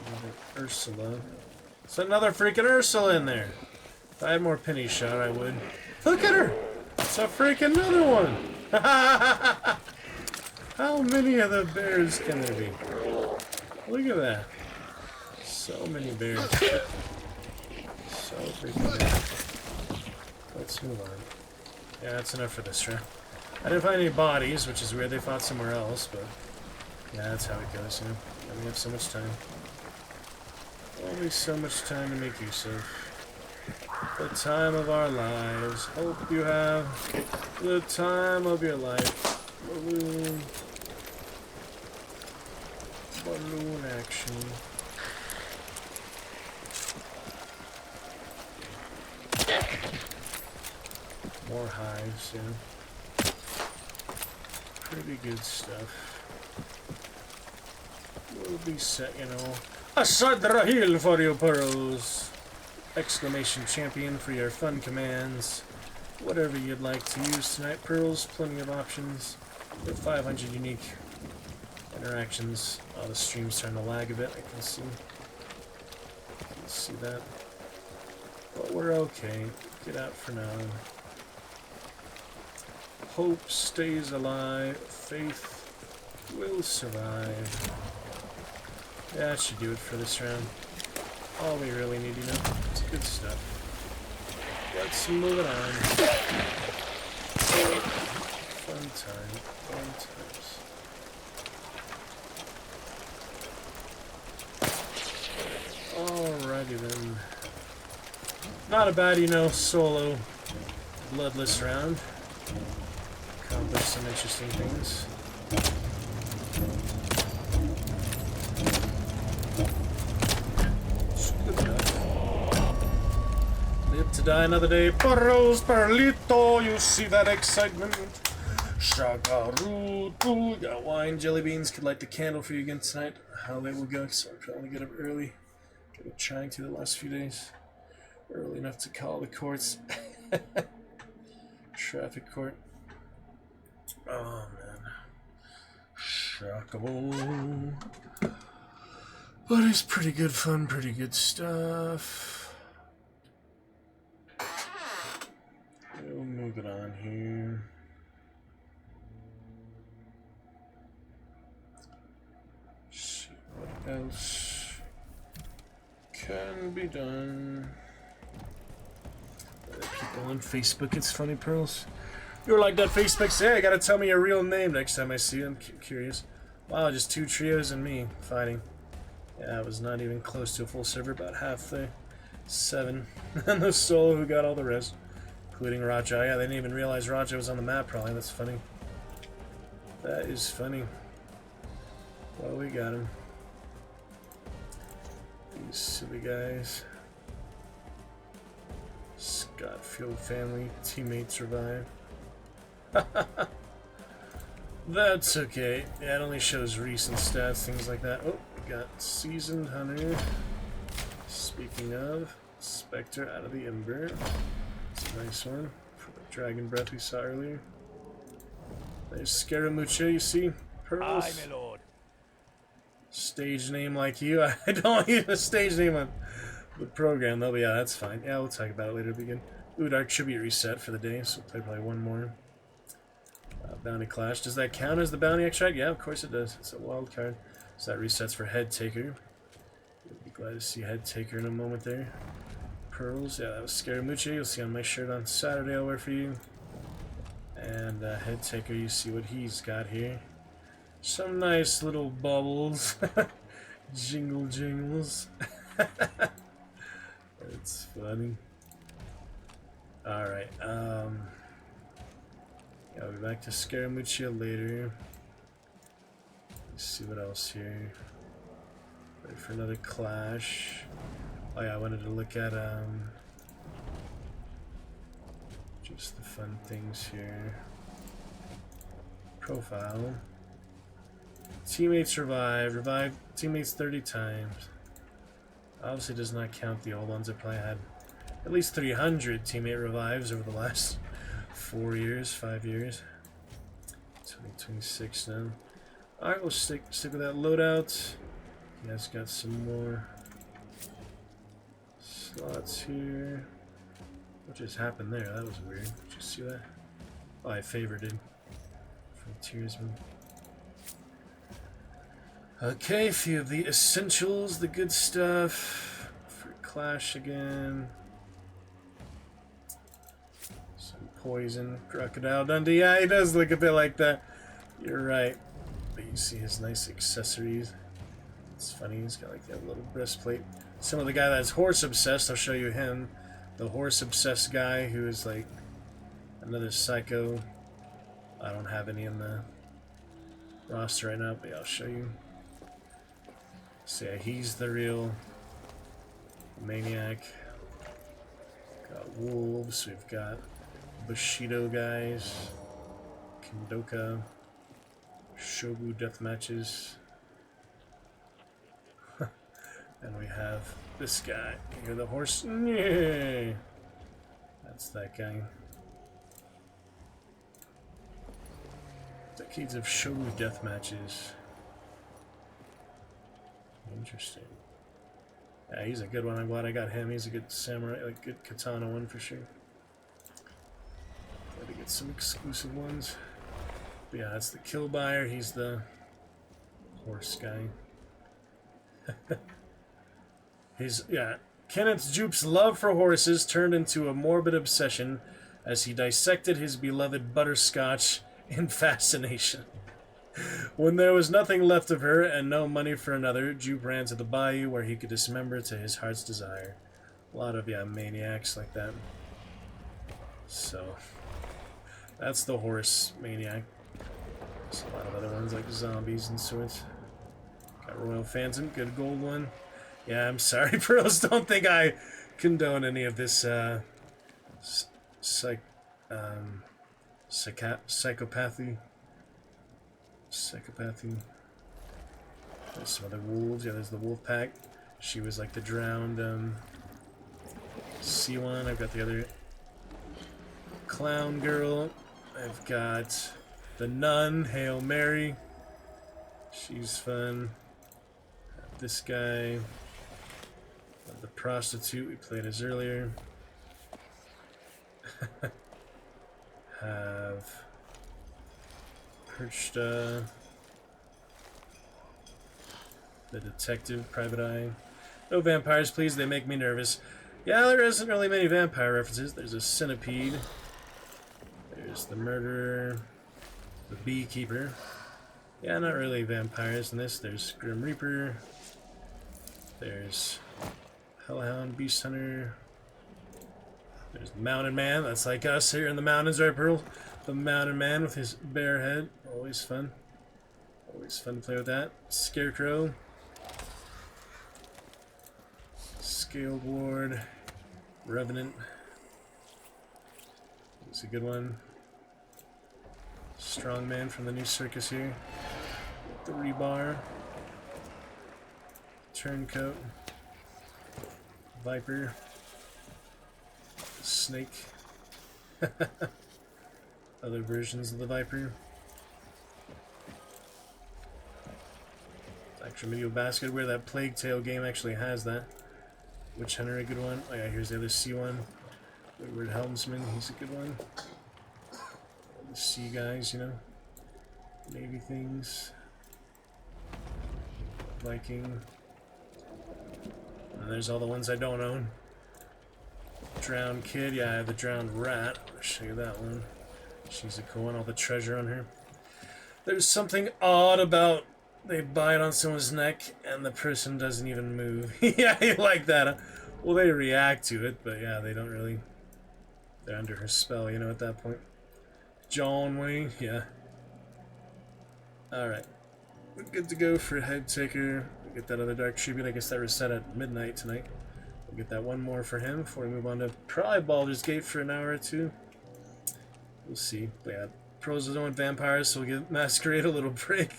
Another Ursula. It's another freaking Ursula in there. If I had more penny shot, I would. Look at her! It's a freaking another one! How many of the bears can there be? Look at that. So many bears. So freaking bad. Let's move on. Yeah, that's enough for this round. I didn't find any bodies, which is weird. They fought somewhere else, but yeah, that's how it goes, you know. And we have so much time. Only so much time to make use of. The time of our lives. Hope you have the time of your life. Balloon. Balloon action. More hives, yeah. Pretty good stuff. We'll be set, you know. Asadrahil for you, pearls! Exclamation champion for your fun commands. Whatever you'd like to use tonight, pearls. Plenty of options. With 500 unique interactions. Oh, the stream's starting to lag a bit, I can see. Can see that. But we're okay. Get out for now. Hope stays alive. Faith will survive. Yeah, that should do it for this round. All we really need, you know. It's good stuff. Let's move it on. Fun time. Fun times. Alrighty then. Not a bad, you know, solo bloodless round. Accomplished some interesting things. Good enough. Live to die another day. Perros, perlito, you see that excitement? Shagarutu. Got wine, jelly beans. Could light the candle for you again tonight. How late will go? So I'm trying to get up early. Been trying to the last few days. Early enough to call the courts. Traffic court. Oh man. Shockable. But it's pretty good fun, pretty good stuff. We'll move it on here. See what else can be done. People on Facebook, it's funny, pearls. You're like that Facebook say, I gotta tell me your real name next time I see you. I'm curious. Wow, just 2 trios and me fighting. Yeah, it was not even close to a full server, about half the 7. And the solo who got all the rest, including Raja. Yeah, they didn't even realize Raja was on the map, probably. That's funny. That is funny. Well, we got him. These silly guys. Scott Field family, teammate survive. That's okay. Yeah, it only shows recent stats, things like that. Oh, we got Seasoned Hunter. Speaking of, Spectre out of the Ember. It's a nice one for the Dragon Breath we saw earlier. There's Scaramuccia, you see? Aye, Pearls. my lord. Stage name like you. I don't use a stage name on the program, though, but yeah, that's fine. Yeah, we'll talk about it later at the beginning. Ooh, Dark Tribute reset for the day, so we'll play probably one more. Bounty Clash. Does that count as the Bounty Extract? Yeah, of course it does. It's a wild card. So that resets for Head Taker. We'll be glad to see Head Taker in a moment there. Pearls. Yeah, that was Scaramucci. You'll see on my shirt on Saturday I'll wear for you. And Head Taker, you see what he's got here. Some nice little bubbles. Jingle jingles. It's funny. Alright, yeah, I'll be back to Scaramuccia later. Let's see what else here. Ready for another clash. Oh yeah, I wanted to look at just the fun things here. Profile. Teammates revived. Revived teammates 30 times. Obviously does not count the old ones. I probably had at least 300 teammate revives over the last 4 years, 5 years. 2026 now. Alright, we'll stick with that loadout. You guys got some more slots here. What just happened there? That was weird. Did you see that? Oh, I favorited Frontiersman. Okay, a few of the essentials, the good stuff for Clash again. Some poison, Crocodile Dundee. Yeah, he does look a bit like that. You're right. But you see his nice accessories. It's funny, he's got like that little breastplate. Some of the guy that's horse obsessed, I'll show you him. The horse obsessed guy who is like another psycho. I don't have any in the roster right now, but yeah, I'll show you. So yeah, he's the real maniac. Got wolves, we've got Bushido guys, Kendoka, Shogu death matches. And we have this guy. You hear the horse? Yeah. That's that guy. Decades of Shogu death matches. Interesting. Yeah, he's a good one. I'm glad I got him. He's a good samurai, like good katana one for sure. Glad to get some exclusive ones. But yeah, that's the kill buyer. He's the horse guy. Kenneth Jupe's love for horses turned into a morbid obsession as he dissected his beloved butterscotch in fascination. When there was nothing left of her and no money for another, Jupe ran to the bayou where he could dismember to his heart's desire. A lot of, maniacs like that. So, that's the horse maniac. There's a lot of other ones like zombies and sorts. Got Royal Phantom, good gold one. Yeah, I'm sorry, bros. Don't think I condone any of this psychopathy. Psychopathy. There's some other wolves. Yeah, there's the wolf pack. She was like the drowned sea one. I've got the other clown girl. I've got the nun, Hail Mary. She's fun. This guy. The prostitute we played as earlier. Have Perchta, the detective, Private Eye. No vampires, please. They make me nervous. Yeah, there isn't really many vampire references. There's a centipede. There's the murderer. The beekeeper. Yeah, not really vampires in this. There's Grim Reaper. There's Hellhound, Beast Hunter. There's Mountain Man. That's like us here in the mountains, right, Pearl? The Mountain Man with his bear head. Always fun. Always fun to play with that. Scarecrow. Scaled Ward. Revenant. It's a good one. Strongman from the new circus here. The rebar. Turncoat. Viper. Snake. Other versions of the Viper. Extra medieval basket where that Plague Tale game actually has that. Witch Hunter, a good one. Oh yeah, here's the other C one. Wayward Helmsman, he's a good one. The sea guys, you know. Navy things. Viking. And there's all the ones I don't own. Drowned Kid, yeah, I have the Drowned Rat. I'll show you that one. She's a cool one, all the treasure on her. There's something odd about they buy it on someone's neck and the person doesn't even move. Yeah, you like that, huh? Well, they react to it, but yeah, they don't really... They're under her spell, you know, at that point. John Wayne, yeah. Alright. We're good to go for Head Taker. We'll get that other Dark Tribute. I guess that reset at midnight tonight. We'll get that one more for him before we move on to probably Baldur's Gate for an hour or two. We'll see. But yeah, pros don't want vampires, so we'll get Masquerade a little break.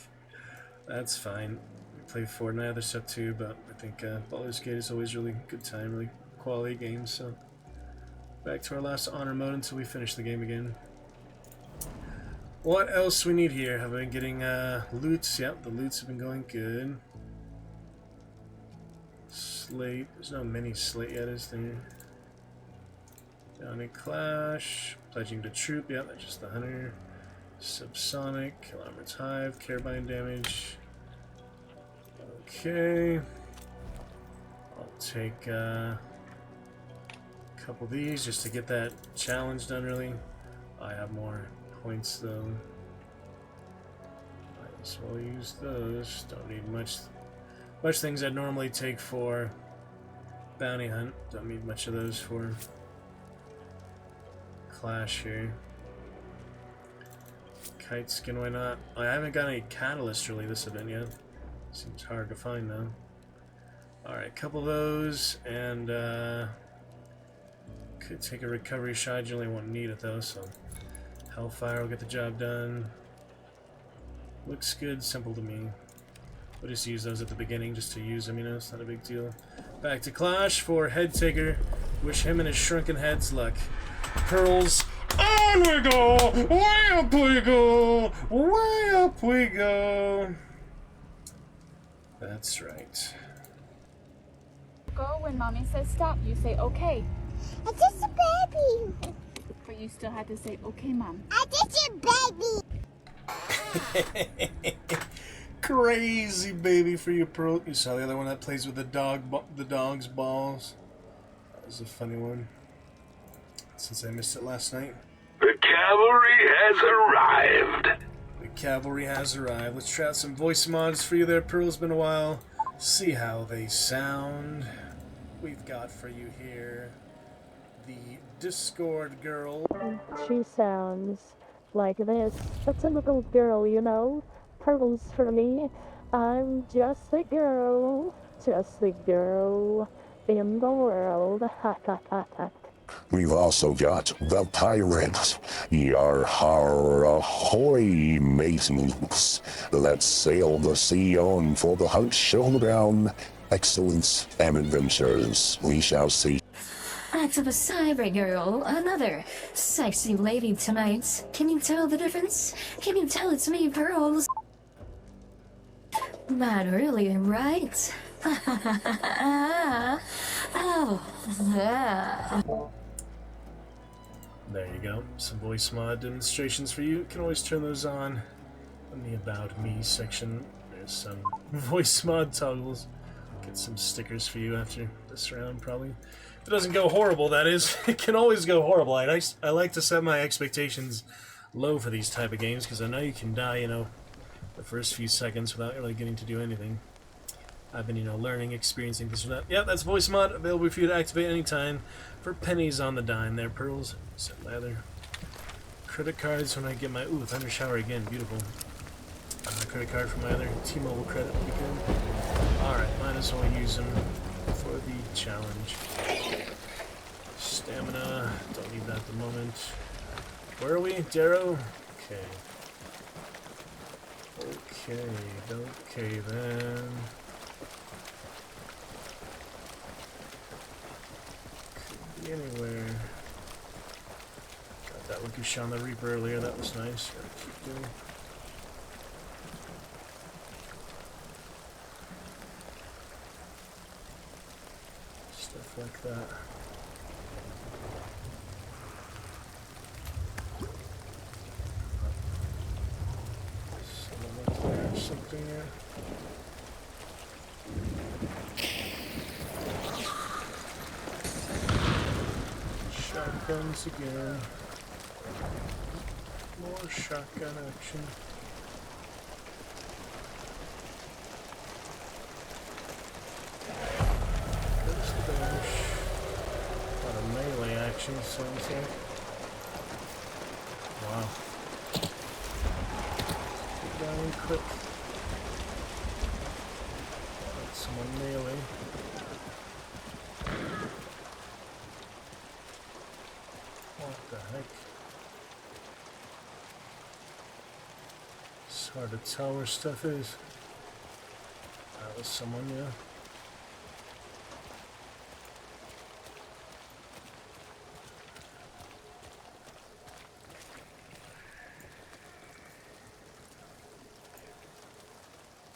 That's fine. We play Fortnite, other stuff too, but I think Baldur's Gate is always really good time, really quality games, so... Back to our last honor mode until we finish the game again. What else we need here? Have we been getting loots? Yep, the loots have been going good. Slate. There's no mini slate yet, is there? Down in Clash. Pledging to Troop. Yep, that's just the Hunter. Subsonic. Kill Armored's Hive. Carabine damage. Okay. I'll take a couple of these just to get that challenge done, really. I have more points, though. Might as well use those. Don't need much things I'd normally take for Bounty Hunt. Don't need much of those for Clash here. Kite skin, why not? I haven't got any catalyst really this event yet. Seems hard to find though. Alright, couple of those, and could take a recovery shot. You only won't need it though, so Hellfire will get the job done. Looks good, simple to me. We'll just use those at the beginning just to use them, you know, it's not a big deal. Back to Clash for Head Taker. Wish him and his shrunken heads luck. Pearls. On we go! Way up we go! Way up we go! That's right. Go when mommy says stop, you say okay. It's just a baby. But you still had to say okay, mom. It's just a baby. Crazy baby for you, Pearl. You saw the other one that plays with the dog's balls. That was a funny one. Since I missed it last night. The cavalry has arrived. The cavalry has arrived. Let's try out some voice mods for you there, Pearl. It's been a while. See how they sound. We've got for you here the Discord girl. She sounds like this. A typical girl, you know. Pearls for me. I'm just a girl in the world. Ha ha ha ha. We've also got the pirates. Yar har ahoy, mateys. Let's sail the sea on for the hunt showdown. Excellence and adventures we shall see. Act of a cyber girl, another sexy lady tonight. Can you tell the difference? Can you tell it's me, Pearls? Not really, right? Oh, yeah. There you go. Some voice mod demonstrations for you. You can always turn those on in the About Me section. There's some voice mod toggles. Get some stickers for you after this round, probably. If it doesn't go horrible, that is. It can always go horrible. I like to set my expectations low for these type of games, because I know you can die, you know, the first few seconds without really getting to do anything. I've been, you know, learning, experiencing this or that. Yeah, that's voice mod, available for you to activate anytime for pennies on the dime there, Pearls. Set my other credit cards when I get my... Ooh, Thunder Shower again, beautiful. Credit card for my other T-Mobile credit will be good. Alright, might as well use them for the challenge. Stamina, don't need that at the moment. Where are we? Darrow? Okay. Okay then. Could be anywhere. Got that Lucky Shawn the Reaper earlier, that was nice. Gotta keep doing. Stuff like that. Someone up there or something there. Shotguns again. More shotgun action. There's the dash. A lot of melee action, sounds like. Wow. Get down quick. Got someone melee. What the heck? It's hard to tell where stuff is. That was someone, yeah.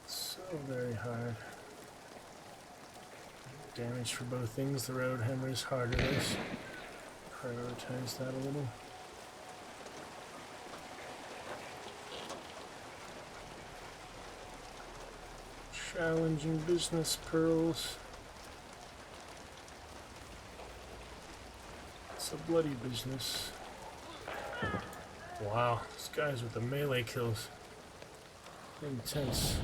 So very hard. Damage for both things. The road hammer is harder. Let's prioritize that a little. Challenging business pearls. It's a bloody business. Wow, these guys with the melee kills. Intense.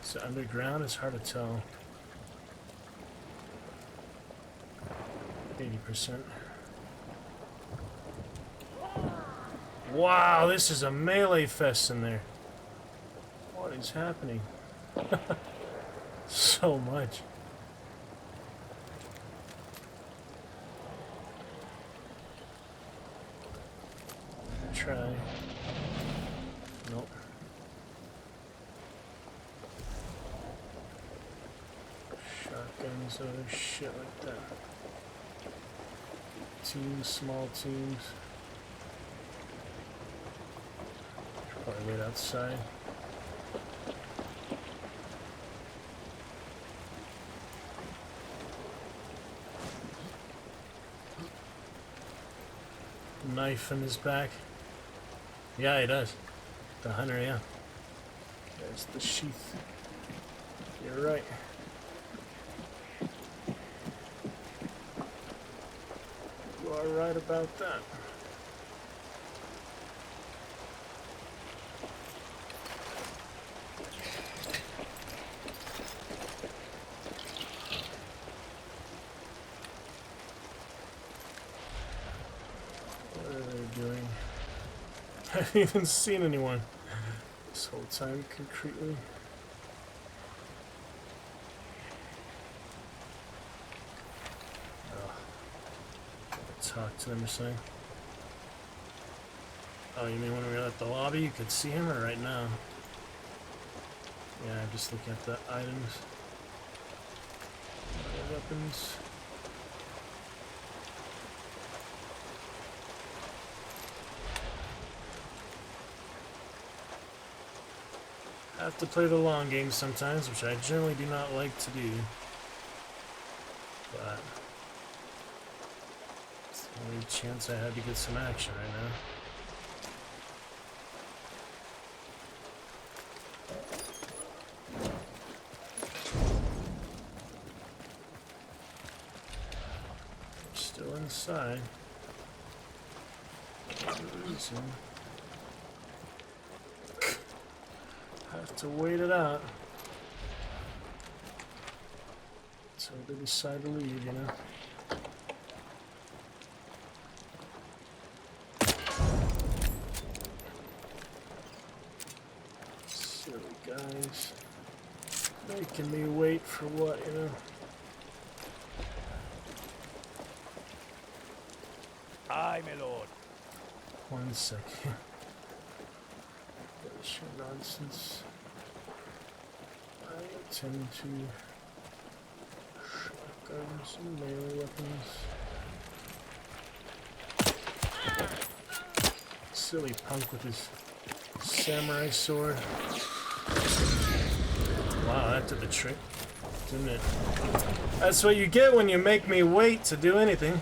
Is it underground? It's hard to tell. 80%. Wow, this is a melee fest in there. What is happening? So much. Try. Nope. Shotguns, other shit like that. Teams, small teams. Should probably wait outside. Knife in his back. Yeah, he does. The hunter, yeah. There's the sheath. You're right. You are right about that. What are they doing? I haven't even seen anyone this whole time concretely. Talk to them or something. Oh, you mean when we were at the lobby? You could see him, or right now? Yeah, I'm just looking at the items. Weapons. I have to play the long game sometimes, which I generally do not like to do. But it's the only chance I had to get some action right now. We're still inside. For no reason. Have to wait it out until they decide to leave, you know. Silly guys. Making me wait for what, you know? Aye, my lord. 1 second. Sure nonsense. I tend to shotguns and melee weapons. Silly punk with his samurai sword. Wow, that did the trick, didn't it? That's what you get when you make me wait to do anything.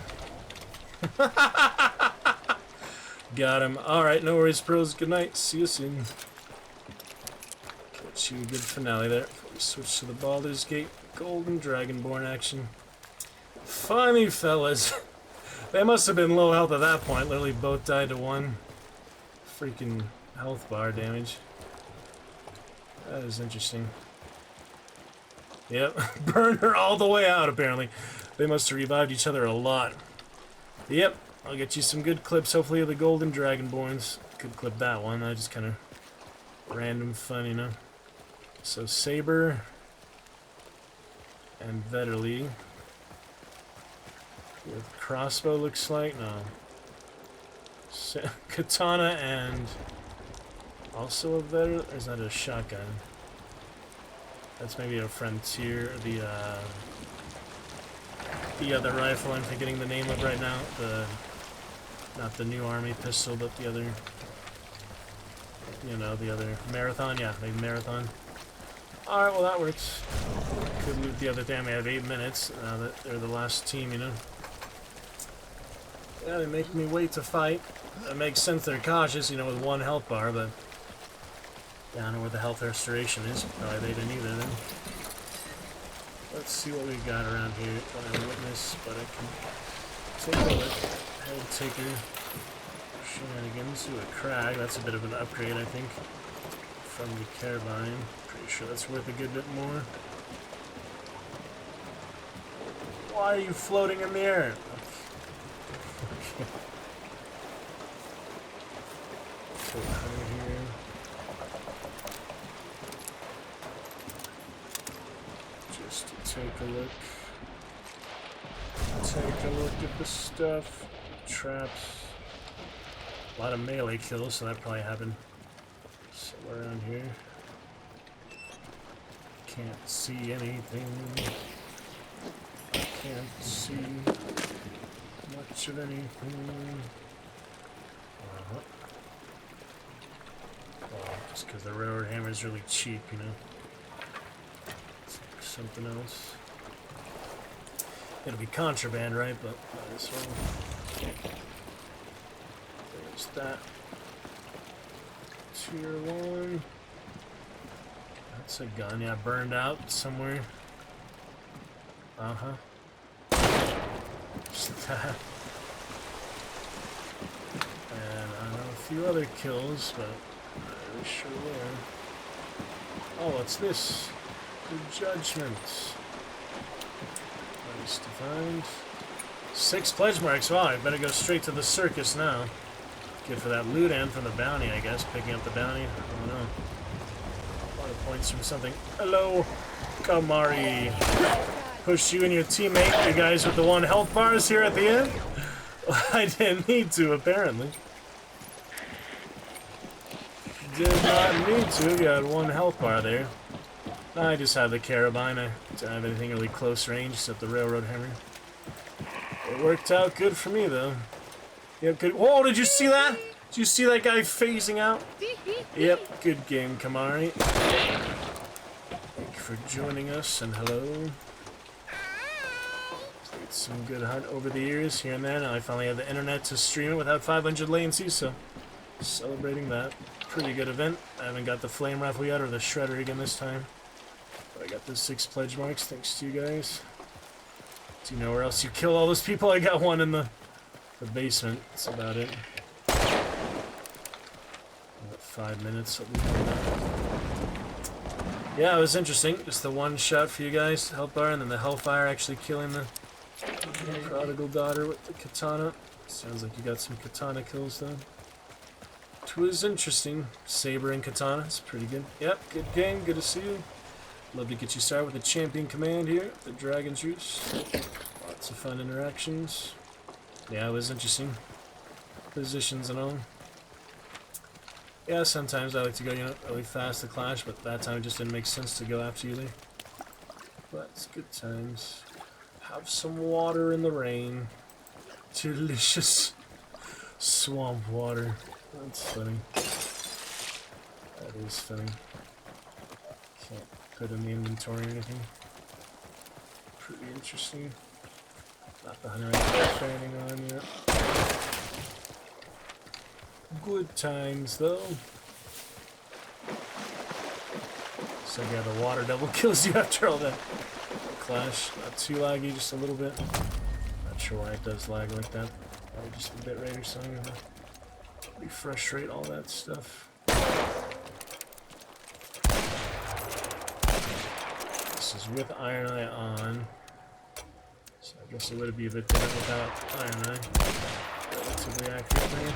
Got him. Alright, no worries, pros. Good night. See you soon. Catch you a good finale there before we switch to the Baldur's Gate Golden Dragonborn action. Funny fellas. They must have been low health at that point. Literally both died to one freaking health bar damage. That is interesting. Yep, burned her all the way out apparently. They must have revived each other a lot. Yep, I'll get you some good clips hopefully of the Golden Dragonborns. Could clip that one, I just kind of random fun, you know. So Saber and Vetterly with crossbow looks like, no. Katana and also a Vetterly, or is that a shotgun? That's maybe a Frontier, the other rifle I'm forgetting the name of right now. Not the new army pistol, but the other, you know, the other Marathon. Yeah, maybe Marathon. Alright, well that works. Could loot the other thing. We have 8 minutes now that they're the last team, you know. Yeah, they make me wait to fight. It makes sense they're cautious, you know, with one health bar, but I don't know where the health restoration is. Probably they didn't either then. Let's see what we got around here. Don't have a witness, but I can take a look. Head taker. Shenanigans. Ooh, a crag. That's a bit of an upgrade, I think, from the carbine. Pretty sure that's worth a good bit more. Why are you floating in the air? Okay. So here. Just to take a look. Take a look at the stuff. Traps. A lot of melee kills, so that probably happened somewhere around here. Can't see anything. Can't see much of anything. Well, just because the railroad hammer is really cheap, you know. It's like something else. It'll be contraband, right? But might as well. There's that. Tier 1. That's a gun, yeah, burned out somewhere. Uh-huh. Just that. And I know a few other kills, but I'm not really sure where. Oh, what's this? The Judgment. Nice to find. 6 pledge marks. Wow, I better go straight to the circus now. Good for that loot and from the bounty, I guess. Picking up the bounty. I don't know. A lot of points from something. Hello, Kamari. Push you and your teammate, you guys with the 1 health bars here at the end. I didn't need to, apparently. Did not need to. You had 1 health bar there. I just have the carabine. I don't have anything really close range except the railroad hammer. It worked out good for me, though. Yep, good. Whoa, did you see that? Did you see that guy phasing out? Yep, good game, Kamari. Thank you for joining us, and hello. Played some good hunt over the years, here and there. Now I finally have the internet to stream it without 500 latency, so celebrating that. Pretty good event. I haven't got the flame rifle yet, or the shredder again this time. But I got those 6 pledge marks, thanks to you guys. Do you know where else you kill all those people? I got 1 in the basement. That's about it. About 5 minutes. Yeah, it was interesting. Just the 1 shot for you guys, health bar, and then the hellfire actually killing the prodigal daughter with the katana. Sounds like you got some katana kills though. It was interesting. Saber and katana. It's pretty good. Yep, good game. Good to see you. Love to get you started with the champion command here, the Dragon's Roost. Lots of fun interactions. Yeah, it was interesting. Positions and all. Yeah, sometimes I like to go, you know, really fast to Clash, but that time it just didn't make sense to go after you there. But it's good times. Have some water in the rain. Delicious swamp water. That's funny. That is funny. Can't put in the inventory or anything. Pretty interesting. Not the 100 fanning on yet. Good times though. So yeah, the water double kills you after all that Clash. Not too laggy, just a little bit. Not sure why it does lag like that. Probably just a bit rate or something. Refresh all that stuff. This is with Iron Eye on. So I guess it would be a bit different without Iron Eye. Relatively accurate thing.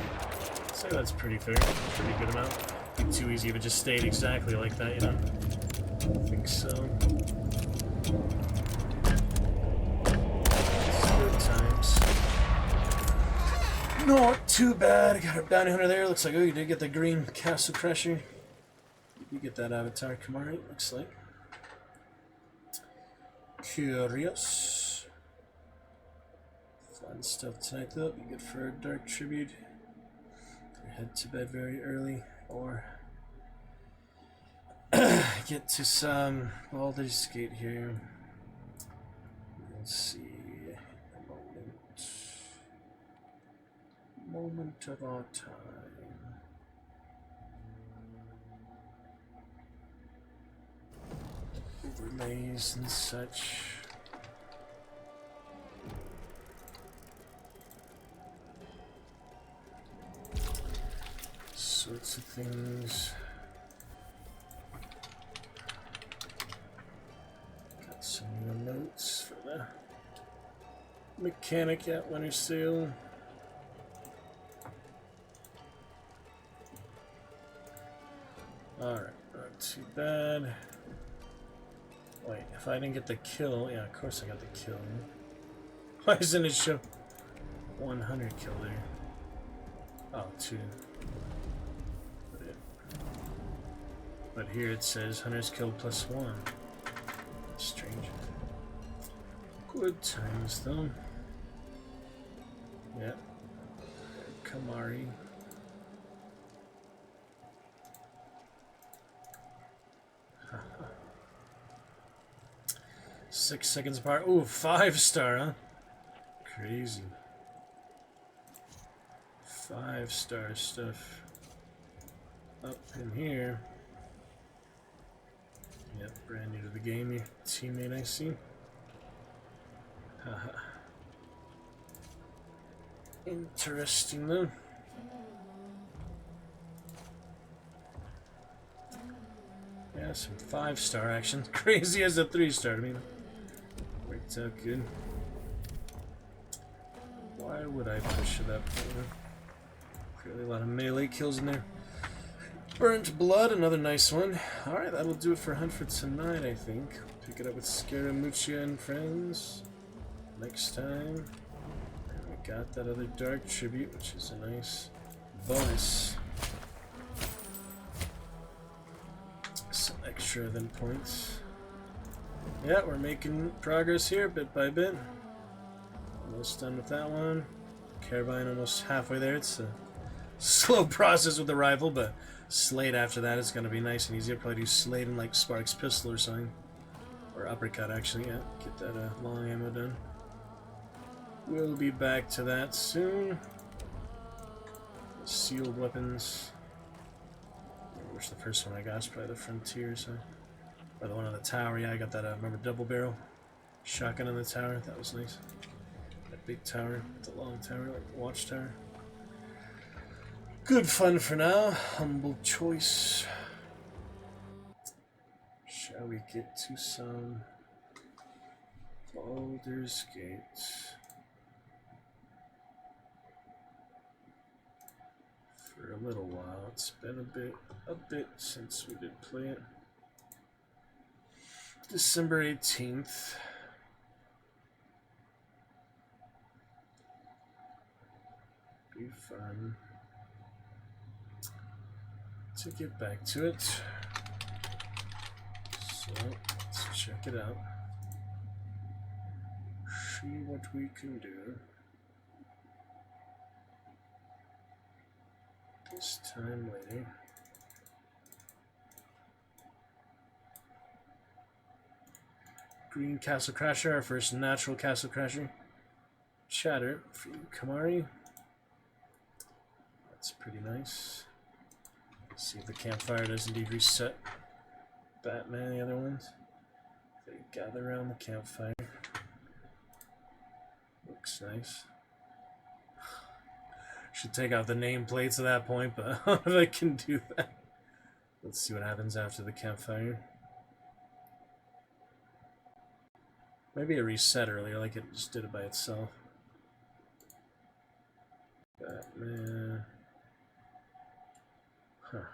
I'd say that's pretty fair. Pretty good amount. It'd be too easy if it just stayed exactly like that, you know? I think so. It's good times. Not too bad. Got our bounty hunter there. Looks like, oh, you did get the green castle crusher. You get that avatar Kamari, looks like. Curious. Fun stuff tonight though. Be good for a dark tribute. Head to bed very early, or get to some Baldur's Gate here. Let's see. Moment of our time. Overlays and such. Sorts of things. Got some new notes for the mechanic at Winter Sale. Alright, not too bad. Wait, if I didn't get the kill, yeah, of course I got the kill. Why doesn't it show 100 kill there? Oh, 2. But here it says hunters killed +1. Strange. Good times though. Yep. Kamari. 6 seconds apart. Ooh, 5-star, huh? Crazy. 5-star stuff. Up in here. Yep, brand new to the game, your teammate I see. Haha. Interesting though. Yeah, some 5-star action. Crazy as a 3-star, I mean. Worked out good. Why would I push to that point? Clearly a lot of melee kills in there. Burnt Blood, another nice one. Alright, that'll do it for Hunt for tonight, I think. Pick it up with Scaramuccia and friends next time. And we got that other Dark Tribute, which is a nice bonus. Some extra than points. Yeah, we're making progress here bit by bit. Almost done with that one. Carbine almost halfway there. It's a slow process with the rifle, but Slate after that is going to be nice and easy. I'll probably do Slate and like Spark's pistol or something. Or uppercut actually, yeah. Get that long ammo done. We'll be back to that soon. Sealed weapons. I wish the first one I got is probably the Frontier, so. Or the one on the tower, yeah, I got that, remember, double barrel shotgun on the tower, that was nice. That big tower, the long tower, like watchtower. Good fun for now, humble choice. Shall we get to some Baldur's Gate? For a little while, it's been a bit since we did play it. December 18th. Be fun. to get back to it. So let's check it out. See what we can do. This time later. Green Castle Crasher, our first natural Castle Crasher. Chatter for you, Kamari. That's pretty nice. Let's see if the campfire does indeed reset. Batman, the other ones. They gather around the campfire. Looks nice. Should take out the nameplates at that point, but I don't know if I can do that. Let's see what happens after the campfire. Maybe it reset earlier, like it just did it by itself. Batman. Huh.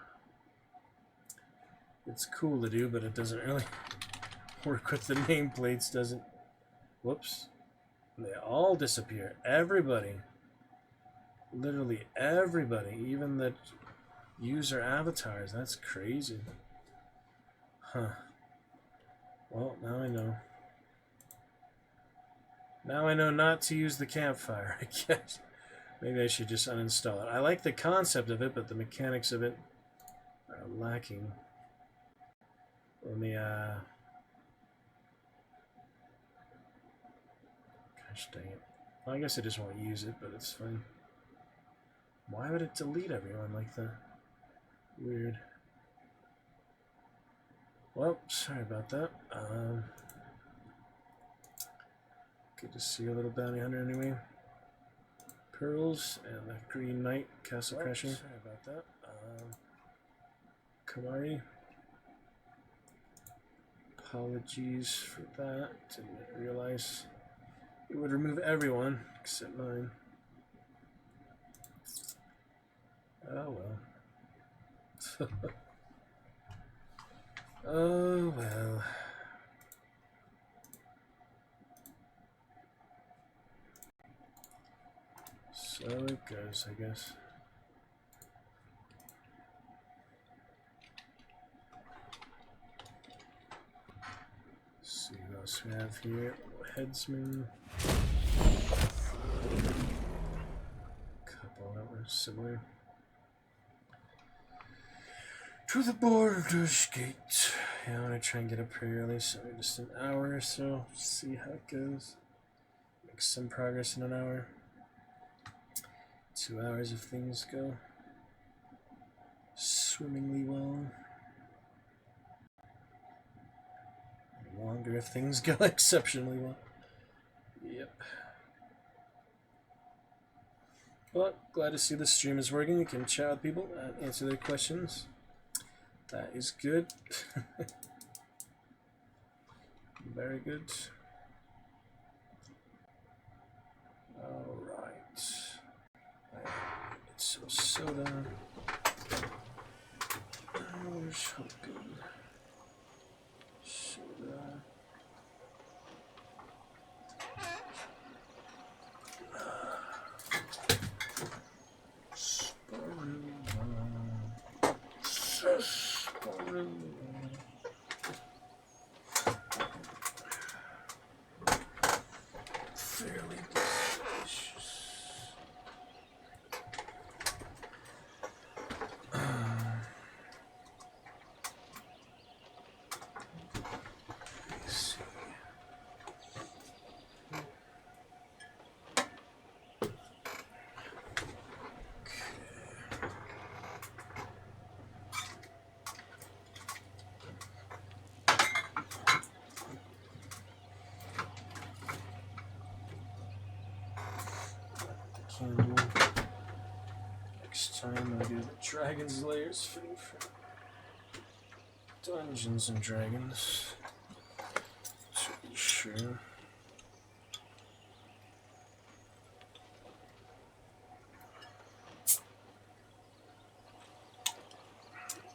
It's cool to do, but it doesn't really work with the nameplates, does it? Whoops. They all disappear. Everybody. Literally everybody. Even the user avatars. That's crazy. Huh. Well, now I know. Now I know not to use the campfire, I guess. Maybe I should just uninstall it. I like the concept of it, but the mechanics of it are lacking. Let me, gosh dang it. Well, I guess I just won't use it, but it's fine. Why would it delete everyone like that? Weird. Well, sorry about that. Good to see a little bounty hunter anyway. Pearls and the Green Knight Castle Crasher. Sorry about that. Kamari. Apologies for that. Didn't realize it would remove everyone except mine. Oh well. Oh well. So it goes, I guess. Let's see what else we have here. Headsman. Couple that were similar. To the Baldur's Gate. Yeah, I want to try and get up pretty early, so just an hour or so. See how it goes. Make some progress in an hour. 2 hours if things go swimmingly well. Longer if things go exceptionally well. Yep. But glad to see the stream is working. You can chat with people and answer their questions. That is good. Very good. Alright. So soda. Where's hoping? Soda. Sarsaparilla. Fairly delicious. Candle. Next time I do the Dragon's Layers fitting for Dungeons and Dragons. To be sure.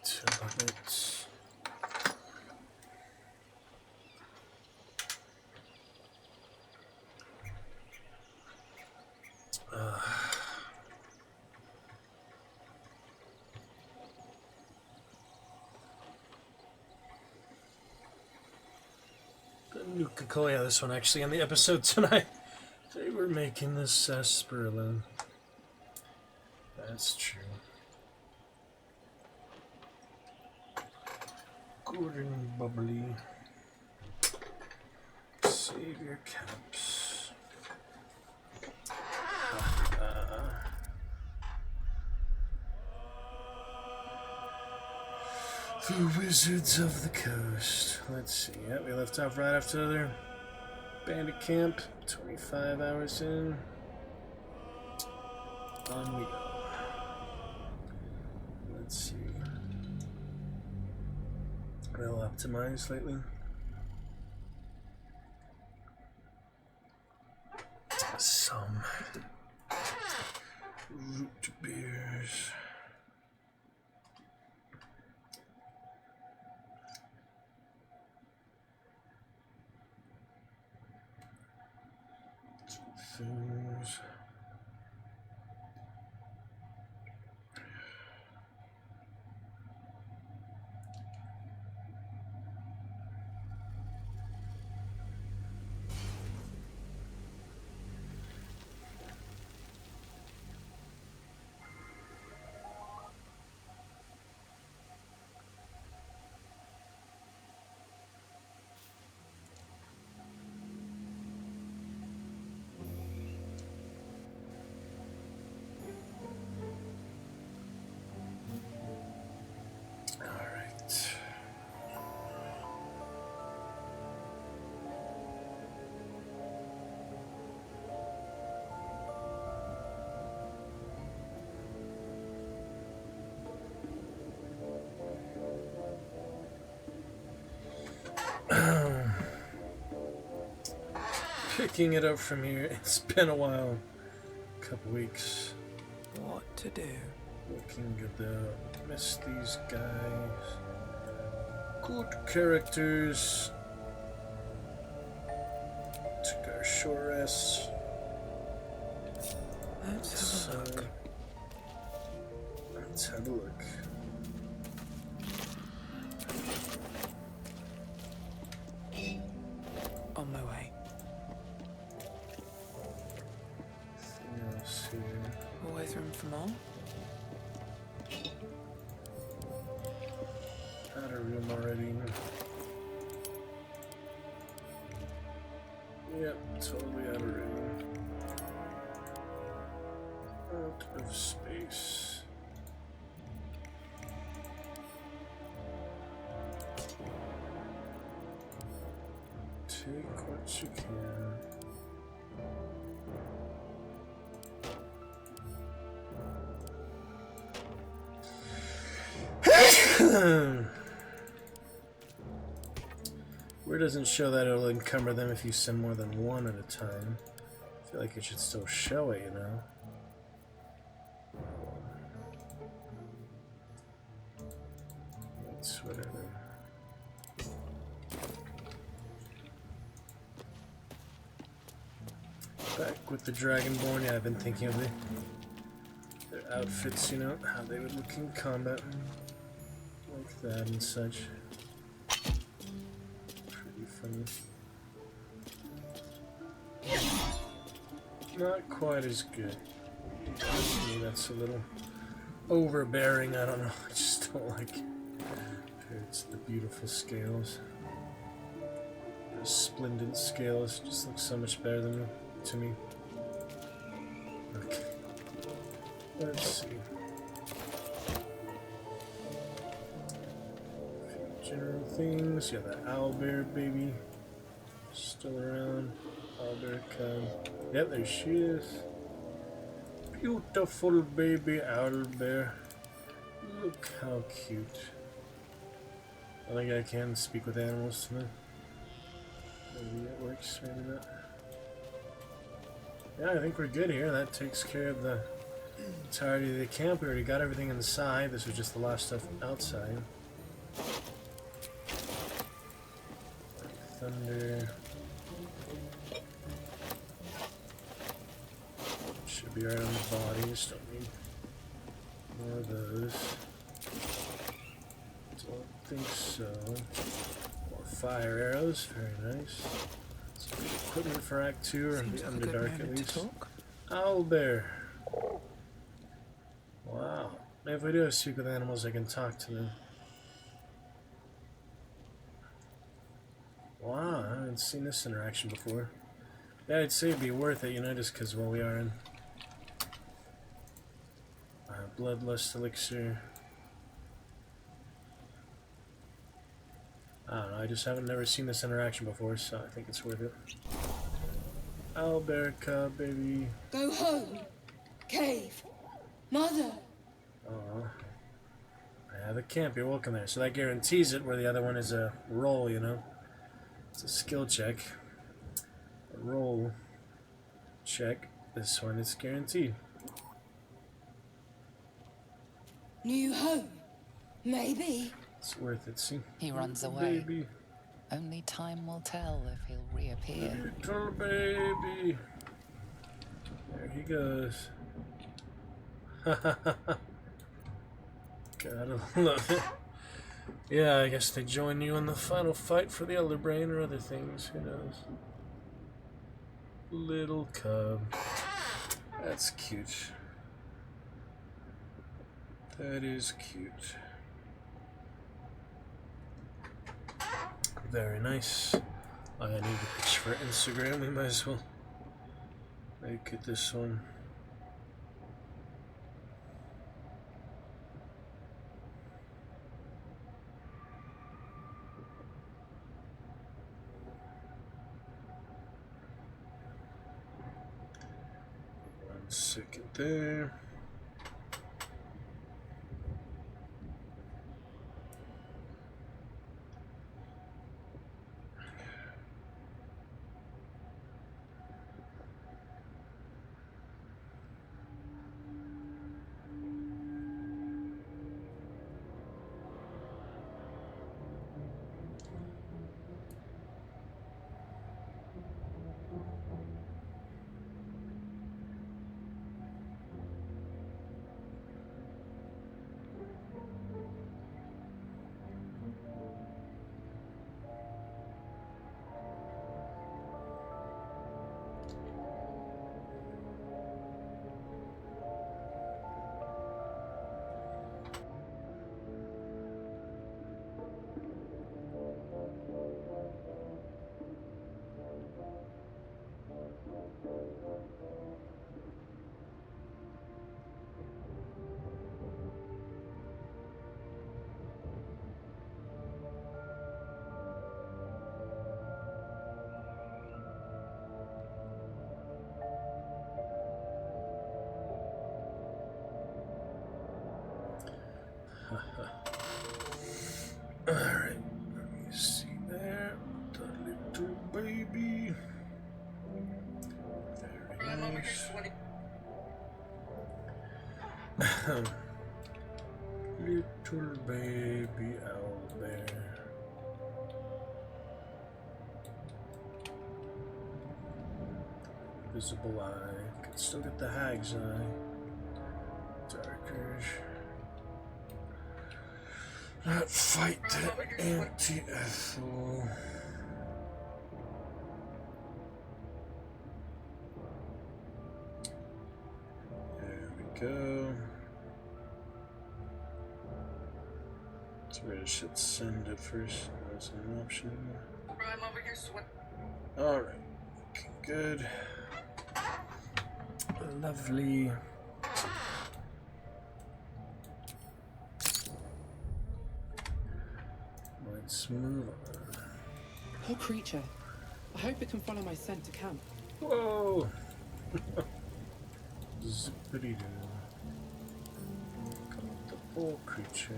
Tablets. Coca-Cola. Yeah, this one actually in the episode tonight. They were making this sarsaparilla. That's true. Good and bubbly. Save your caps. The Wizards of the Coast. Let's see. Yeah, we left off right after another bandit camp. 25 hours in. On we go. Let's see. Well optimized lately. Some root beers. Things. Picking it up from here. It's been a while. A couple weeks. What to do? Looking good though. Miss these guys. Good characters. Took our short rest. Let's have a look. Let's have a look. On my way. Else here. Always room for more? Out of room already. Yep, totally out of room. Out of space. Take what you can. Where doesn't show that it'll encumber them if you send more than one at a time. I feel like it should still show it, you know. It's whatever. Back with the Dragonborn, yeah, I've been thinking of their outfits, you know, how they would look in combat. Like that and such. Pretty funny. Not quite as good. To me, that's a little overbearing, I don't know, I just don't like it. It's the beautiful scales. The splendid scales just look so much better than to me. Okay. Let's see. General things. Yeah, that owlbear baby. Still around. Owlbear cub. Yep, there she is. Beautiful baby owlbear. Look how cute. I think I can speak with animals tonight. Maybe it works, maybe not. Yeah, I think we're good here. That takes care of the entirety of the camp. We already got everything inside. This was just the last stuff outside. Thunder. Should be right on the bodies. Don't need more of those. Don't think so. More fire arrows. Very nice. equipment for Act 2 or Seems the like a good Underdark at moment to least. talk. Owlbear. Wow. If I do speak with animals, I can talk to them. Wow, I haven't seen this interaction before. Yeah, I'd say it'd be worth it, you know, just because, well, we are in Bloodlust Elixir. I don't know, I just haven't never seen this interaction before, so I think it's worth it. Owlbear cub, baby. Go home. Cave. Mother. Aw. Yeah, the camp, you're welcome there. So that guarantees it, where the other one is a roll, you know? It's a skill check. A roll check. This one is guaranteed. New home. Maybe. It's worth it, see? He runs away. Baby. Only time will tell if he'll reappear. Little baby. There he goes. Gotta love it. Yeah, I guess they join you in the final fight for the Elder Brain or other things. Who knows? Little cub. That's cute. That is cute. Very nice. I need a picture for Instagram. We might as well make it this one. One second there. Alright, let me see there. The little baby. Very nice. Little baby owlbear. Visible eye. Can still get the hag's eye. Darker. Not fight the anti-ethel. There we go. So we should send it first. That's an option. Alright. Looking good. Lovely. Let's move on. Poor creature. I hope it can follow my scent to camp. Whoa! Zippity doo. Got the poor creature.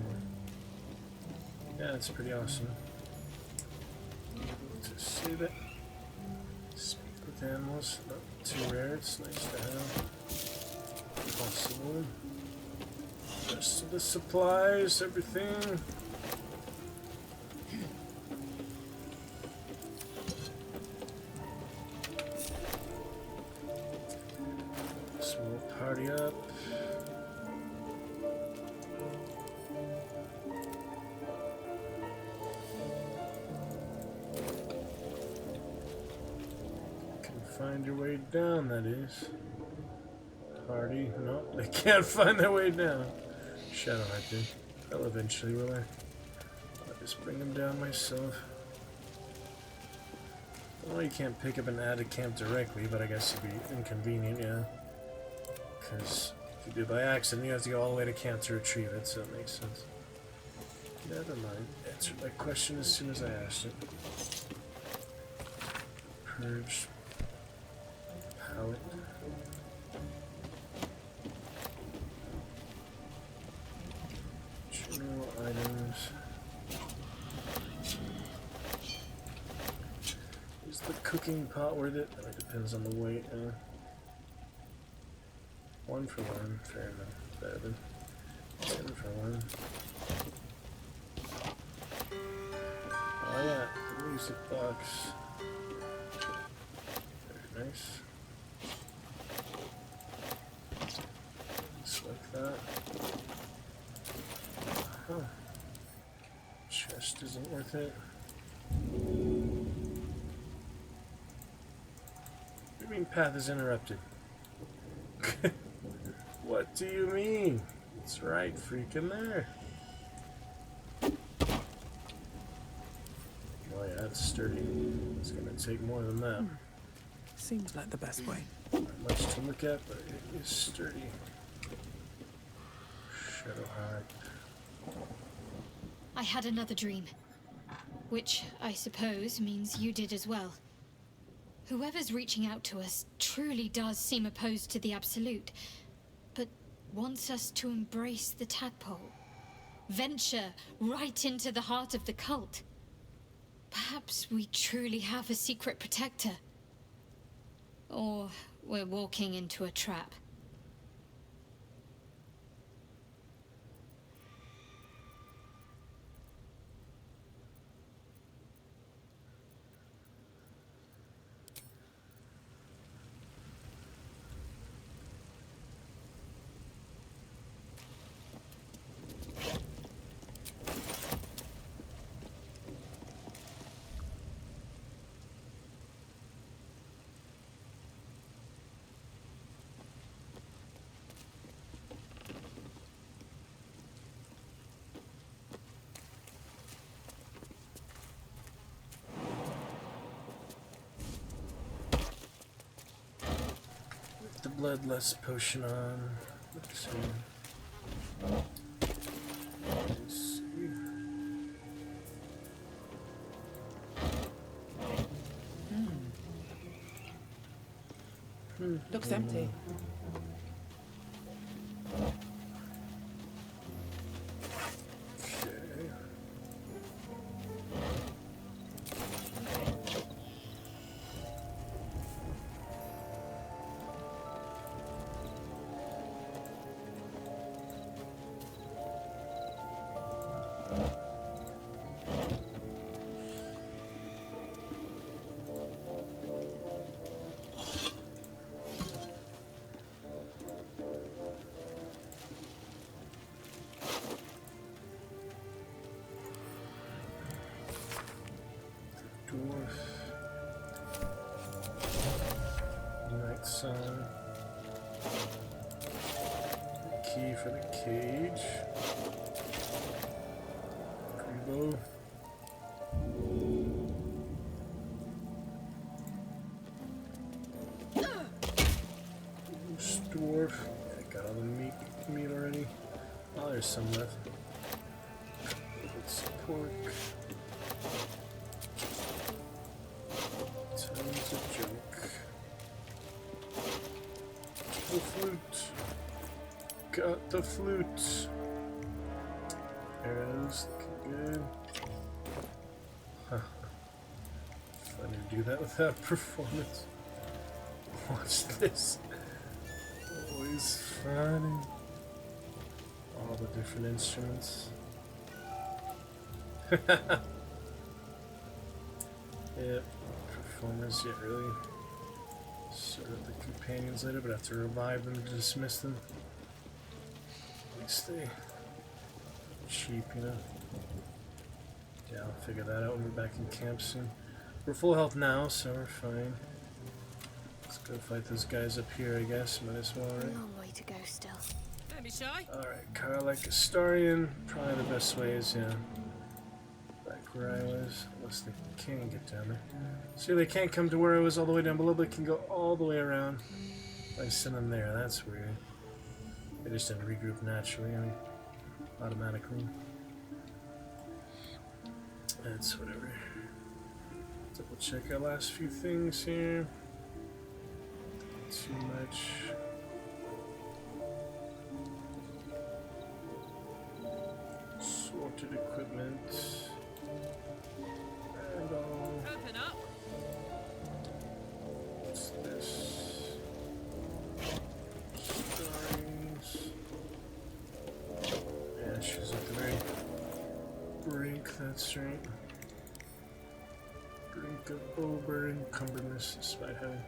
Yeah, that's pretty awesome. To save it. Speak with animals. Not too rare. It's nice to have. Possible. Rest of the supplies, everything. Small party up. find your way down, that is. Party. No, they can't find their way down. Shadowheart did. I'll eventually, will I? I'll just bring them down myself. Well, you can't pick up and add a camp directly, but I guess it'd be inconvenient, yeah. Because if you do it by accident, you have to go all the way to camp to retrieve it, so it makes sense. Never mind. Answered my question as soon as I asked it. Purge. Palette. General items. Is the cooking pot worth it? It depends on the weight. 1 for 1, fair enough. Better than 10 for 1. Oh yeah, the music box. Very nice. Just like that. Huh. Chest isn't worth it. What do you mean path is interrupted? What do you mean? It's right freaking there. Oh yeah, that's sturdy. It's gonna take more than that. Seems like the best way. Not much to look at, but it is sturdy. Shadowheart. I had another dream. Which, I suppose, means you did as well. Whoever's reaching out to us truly does seem opposed to the Absolute, but wants us to embrace the tadpole. Venture right into the heart of the cult. Perhaps we truly have a secret protector. Or we're walking into a trap. The bloodlust potion on. Let's see. Looks empty. Night sun. Key for the cage. Grebo. Dwarf. Yeah, got all the meat already. Oh, there's some left. It's pork. Tons of junk. The flute. Got the flute. Arrows looking good. Huh. Funny to do that without performance. Watch this. Always funny. All the different instruments. Yep. Performers, yeah, really. Sort of the companions later, but I have to revive them to dismiss them. At least they cheap, you know. Yeah, I'll figure that out when we're back in camp soon. We're full health now, so we're fine. Go fight those guys up here, I guess. Might as well, right? Long way to go still. Don't be shy. Alright, Karlak Astarian. Probably the best way is, yeah. Back where I was. Unless they can get down there. See, they can't come to where I was all the way down below, but they can go all the way around. I send them there. That's weird. They just didn't regroup naturally, I mean, automatically. That's whatever. Double check our last few things here. Not too much. Sorted equipment. And all. Open up. What's this? Starings. Yeah, she's at the very brink, that's right. Brink of over encumberness despite having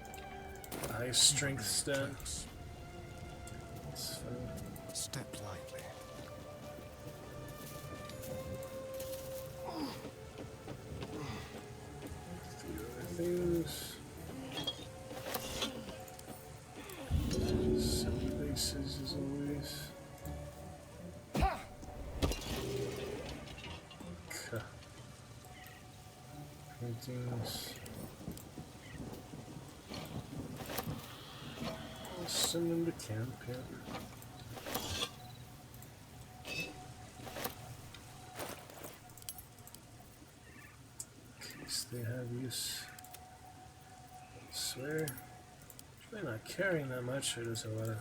a high strength stat. That's fine. Step lightly. A few other things. Some places as always. Paintings. I'll send them to camp, yeah. In case they have use. I swear. They're not carrying that much, there's a lot of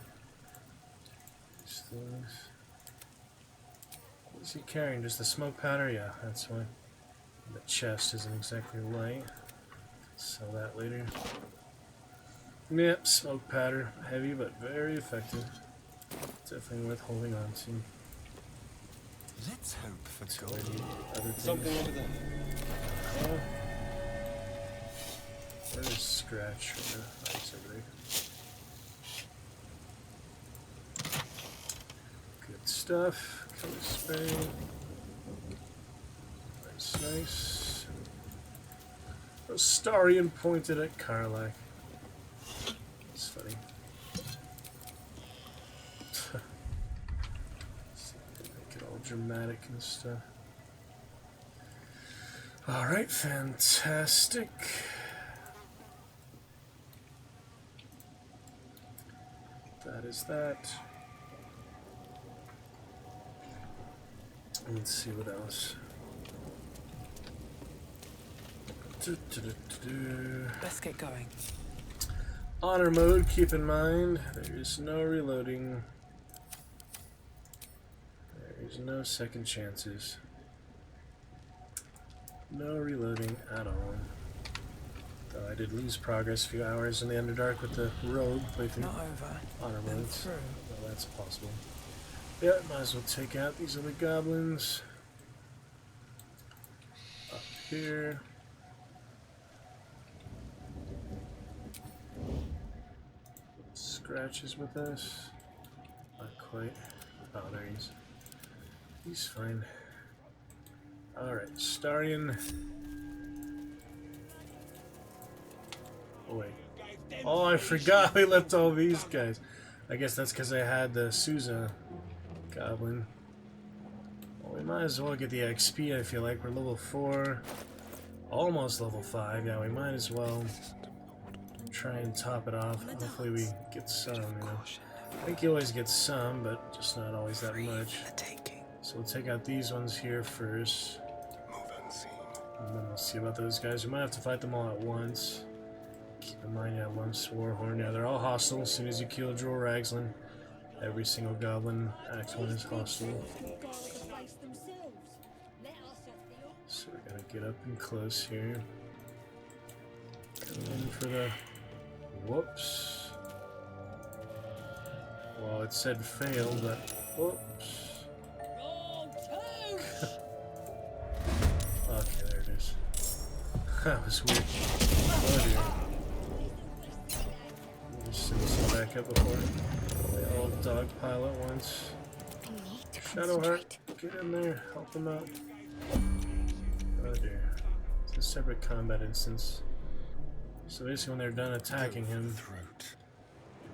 these things. What is he carrying? Just the smoke powder? Yeah, that's why. The chest isn't exactly light. Sell that later. Yep, smoke powder. Heavy but very effective. Definitely worth holding on to. Let's hope for So gold. I need other things. Something over there. Where is Scratch? That's over there. Good stuff. Color spray. Nice, nice. Astarian pointed at Karlak. It's funny. Make it all dramatic and stuff. Alright, fantastic. That is that. Let's see what else. Let's get going. Honor mode, keep in mind, there is no reloading. There is no second chances. No reloading at all. Though I did lose progress a few hours in the Underdark with the rogue playthrough. Not over. Honor Then mode. through. Well, that's possible. Yeah, might as well take out these other goblins. Up here. Scratch is with us. Not quite. Oh, there he is. He's fine. Alright, Starian. Oh, wait. Oh, I forgot we left all these guys. I guess that's because I had the Souza goblin. Well, we might as well get the XP, I feel like. We're level 4. Almost level 5. Yeah, we might as well try and top it off. Hopefully we get some, you know. I think you always get some, but just not always that much. So we'll take out these ones here first. And then we'll see about those guys. We might have to fight them all at once. Keep in mind, yeah, Lumps, Warhorn, yeah, they're all hostile as soon as you kill Droll Ragzlin. Every single goblin, Act 1 is hostile. So we gotta get up and close here. Come in for the... Whoops. Well, it said fail, but... Whoops. Okay, there it is. That was weird. Oh dear. Just send some back up before they all dogpile at once. Shadowheart, get in there, help them out. Oh dear. It's a separate combat instance. So basically when they're done attacking him,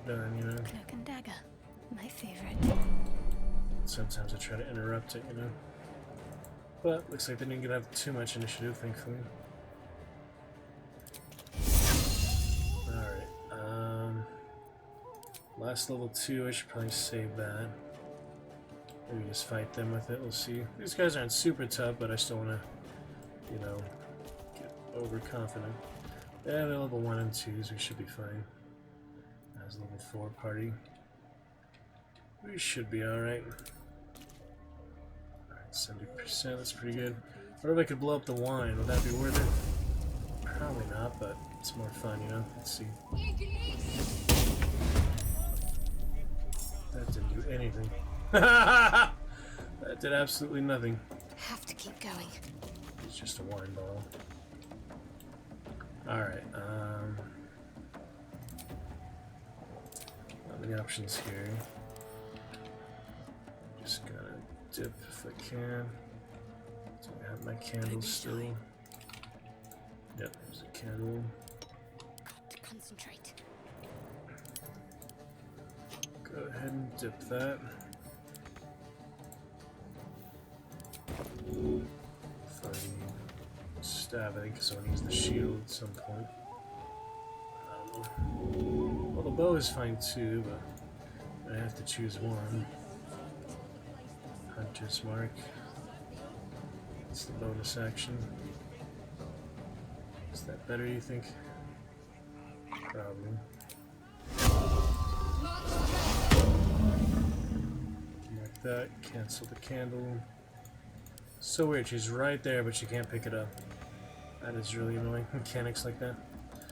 done, you know. Cloak and dagger, my favorite. Sometimes I try to interrupt it, you know. But looks like they didn't have too much initiative, thankfully. Alright, last level 2, I should probably save that. Maybe just fight them with it, we'll see. These guys aren't super tough, but I still want to, you know, get overconfident. Yeah, they're level 1 and 2s, we should be fine. As level 4 party. We should be alright. Alright, 70%, that's pretty good. What if I could blow up the wine? Would that be worth it? Probably not, but it's more fun, you know? Let's see. That didn't do anything. That did absolutely nothing. Have to keep going. It's just a wine bottle. Alright, not many options here. Just gotta dip if I can. So I have my candles still. Yep, there's a candle. Got to concentrate. Go ahead and dip that. Stab, I think, so I use the shield at some point. Well, the bow is fine too, but I have to choose one. Hunter's Mark. It's the bonus action. Is that better, you think? Probably. Like that, cancel the candle. So weird, she's right there, but she can't pick it up. That is really annoying. Mechanics like that.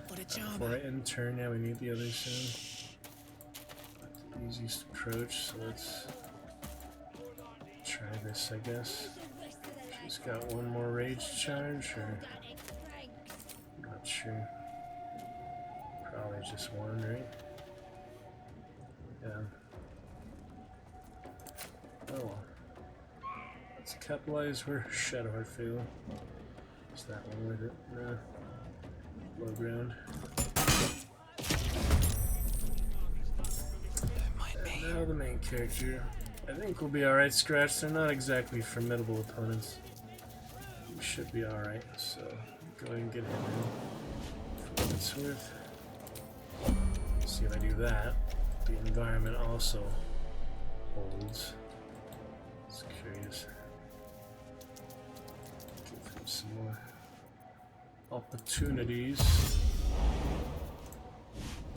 Before I end turn, now we need the other soon. The easiest approach, so let's try this, I guess. She's got one more rage charge, or not sure. Probably just one, right? Yeah. Oh well. Let's capitalize where Shadowheart failed. Is that one with it? No. Low ground. And now the main character. I think we'll be alright, Scratch. They're not exactly formidable opponents. We should be alright, so go ahead and get him in for what it's worth. See if I do that. The environment also holds. It's curious. Give him some more opportunities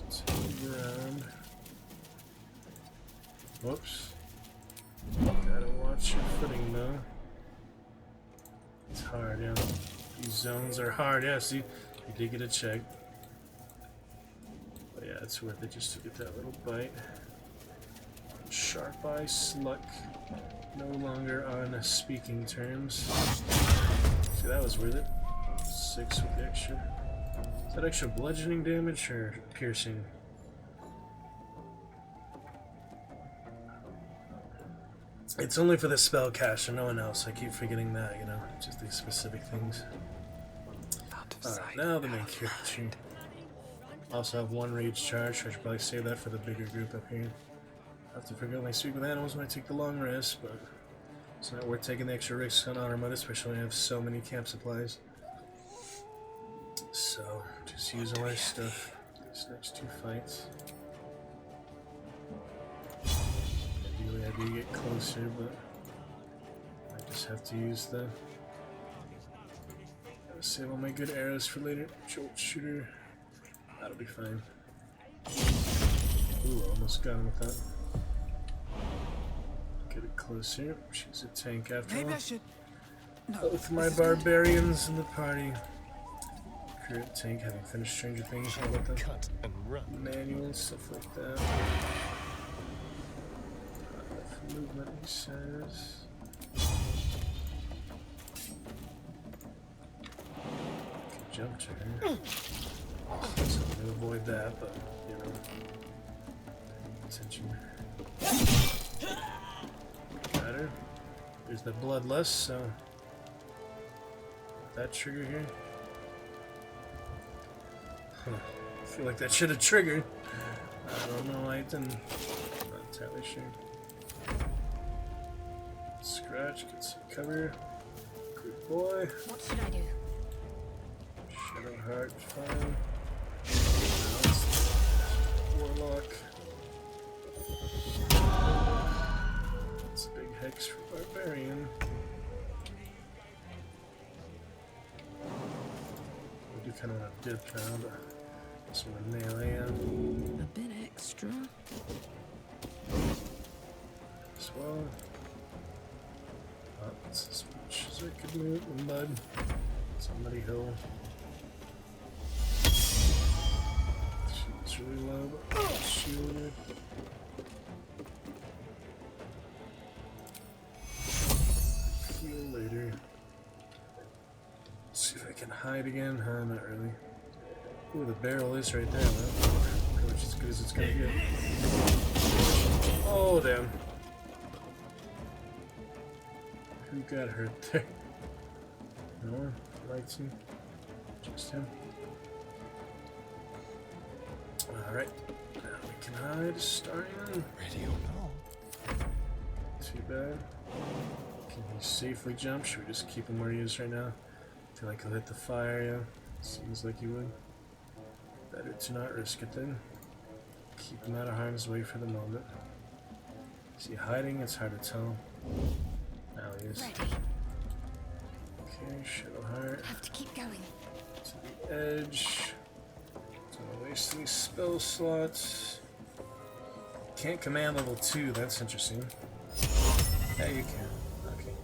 to move around. Whoops. Gotta watch your footing though. It's hard, yeah. These zones are hard, yeah, see? You did get a check. But yeah, it's worth it just to get that little bite. Sharp Eye Sluck. No longer on speaking terms. See, that was worth it. 6 with the extra. Is that extra bludgeoning damage or piercing? It's only for the spell caster, no one else. I keep forgetting that, you know, just these specific things. Alright, now the main character. Also have one rage charge, so I should probably save that for the bigger group up here. I have to forget my speak with animals when I take the long rest, but it's not worth taking the extra risks on honor mode, especially when I have so many camp supplies. So, just use all my stuff these next 2 fights. Ideally I do get closer, but I just have to use the... Gotta save all my good arrows for later. Jolt shooter. That'll be fine. Ooh, almost got him with that. Get it closer. She's a tank after all. Both my barbarians in the party. Current tank having finished Stranger Things. How about the manual, stuff like that. Movement, he says. Could jump to her. So I'm gonna avoid that, but you know. Attention. Got her. There's the bloodlust, so that trigger here. I feel like that should have triggered. I don't know, I didn't. Not entirely sure. Scratch, get some cover. Good boy. What should I do? Shadow Heart, fine. Warlock. It's a big hex for Barbarian. I do kind of want to dip now, but just want to melee in. A bit extra. As well. That's as much as I could move in mud. Somebody hill. She's really low, but I'll shield her. Heal later. Let's see if I can hide again. Huh, not really. Ooh, the barrel is right there, man. Pretty much as good as it's gonna get. Oh, damn. Who got hurt there? No one? Lights him? Just him? Alright. Now we can hide. Starion. Ready or not? Too bad. Can he safely jump? Should we just keep him where he is right now? Feel like he'll hit the fire, yeah. Seems like he would. Better to not risk it then. Keep him out of harm's way for the moment. Is he hiding? It's hard to tell. Now he is. Ready. Okay, Shadow Heart. Have to keep going. To the edge. Don't waste any spell slots. Can't command level 2, that's interesting. Yeah, you can. Okay.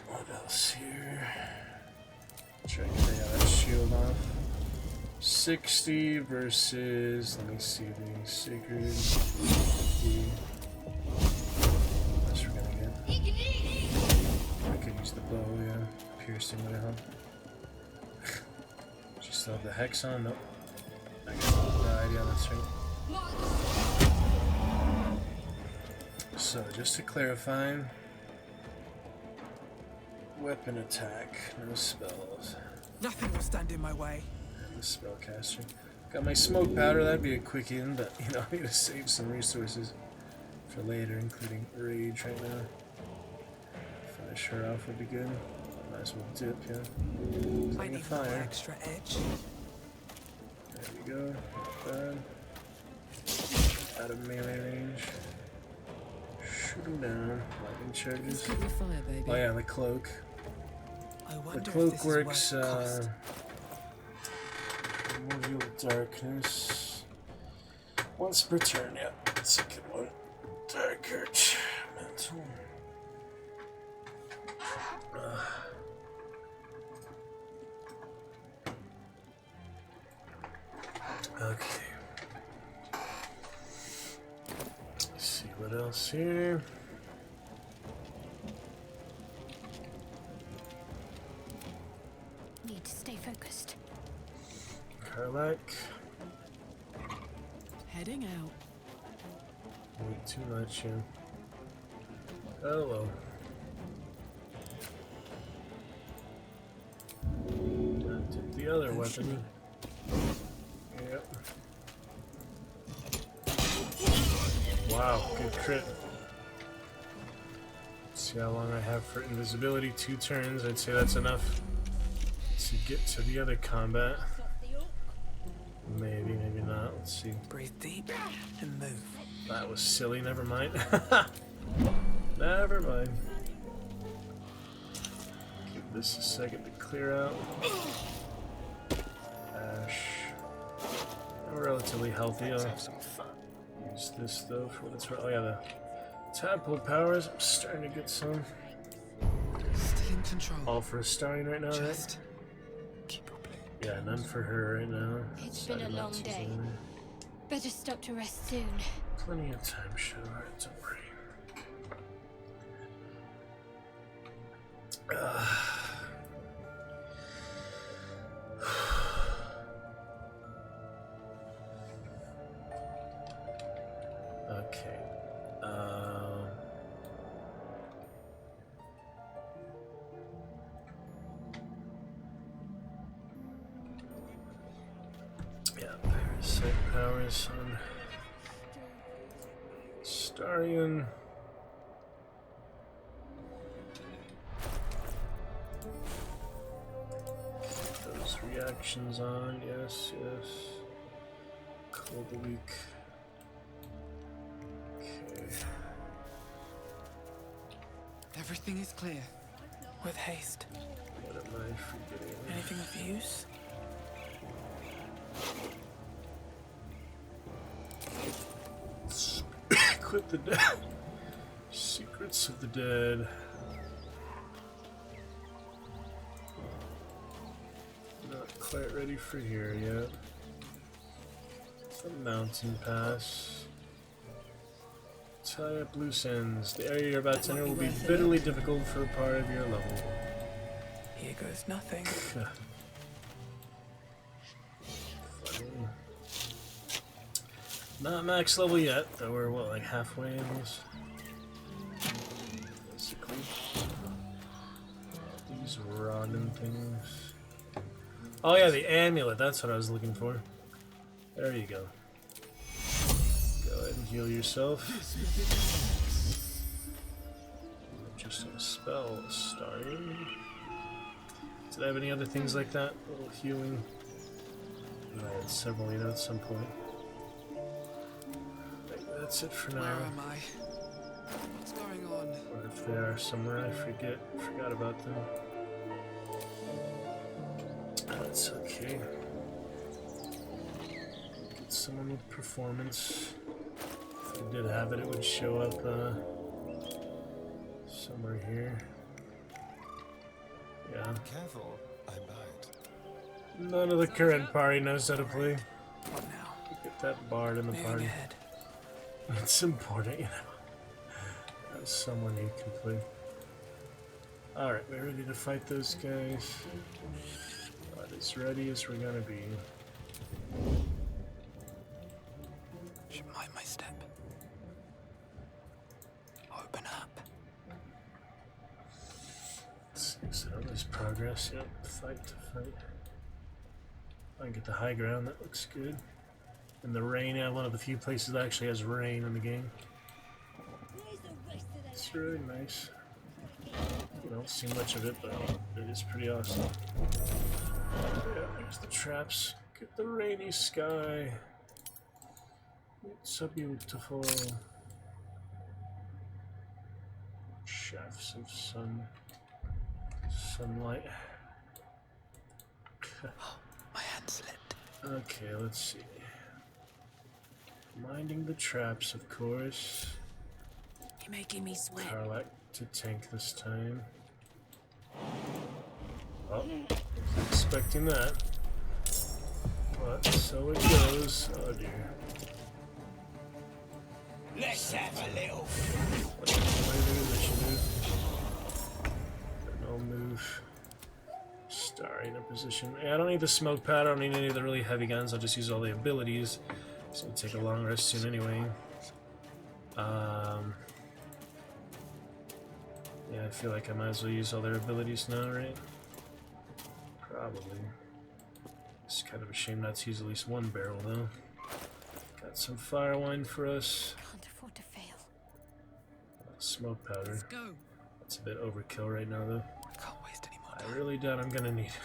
What else here? Try to get that shield off. 60 versus, let me see, the Sacred. That's we're gonna get. I could use the bow, yeah. Piercing would help. She still have the hex on? Nope. I guess I died, yeah, that's right. So, just to clarify, weapon attack, no spells. Nothing will stand in my way. And the spellcaster. Got my smoke powder, that'd be a quick in, but you know, I need to save some resources for later, including rage right now. Finish her off would be good. Might as well dip, yeah. I need fire. Extra edge. There we go. Not bad. Out of melee range. Shoot him down. Lightning charges. Keep your fire, baby. Oh yeah, the cloak. The cloak works, removal darkness. Once per turn, yeah. Second one. Dark Arch. Mental. Okay. Let's see what else here. Need to stay focused. Karlak. Heading out. Way too much here. Oh well. That did the other weapon. Yep. Wow, good crit. Let's see how long I have for invisibility. 2 turns. I'd say that's enough to get to the other combat. Maybe, maybe not. Let's see. Breathe deep and move. That was silly. Never mind. Never mind. Give this a second to clear out. Ash. I'm relatively healthy. I'll use this though for what it's worth. Oh yeah, the tadpole powers. I'm starting to get some. Still in control. All for Starion right now, Just right? Keep her blade. Yeah, none for her right now. It's been a long day. Better stop to rest soon. Plenty of time, Shadowheart, don't worry. Okay. Sight powers on Starion. Those reactions on, yes, yes. Cold the weak. Okay. Everything is clear. With haste. What am I forgetting? Anything of use? Quit the dead. Secrets of the dead. Not quite ready for here yet. The mountain pass. Tie up loose ends. The area you're about to enter will be bitterly difficult for a part of your level. Here goes nothing. Not max level yet, though we're what, like halfway in this? Basically. These rotten things. Oh yeah, the amulet, that's what I was looking for. There you go. Go ahead and heal yourself. Just a spell starting. Did I have any other things like that? A little healing? I had several, you know, at some point. That's it for now. Where am I? What's going on? Or if they are somewhere, I forgot about them. That's okay. Get someone with performance. If I did have it, it would show up somewhere here. Yeah. Careful, I might. None of the current party knows how to play. What now? Get that bard in the party. Ahead. It's important, you know. As someone who can play. Alright, we're ready to fight those guys. About as ready as we're gonna be. Should mind my step. Open up. Let's see, so there's progress. Yep, fight to fight. I can get the high ground, that looks good. And the rain, yeah, one of the few places that actually has rain in the game. It's really nice. You don't see much of it, but it is pretty awesome. Yeah, there's the traps. Get the rainy sky. It's so beautiful. Shafts of sunlight. My hand slipped. Okay, let's see. Minding the traps, of course. You're making me sweat. Karlak to tank this time. Oh, wasn't expecting that. But so it goes. Oh dear. Let's have a little. No move. Star in a position. Yeah, I don't need the smoke pad. I don't need any of the really heavy guns. I'll just use all the abilities. So I'll take a long rest soon anyway. Yeah, I feel like I might as well use all their abilities now, right? Probably. It's kind of a shame not to use at least one barrel, though. Got some fire wine for us. Can't afford to fail. Smoke powder. Let's go. That's a bit overkill right now, though. I can't waste any more time. I really doubt I'm gonna need it.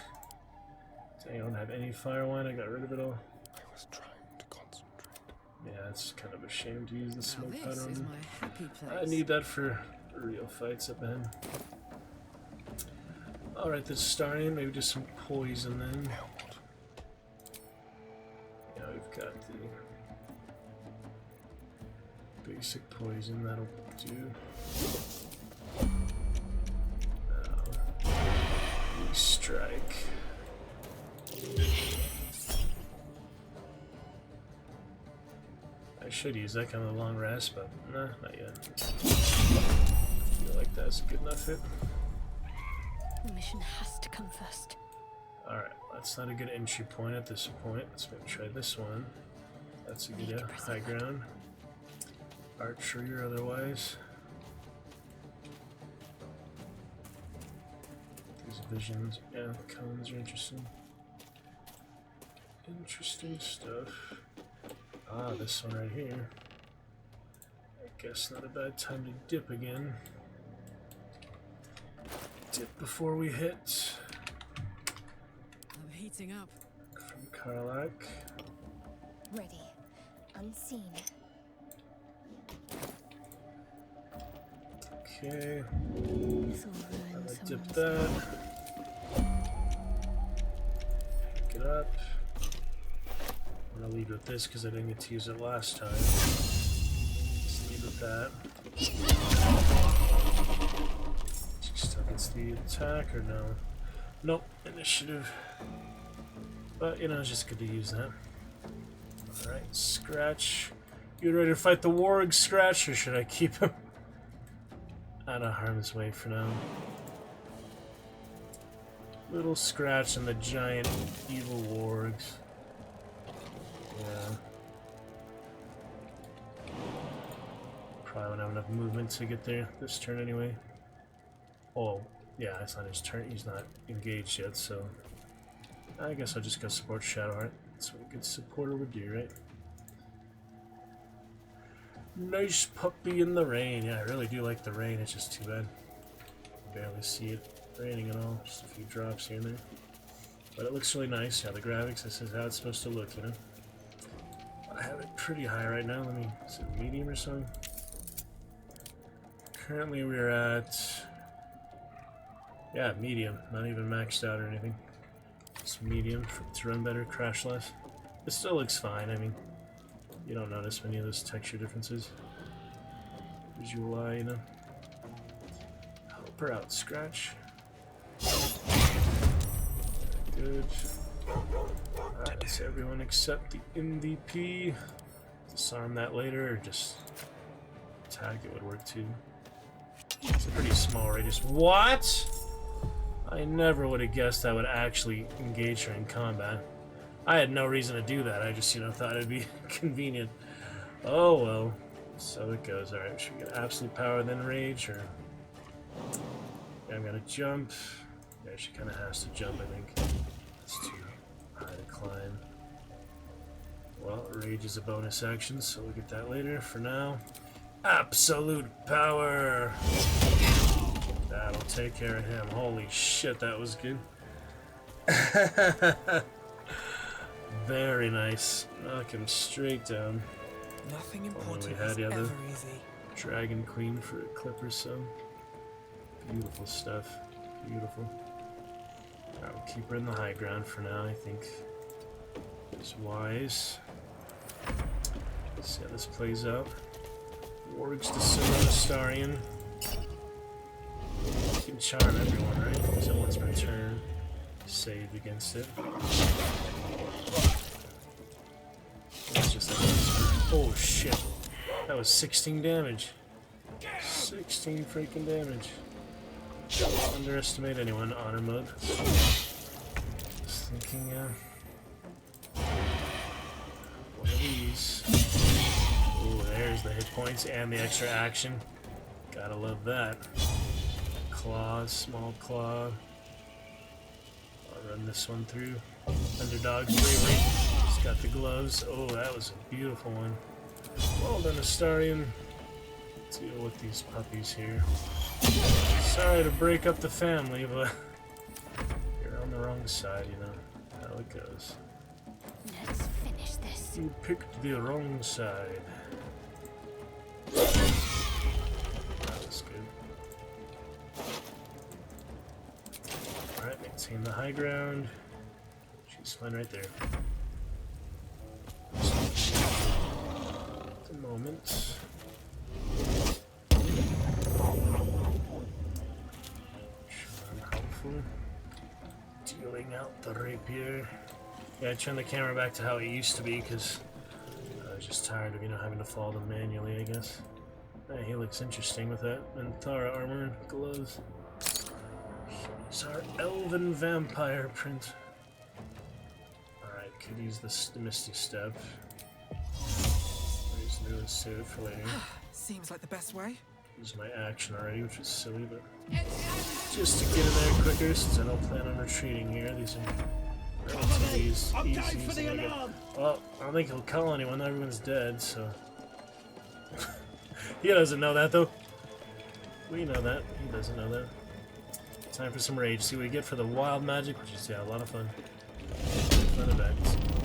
Dang, I don't have any fire wine. I got rid of it all. I was trying to concentrate. Yeah, it's kind of a shame to use the Now smoke this powder is on. my happy place. I need that for real fights up ahead. Alright, this starting. Maybe just some poison then. Yeah, we've got the basic poison. That'll do. Now, we strike. I should use that kind of a long rest, but nah, not yet. I feel like that's a good enough hit. The mission has to come first. Alright, that's not a good entry point at this point. Let's maybe try this one. That's a good high ground. Archery or otherwise. These visions, yeah, cones are interesting. Interesting stuff. Ah, this one right here. I guess not a bad time to dip again. Dip before we hit. I'm heating up. From Karlak. Ready. Unseen. Okay. I'll dip that. Pick it up. I'm gonna lead with this because I didn't get to use it last time. Let's lead with that. She still gets the attack or no? Nope, initiative. But you know, it's just good to use that. Alright, Scratch. You ready to fight the warg, Scratch, or should I keep him out of harm's way for now? Little Scratch and the giant evil wargs. Yeah. Probably won't have enough movement to get there this turn anyway. Oh, yeah, it's not his turn. He's not engaged yet, so I guess I'll just go support Shadowheart. That's what a good supporter would do, right? Nice puppy in the rain. Yeah, I really do like the rain. It's just too bad. Barely see it raining at all. Just a few drops here and there. But it looks really nice. Yeah, the graphics, this is how it's supposed to look, you know? I have it pretty high right now. Let me, is it medium or something? Currently we're at, yeah, medium. Not even maxed out or anything. It's medium to run better, crash less. It still looks fine. I mean, you don't notice many of those texture differences. Visual eye, you know. Help her out, Scratch. Good. Alright, let's everyone except the MVP. Disarm that later, or just attack it would work too. It's a pretty small radius. What? I never would have guessed I would actually engage her in combat. I had no reason to do that. I just, you know, thought it'd be convenient. Oh well. So it goes. Alright, should we get absolute power then rage, or yeah, I'm gonna jump. Yeah, she kinda has to jump, I think. It's too high to climb. Well, rage is a bonus action, so we'll get that later. For now, absolute power! That'll take care of him. Holy shit, that was good. Very nice. Knock him straight down. Nothing important we had is the other ever easy. Dragon Queen for a clip or so. Beautiful stuff. Beautiful. Alright, we'll keep her in the high ground for now, I think. It's wise. Let's see how this plays out. Wargs to Astarion. You can charm everyone, right? Someone's return. Save against it. It's just like this. Oh shit. That was 16 damage. 16 freaking damage. Don't underestimate anyone, honor mode. Just thinking, one of these. Ooh, there's the hit points and the extra action. Gotta love that. Claw, small claw. I'll run this one through. Underdog bravery. He's got the gloves. Oh, that was a beautiful one. Well done, Astarion. Deal with these puppies here. Sorry to break up the family, but you're on the wrong side, you know how it goes. Let's finish this. You picked the wrong side. That was good. Alright, maintain the high ground. She's fine right there. At the moment. Dealing out the rapier. Yeah, I turned the camera back to how it used to be because I was just tired of, you know, having to follow them manually, I guess. Hey, he looks interesting with that Manthara armor and gloves. He's our elven vampire print. Alright, could use the Misty Step. Use the save it for later. Seems like the best way. Use my action already, which is silly, but just to get in there quicker, since I don't plan on retreating here. These are I'm going for the alarm. Well, I don't think he'll call anyone. Everyone's dead, so. He doesn't know that, though. We know that. He doesn't know that. Time for some rage. See what we get for the wild magic, which is, yeah, a lot of fun. Fun event.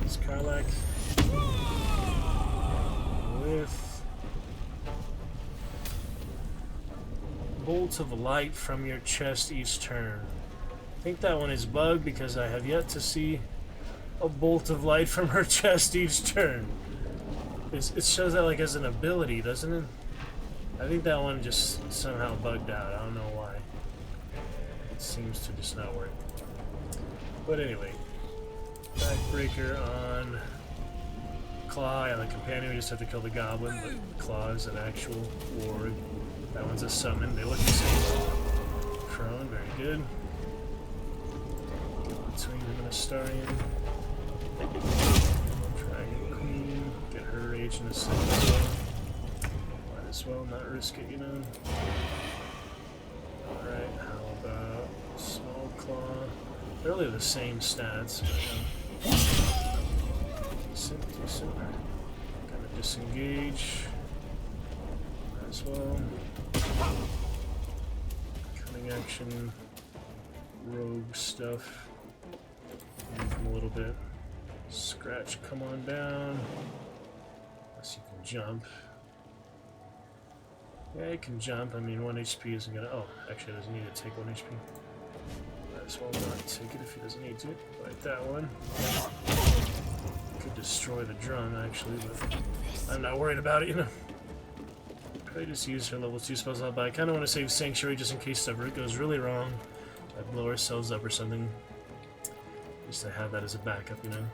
It's Karlach with bolt of light from your chest each turn. I think that one is bugged because I have yet to see a bolt of light from her chest each turn. It shows that like as an ability, doesn't it? I think that one just somehow bugged out. I don't know why. It seems to just not work. But anyway, backbreaker on Claw. Yeah, the companion, we just have to kill the goblin, but Claw is an actual ward. That one's a summon. They look the same. Prone, very good. Get between him and Astarion. Dragon Queen. Get her rage in a second as well. Might as well not risk it, you know. Alright, how about Small Claw? They're really the same stats, but decent. Kind of disengage. Might as well. Cunning action. Rogue stuff. Move him a little bit. Scratch, come on down. Unless you can jump. Yeah, you can jump. I mean, 1 HP isn't gonna. Oh, actually, it doesn't need to take 1 HP. Might as well not take it if he doesn't need to. Like that one. Could destroy the drum, actually, but I'm not worried about it, you know. Probably just use her level 2 spells out, but I kind of want to save Sanctuary just in case stuff goes really wrong. Like blow ourselves up or something. Just to have that as a backup, you know.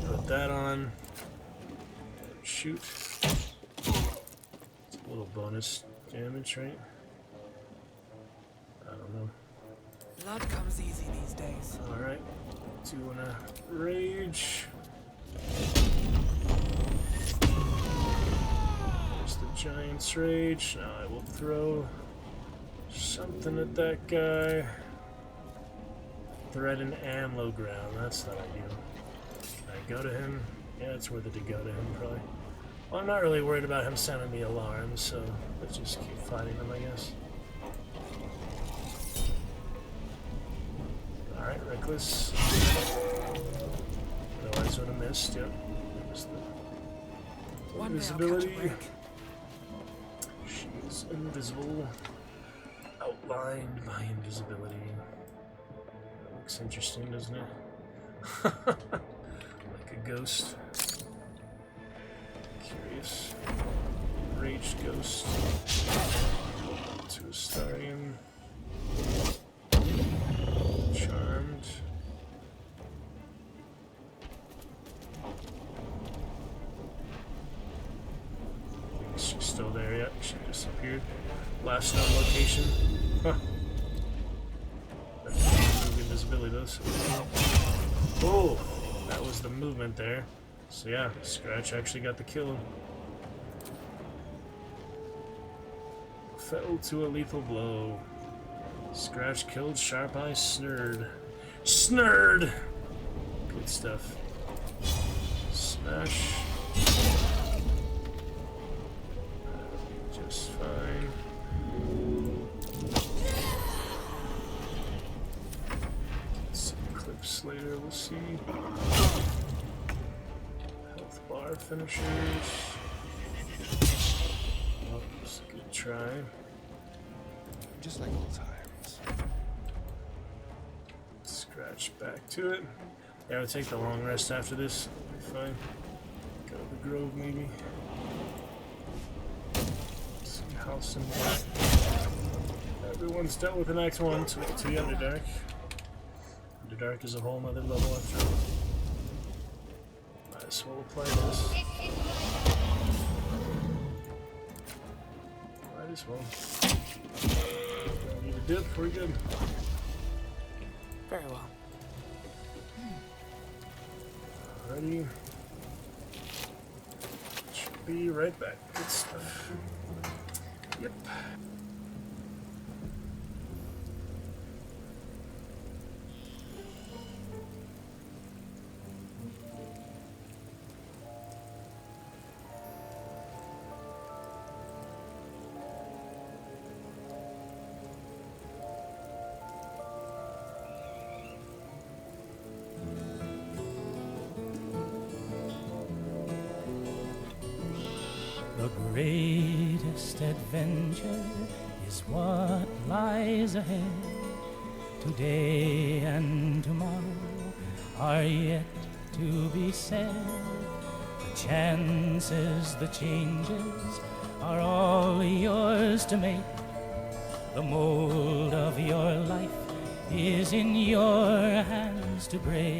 Put that on. Shoot. It's a little bonus damage, right? I don't know. Blood comes easy these days. Alright. Do you wanna rage? There's the giant's rage. Now I will throw something at that guy. Threaten and low ground. That's not ideal. Can I go to him? Yeah, it's worth it to go to him, probably. Well, I'm not really worried about him sounding the alarm, so let's just keep fighting him, I guess. Alright, Reckless. Otherwise would have missed, yep. Missed the invisibility. She's invisible. Outlined by invisibility. That looks interesting, doesn't it? Like a ghost. Curious. Raged ghost. To Astarion. Charmed. She's still there yet. She disappeared. Last known location. Huh. That's the invisibility does. Oh! That was the movement there. So yeah, Scratch actually got the kill. Fell to a lethal blow. Scratch killed Sharp Eye Snurd. Snurd! Good stuff. Smash. Just fine. Get some clips later, we'll see. Health bar finishers. Oh, it's a good try. Just like old times. Scratch back to it. Yeah, I'll take the long rest after this. Fine. Go to the Grove, maybe. See House and Black. Everyone's dealt with an Act 1, so we get to the Underdark. Underdark is a whole other level after all. Might as well apply this. Might as well. Don't need a dip, we're good. Very well. Alrighty. Should be right back. Good stuff. Yep. greatest adventure is what lies ahead. Today and tomorrow are yet to be said. The chances, the changes are all yours to make. The mold of your life is in your hands to break.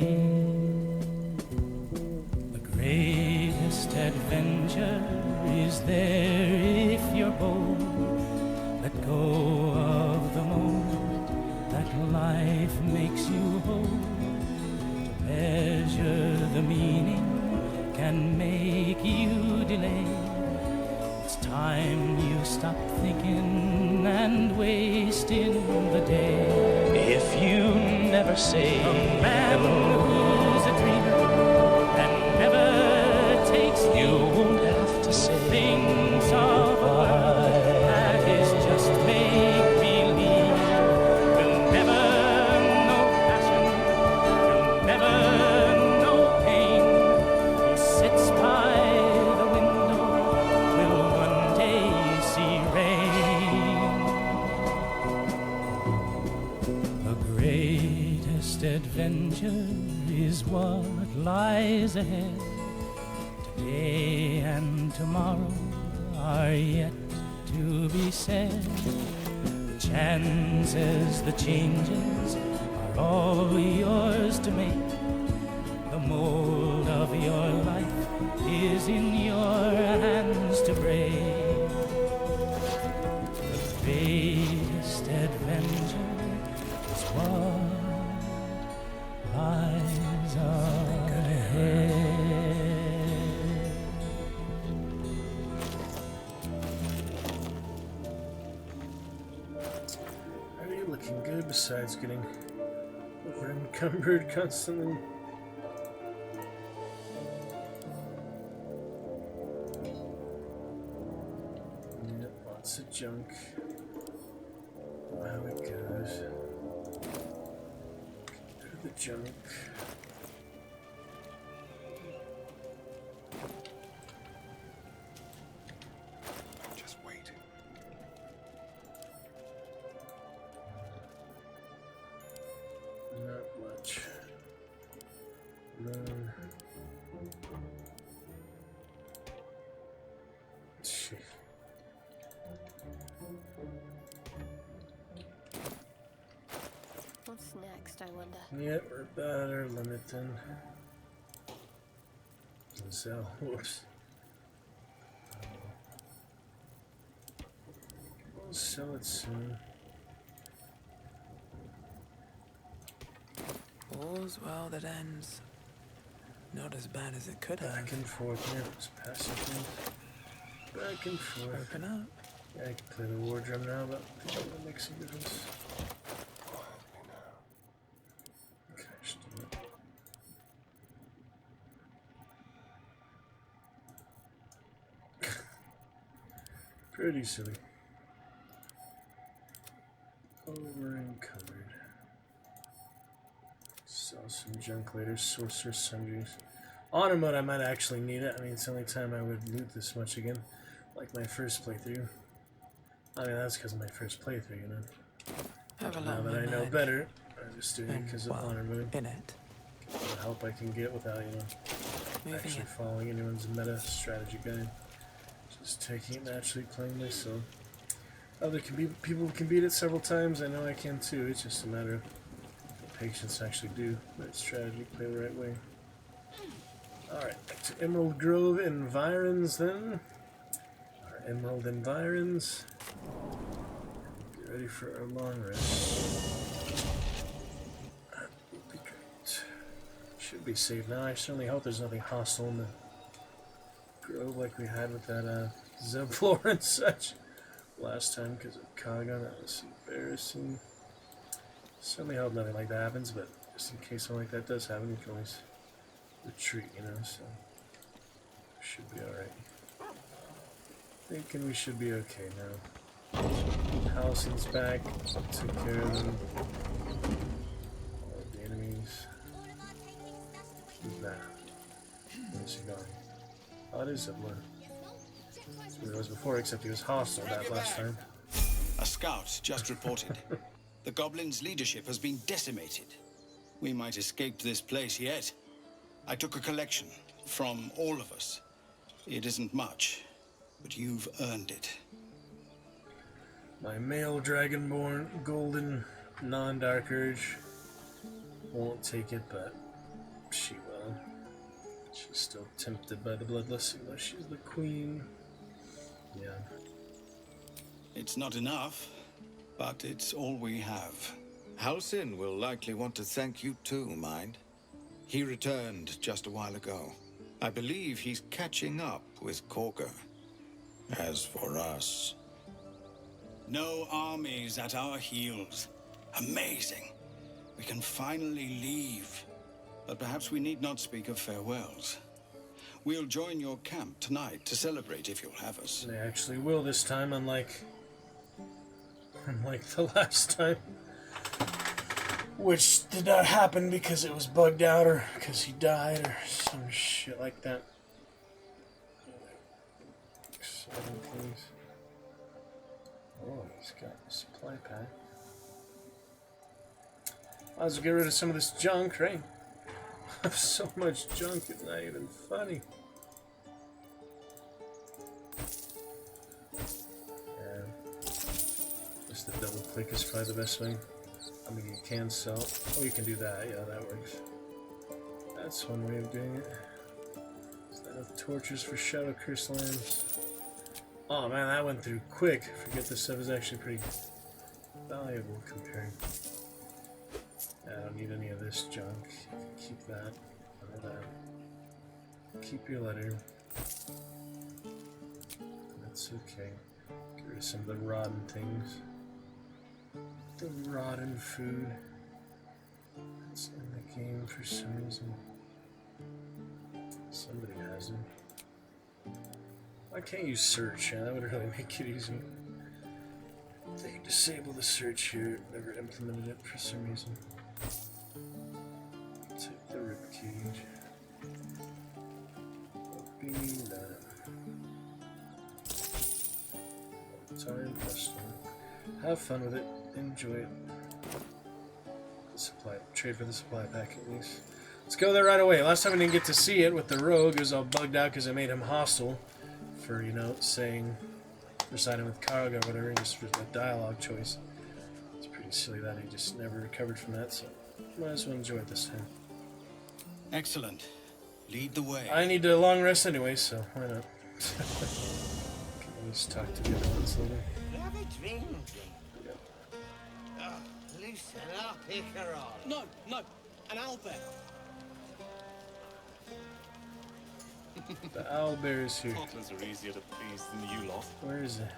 The greatest adventure is there if you're bold. Let go of the moment that life makes you hold. To measure the meaning can make you delay. It's time you stop thinking and wasting the day. If you never say a man who's a dreamer and never takes, you won't have to say things of a world that is just make believe. Will never know passion, will never know pain. Who sits by the window will one day see rain. The greatest adventure is what lies ahead. Today and tomorrow are yet to be said. The chances, the changes are all yours to make. The mold of your life is in your hands to break. The greatest adventure is what lies ahead. Are you looking good besides getting over encumbered constantly? Yep, lots of junk. How it goes. Through the junk. Just wait. Not much. Moon. Shit. What's next, I wonder? Yep, we're about our limit then. So, whoops. We'll sell it soon. All's well that ends. Not as bad as it could have. Back and forth, yeah, just passing things. Back and forth. Open up. Yeah, I can play the war drum now, but I think that makes a difference. Okay, just do it. Pretty silly. Over encumbered. Sell some junk later. Sorcerer's Sundries. Honor mode, I might actually need it. I mean, it's the only time I would loot this much again. Like my first playthrough. I mean, that's because of my first playthrough, you know. Now that I know better, I'm just doing it because of honor mode. In it. The help I can get without, you know, actually following anyone's meta strategy guide. Just taking it naturally, playing myself. Other people can beat it several times. I know I can too. It's just a matter of patience to actually do right strategy, play the right way. Alright, back to Emerald Grove environs then. Our Emerald environs. Get ready for our long rest. That would be great. Should be safe now. I certainly hope there's nothing hostile in the grove like we had with that Zevlor and such last time because of Kaga. That was embarrassing. Certainly hope nothing like that happens, but just in case something like that does happen, you can always retreat, you know, so should be alright. Thinking we should be okay now. Halcyon's back, took care of them. All of the enemies. Who's that? Where's he going? Oh, it is Zevlor. It was before, except he was hostile that last time. A scout just reported. The goblins' leadership has been decimated. We might escape this place yet. I took a collection from all of us. It isn't much, but you've earned it. My male dragonborn, golden, non-dark urge won't take it, but she will. She's still tempted by the bloodlust, even though she's the queen. Yeah. It's not enough, but it's all we have. Halsin will likely want to thank you too, mind. He returned just a while ago. I believe he's catching up with Korga. As for us... No armies at our heels. Amazing. We can finally leave. But perhaps we need not speak of farewells. We'll join your camp tonight to celebrate if you'll have us. They actually will this time, unlike the last time. Which did not happen because it was bugged out or because he died or some shit like that. 7 things. Oh, he's got a supply pack. Might as well get rid of some of this junk, right? I have so much junk, it's not even funny. Yeah. Just the double click is probably the best way. I mean, you can sell. Oh, you can do that. Yeah, that works. That's one way of doing it. Is that enough torches for Shadow Curse lamps? Oh man, that went through quick. Forget this stuff is actually pretty valuable compared. I don't need any of this junk. You can keep that. None of that. Keep your letter. That's okay. Get rid of some of the rotten things. The rotten food. It's in the game for some reason. Somebody has them. Why can't you search? Yeah, that would really make it easy. They disable the search here. Never implemented it for some reason. Take the ribcage. Open that. Time custom. Have fun with it. Enjoy it. The supply. Trade for the supply pack at least. Let's go there right away. Last time I didn't get to see it with the rogue. It was all bugged out because I made him hostile. For, you know, saying, for siding with Karga or whatever, just for a dialogue choice. It's pretty silly that he just never recovered from that, so might as well enjoy it this time. Excellent. Lead the way. I need a long rest anyway, so why not? Can always talk to the other ones later. Have a drink. Yep. Loosen up, Icaron. No, an owlbear. The owlbear is here. Toddlers are easier to please than you lot. Where is it?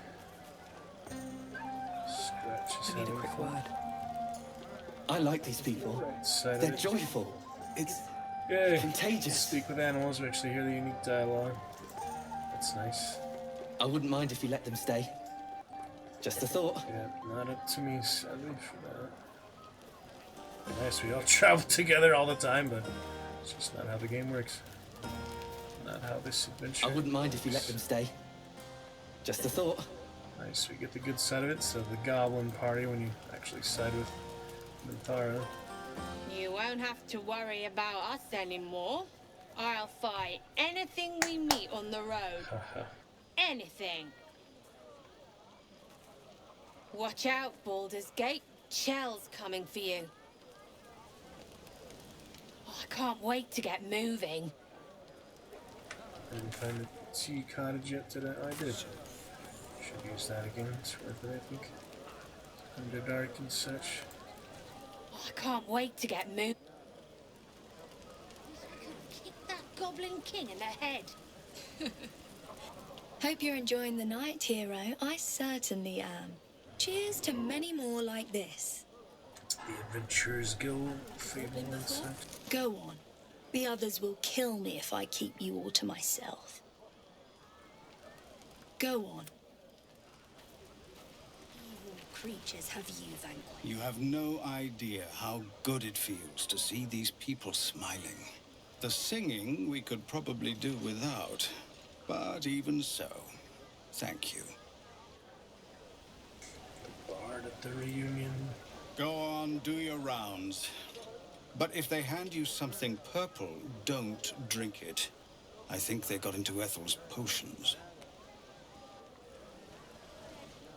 Scratch his I need head a quick full. word. I like these people. Side They're of it. joyful. It's Yay. contagious. Speak with animals. We actually hear the unique dialogue. That's nice. I wouldn't mind if you let them stay. Just a thought. Yeah, not up to me, sadly, for that. Nice, we all travel together all the time, but it's just not how the game works. Not how this adventure I wouldn't mind if you let them stay. Just a thought. Nice, we get the good side of it, so the goblin party when you actually side with Minthara. You won't have to worry about us anymore. I'll fight anything we meet on the road. Anything. Watch out, Baldur's Gate. Chell's coming for you. Oh, I can't wait to get moving. I didn't find the tea cottage yet today. Oh, I did. Should use that again. It's worth it, I think. Underdark and such. Oh, I can't wait to get moving. Kick that Goblin King in the head. Hope you're enjoying the night, hero. I certainly am. Cheers to many more like this. The Adventurers Guild, Fable and such. Go on. The others will kill me if I keep you all to myself. Go on. Evil creatures have you vanquished. You have no idea how good it feels to see these people smiling. The singing we could probably do without, but even so, Thank you. The bard at the reunion. Go on, do your rounds. But if they hand you something purple, don't drink it. I think they got into Ethel's potions.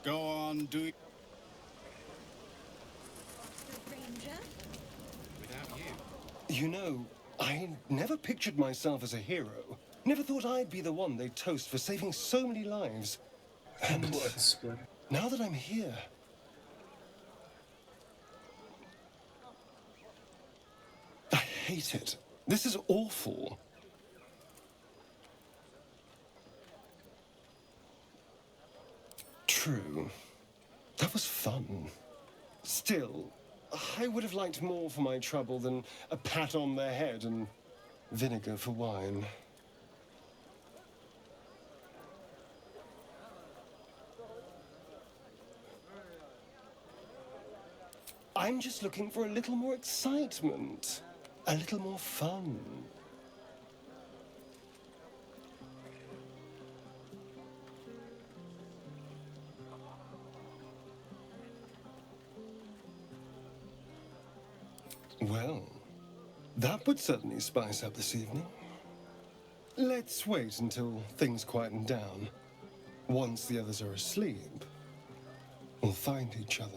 Go on, do... You know, I never pictured myself as a hero. Never thought I'd be the one they toast for saving so many lives. And now that I'm here... I hate it. This is awful. True. That was fun. Still, I would have liked more for my trouble than a pat on the head and vinegar for wine. I'm just looking for a little more excitement, a little more fun. Well, that would certainly spice up this evening. Let's wait until things quieten down. Once the others are asleep, we'll find each other.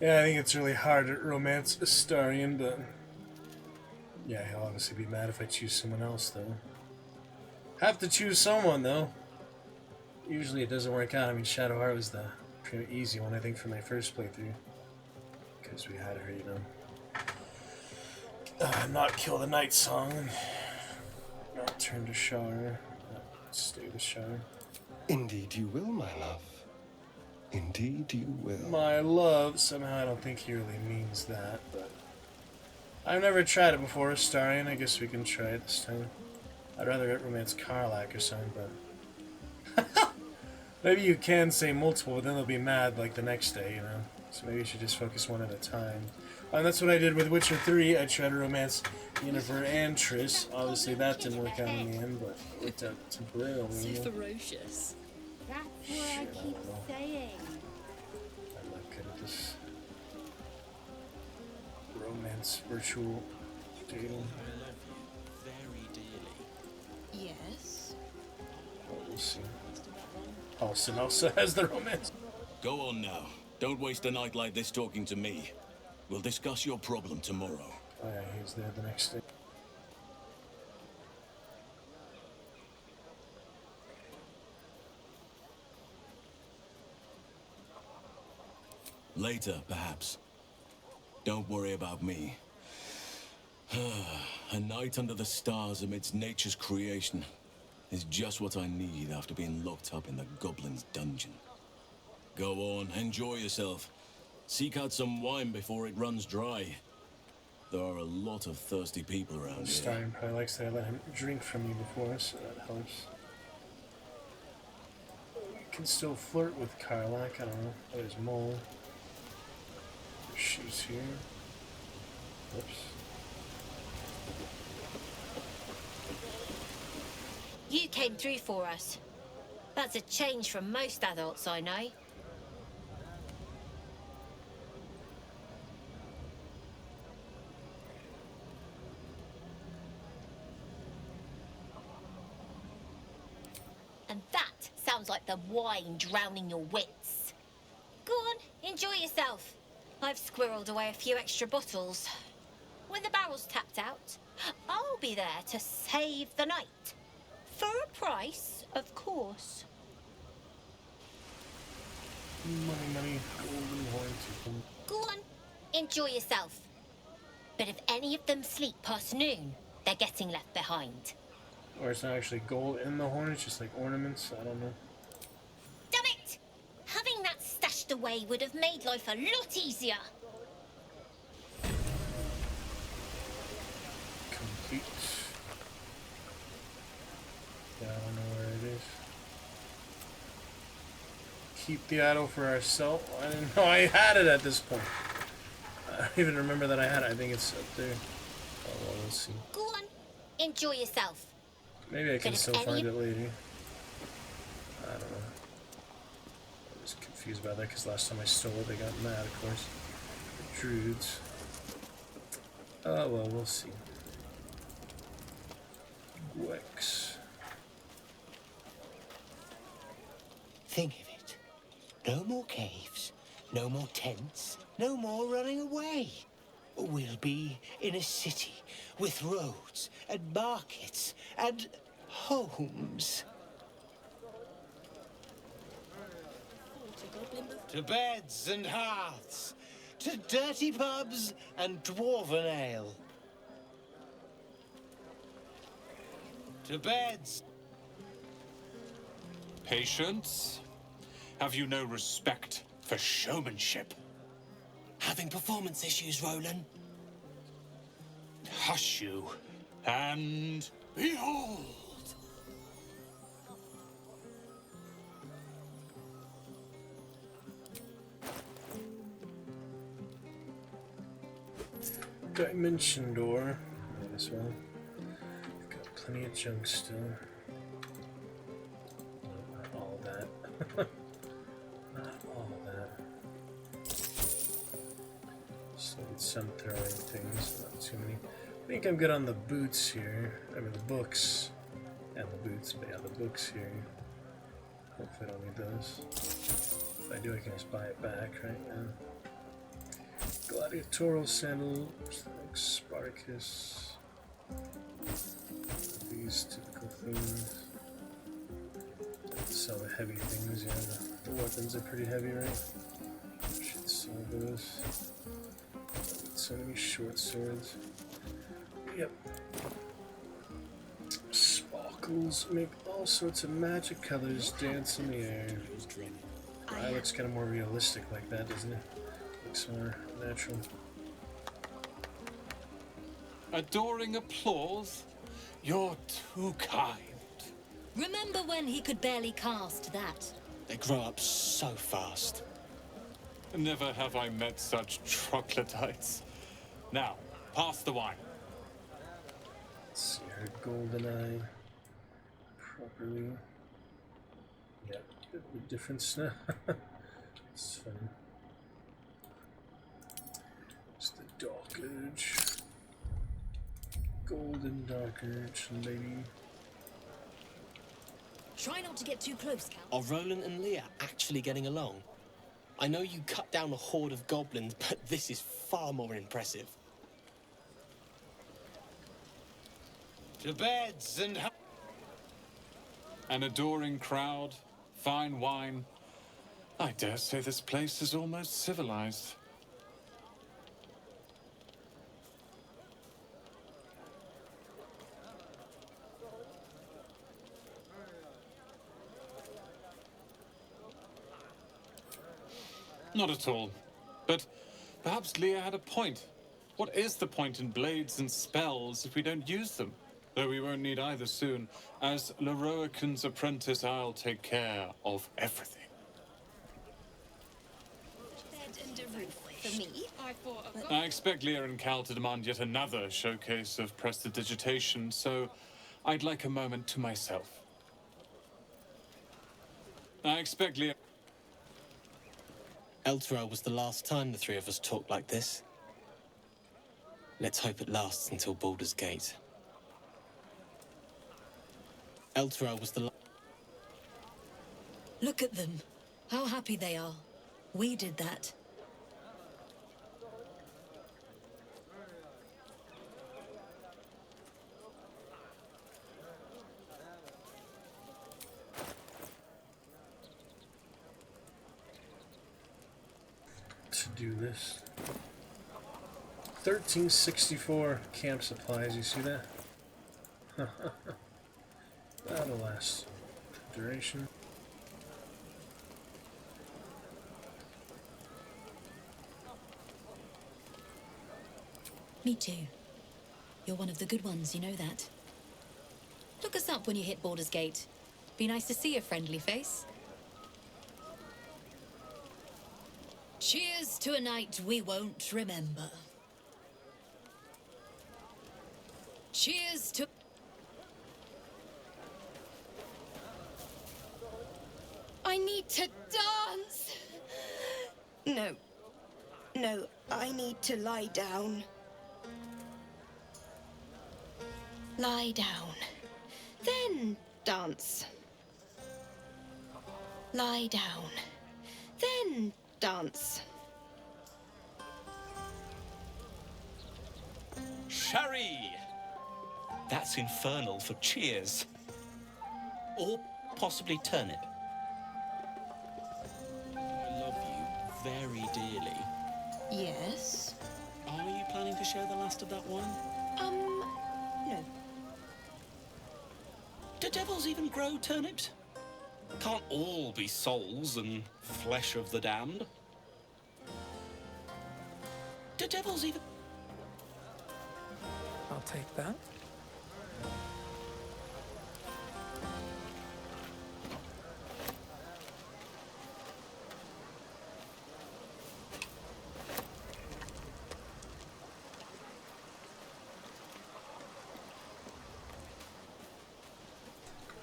Yeah, I think it's really hard to romance Astarion, but... Yeah, he'll obviously be mad if I choose someone else, though. Have to choose someone, though. Usually it doesn't work out. I mean, Shadowheart was the pretty easy one, I think, for my first playthrough. Because we had her, you know. Not kill the Night Song, and not turn to Shar, not stay with Shar. Indeed you will, my love. Indeed you will. My love. Somehow I don't think he really means that, but... I've never tried it before, Astarion. I guess we can try it this time. I'd rather get romance Karlak or something, but... Maybe you can say multiple, but then they'll be mad, like, the next day, you know? So maybe you should just focus one at a time. And that's what I did with Witcher 3. I tried to romance Yennefer and Triss. Obviously that didn't work out in the end, but it worked out temporarily. So ferocious. That's what I keep saying. I'm not good at this romance virtual dating. I love you very dearly. Yes. Well, we'll see. Halsin also has the romance. Go on now. Don't waste a night like this talking to me. We'll discuss your problem tomorrow. Oh yeah, he's there the next day. Later, perhaps. Don't worry about me. A night under the stars amidst nature's creation is just what I need after being locked up in the Goblin's dungeon. Go on, enjoy yourself. Seek out some wine before it runs dry. There are a lot of thirsty people around here. Stein probably likes that I let him drink from you before, so that helps. Can still flirt with Karlak, I don't know. There's Mole. She's here. Whoops. You came through for us. That's a change from most adults I know. And that sounds like the wine drowning your wits. Go on, enjoy yourself. I've squirreled away a few extra bottles. When the barrel's tapped out, I'll be there to save the night. For a price, of course. Money, golden horn. Go on, enjoy yourself. But if any of them sleep past noon, they're getting left behind. Or it's not actually gold in the horn, it's just like ornaments, I don't know. Damn it! Having that stashed away would have made life a lot easier. Complete. Yeah, I don't know where it is. Keep the idol for ourselves. I didn't know I had it at this point. I don't even remember that I had it. I think it's up there. Oh, well, we'll see. Go on, enjoy yourself. Maybe I can But if still any- find it later. I don't know. I was confused about that because last time I stole it, they got mad, of course. The Druids. Oh, well, we'll see. Wex. Think of it. No more caves, no more tents, no more running away. We'll be in a city with roads and markets and homes. To beds and hearths, to dirty pubs and dwarven ale. To beds. Patience? Have you no respect for showmanship? Having performance issues, Roland. Hush you, and behold! Dimension door. This one. Got plenty of junk still. Not all that. Not all that. Just need some throwing things, not too many. I think I'm good on the boots here. I mean the books. And the boots, but yeah, the books here. Hopefully I don't need those. If I do, I can just buy it back right now. Gladiatorial sandal, like Spartacus. These typical things. Sell the heavy things, yeah. The weapons are pretty heavy, right? Should sell those. So many short swords. Yep. Sparkles make all sorts of magic colors dance in the air. That looks kind of more realistic like that, doesn't it? Looks more natural. Adoring applause? You're too kind. Remember when he could barely cast that? They grow up so fast. Never have I met such troglodytes. Now, pass the wine. Let's see her golden eye properly. Yeah, bit of a difference now. It's funny. It's the dark urge. Golden dark urge, lady. Try not to get too close, Cal. Are Roland and Leah actually getting along? I know you cut down a horde of goblins, but this is far more impressive. To beds and... An adoring crowd, fine wine. I dare say this place is almost civilized. Not at all. But perhaps Leah had a point. What is the point in blades and spells if we don't use them? Though we won't need either soon. As Leroican's apprentice, I'll take care of everything. Bed and a roof for me. I expect Leah and Cal to demand yet another showcase of prestidigitation, so I'd like a moment to myself. I expect Leah... Elturel was the last time the three of us talked like this. Let's hope it lasts until Baldur's Gate. Elturel was the Look at them. How happy they are. We did that. To do this. 1364 camp supplies, you see that? That'll last duration. Me too. You're one of the good ones, you know that. Look us up when you hit Baldur's Gate. Be nice to see a friendly face. Cheers to a night we won't remember. Cheers to... to dance! No. No, I need to lie down. Lie down. Then dance. Lie down. Then dance. Sherry! That's infernal for cheers. Or possibly turnip. I love you very dearly. Yes? Are you planning to share the last of that wine? No. Do devils even grow turnips? Can't all be souls and flesh of the damned. Do devils even... I'll take that.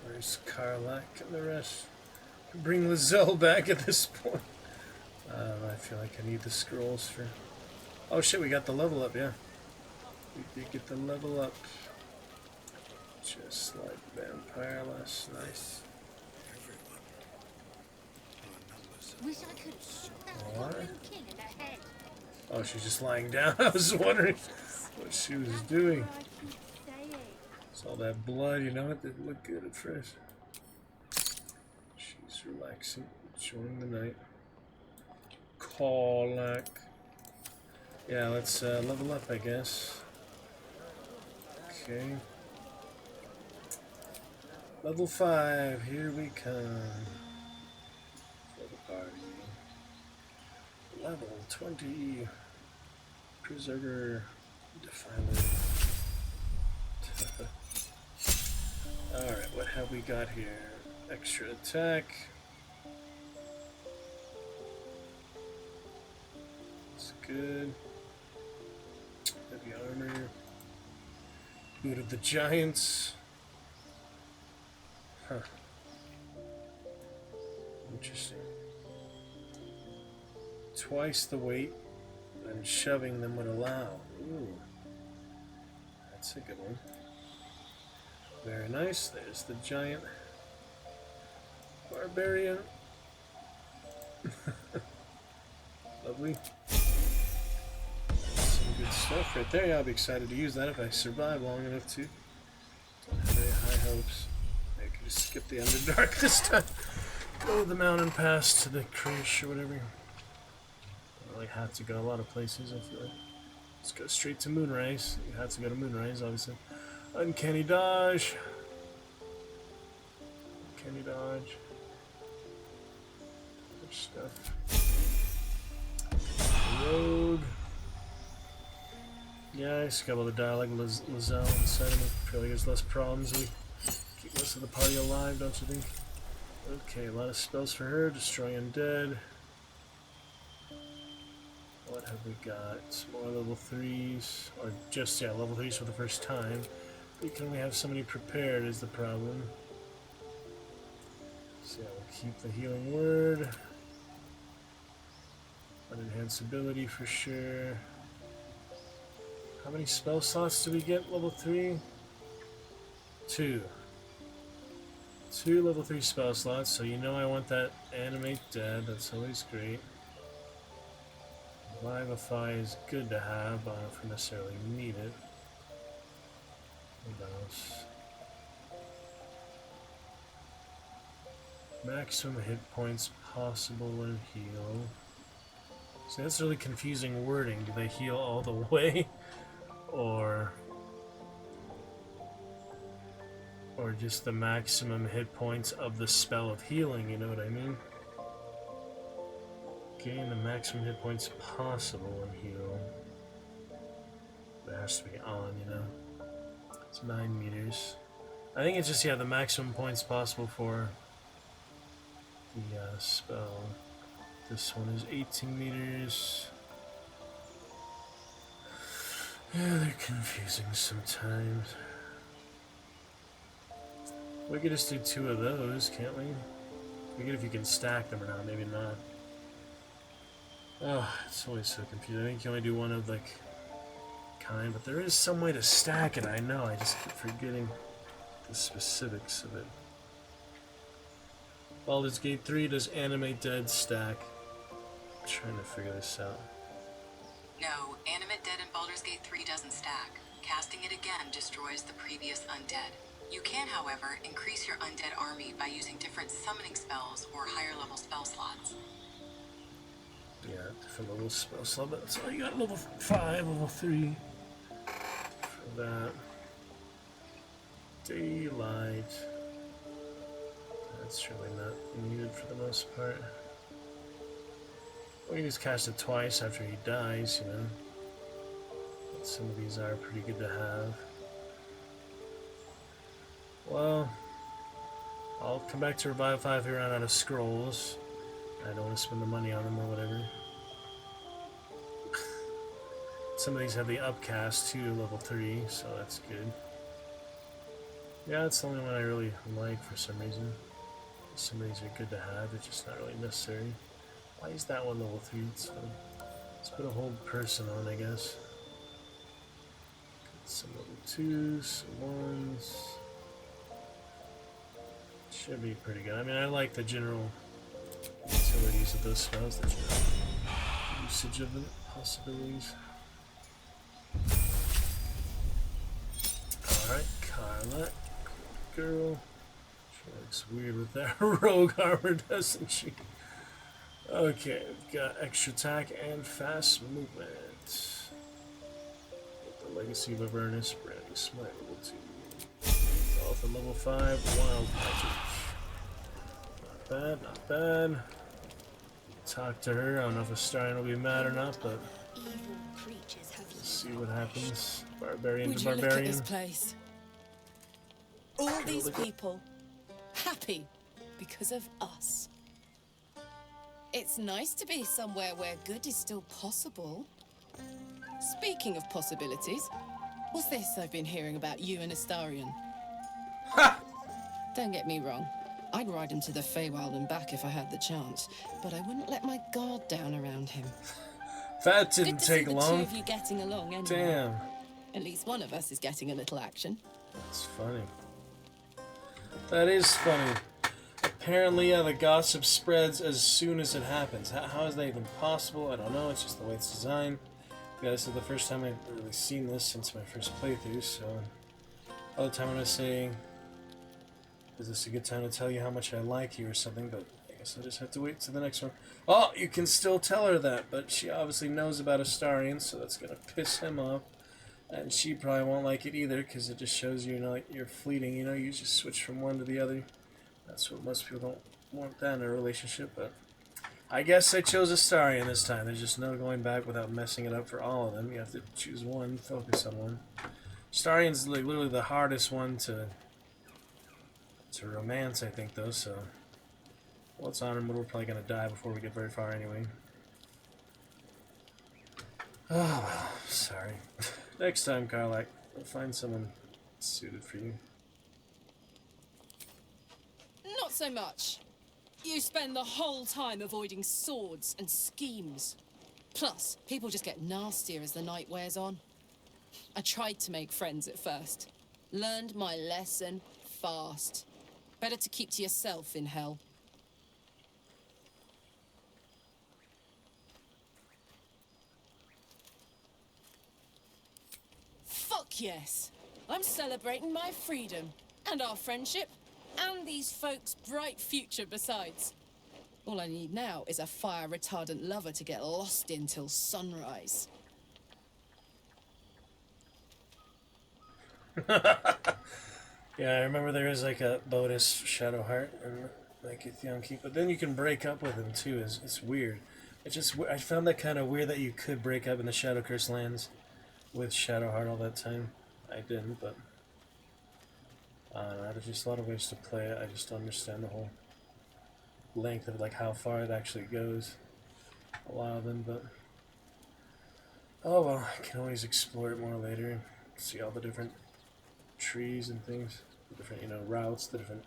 Where's Karlak and the rest? Bring Lizelle back at this point. I feel like I need the scrolls for... Oh shit, we got the level up, yeah. We did get the level up. Just like vampire-less. Nice. Wish I could shoot that What? goblin king in the head. Oh, she's just lying down. I was wondering what she was doing. Saw that blood, you know, it didn't look good at first. She's relaxing, enjoying the night. Karlak. Yeah, let's level up, I guess. Okay. Level 5, here we come. For the party. Level 20. Preserver. Defiler. Alright, what have we got here? Extra attack. That's good. Heavy armor. Boot of the Giants. Huh. Interesting. Twice the weight and shoving them would allow. Ooh. That's a good one. Very nice. There's the giant barbarian. Lovely. Some good stuff right there. Yeah, I'll be excited to use that if I survive long enough to. Don't have very high hopes. I could just skip the Underdark this time. Go to the mountain pass to the Krish or whatever. I really have to go a lot of places, I feel like. Let's go straight to Moonrise. You have to go to Moonrise, obviously. Uncanny dodge. Uncanny dodge. Good stuff. Rogue. Yeah, I just got all the dialogue Lizelle inside of me. Feel like there's less problems. We keep most of the party alive, don't you think? Okay, a lot of spells for her. Destroy undead. What have we got? Some more level 3s. Or just, yeah, level 3s for the first time. We can only have somebody prepared is the problem. So yeah, we'll keep the healing word. Unenhanced ability for sure. How many spell slots do we get level 3? 2. 2 level 3 spell slots, so you know I want that animate dead, that's always great. Revivify is good to have, but I don't know if we necessarily need it. What else? Maximum hit points possible when heal. See, that's really confusing wording. Do they heal all the way? Or just the maximum hit points of the spell of healing, you know what I mean? Gain the maximum hit points possible when heal. It has to be on, you know? It's 9 meters. I think it's just, yeah, the maximum points possible for the spell. This one is 18 meters. Yeah, they're confusing sometimes. We could just do 2 of those, can't we? Forget if you can stack them or not, maybe not. Oh, it's always so confusing. I think you can only do one of, like, kind, but there is some way to stack it, I know. I just keep forgetting the specifics of it. Baldur's Gate 3 does animate dead stack. I'm trying to figure this out. No, animate dead in Baldur's Gate 3 doesn't stack. Casting it again destroys the previous undead. You can, however, increase your undead army by using different summoning spells or higher level spell slots. Yeah, different level spell slot, but that's all you got. Level 5, level 3. For that. Daylight. That's really not needed for the most part. Well, you just cast it twice after he dies, you know. But some of these are pretty good to have. Well, I'll come back to Revive 5 if we run out of scrolls. I don't want to spend the money on them or whatever. Some of these have the upcast too, level 3, so that's good. Yeah, it's the only one I really like for some reason. Some of these are good to have, it's just not really necessary. Why is that one level 3? Let's put a whole person on, I guess. Some level 2s, some 1s. Should be pretty good. I mean, I like the general utilities of those spells, the general usage of the possibilities. Alright, Carla. Girl. She looks weird with that rogue armor, doesn't she? Okay, we've got extra attack and fast movement. With the Legacy of Avernus, Brandy Smite level 2. Off at level 5, Wild Magic. Not bad, not bad. Talk to her. I don't know if Astarion will be mad or not, but let's see what happens. Barbarian to barbarian. Look at this place. All these people happy because of us. It's nice to be somewhere where good is still possible. Speaking of possibilities, what's this I've been hearing about you and Astarion? Don't get me wrong. I'd ride him to the Feywild and back if I had the chance, but I wouldn't let my guard down around him. That didn't Good to take see long. The two of you getting along anyway. Damn. At least one of us is getting a little action. That's funny. That is funny. Apparently, yeah, the gossip spreads as soon as it happens. How is that even possible? I don't know. It's just the way it's designed. Yeah, this is the first time I've really seen this since my first playthrough, so... All the time when I say, is this a good time to tell you how much I like you or something, but I guess I'll just have to wait to the next one. Oh, you can still tell her that, but she obviously knows about Astarion, so that's gonna piss him off. And she probably won't like it either, because it just shows you, like, you're fleeting, you just switch from one to the other. That's what most people don't want that in a relationship, but I guess I chose Astarion this time. There's just no going back without messing it up for all of them. You have to choose one, focus on one. Astarion's like literally the hardest one to romance, I think, though, so... Well, it's honorable. We're probably gonna die before we get very far anyway. Oh, well, sorry. Next time, Karlak, we'll find someone suited for you. Not so much. You spend the whole time avoiding swords and schemes. Plus, people just get nastier as the night wears on. I tried to make friends at first. Learned my lesson fast. Better to keep to yourself in hell. Fuck yes! I'm celebrating my freedom, and our friendship, and these folks' bright future besides. All I need now is a fire-retardant lover to get lost in till sunrise. Yeah, I remember there is like a bonus Shadowheart and like Ithyon Keep, but then you can break up with him too. It's weird. I found that kind of weird that you could break up in the Shadow Curse lands with Shadowheart all that time. I didn't, but I don't know. There's just a lot of ways to play it. I just don't understand the whole length of like how far it actually goes. A lot of them, but oh well. I can always explore it more later. See all the different trees and things, the different routes, the different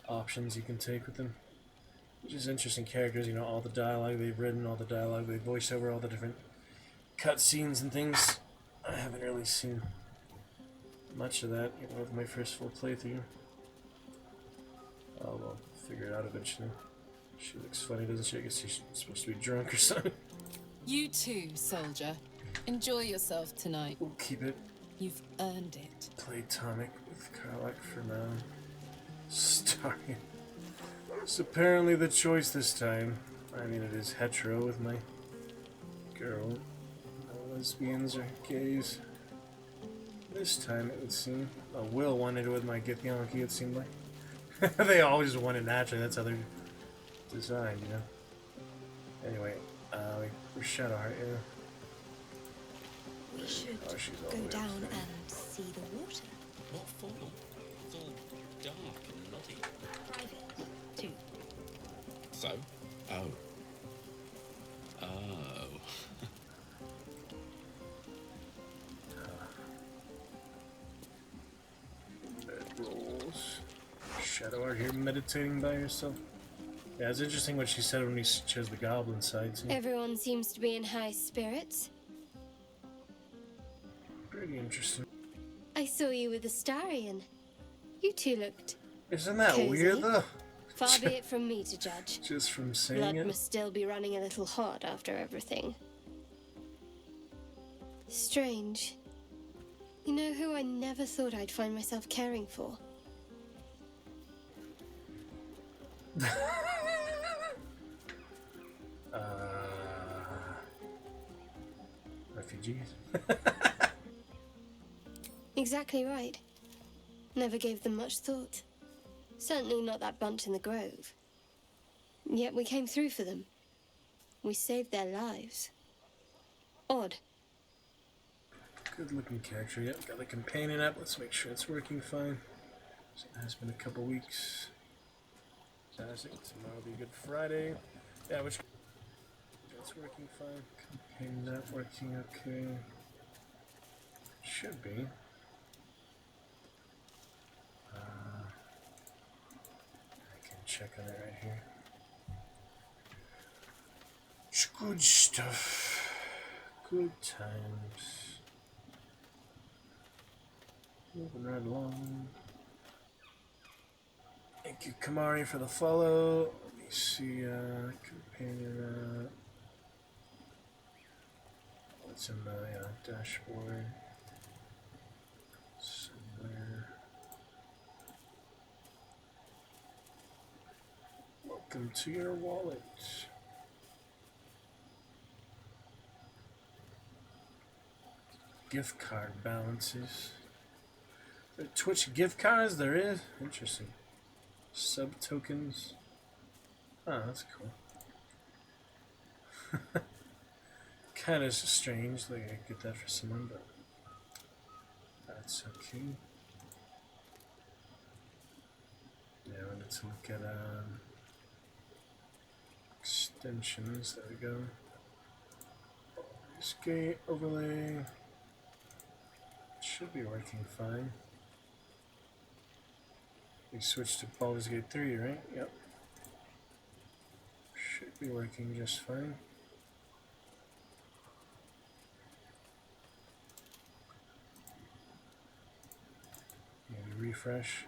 options you can take with them. Just interesting characters, you know, all the dialogue they've written, all the dialogue they've voiced over, all the different cutscenes and things. I haven't really seen much of that, even with my first full playthrough. Oh, well, figure it out eventually. She looks funny, doesn't she? I guess she's supposed to be drunk or something. You too, soldier. Enjoy yourself tonight. We'll keep it. You've earned it. Platonic with Karlak for now. Starring. It's apparently the choice this time. I mean, it is hetero with my girl. No lesbians or gays. This time, it would seem. Oh, Will wanted it with my Githyanki, it seemed like. They always want it naturally. That's how they're designed, you know. Anyway, we're Shadowheart, yeah. We should Oh, go down and see the water. What for? It's all dark and muddy. Private, too. So? Oh. Oh. Rolls. Shadowheart here meditating by herself. Yeah, it's interesting what she said when we chose the goblin side, too. Everyone seems to be in high spirits. Pretty interesting. I saw you with the Starian. You two looked Isn't that cozy. weird, though? Far be it from me to judge. Just from saying Blood it? must still be running a little hot after everything. Strange. You know who I never thought I'd find myself caring for? Refugees. Exactly right. Never gave them much thought. Certainly not that bunch in the grove. Yet we came through for them. We saved their lives. Odd. Good looking character. Yep, got the companion app. Let's make sure it's working fine. So it has been a couple weeks. Fantastic. Tomorrow will be Good Friday. Yeah, which. That's working fine. Companion app working okay. Should be. I can check on it right here. It's good stuff. Good times. Moving right along. Thank you, Kamari, for the follow. Let me see, companion. What's in the dashboard? Somewhere. Welcome to your wallet. Gift card balances. There are Twitch gift cards? There is? Interesting. Sub tokens. Oh, that's cool. Kind of strange. Like I get that for someone, but that's okay. Yeah, I wanted to look at extensions. There we go. Escape overlay. Should be working fine. We switched to Baldur's Gate 3, right? Yep. Should be working just fine. Maybe refresh.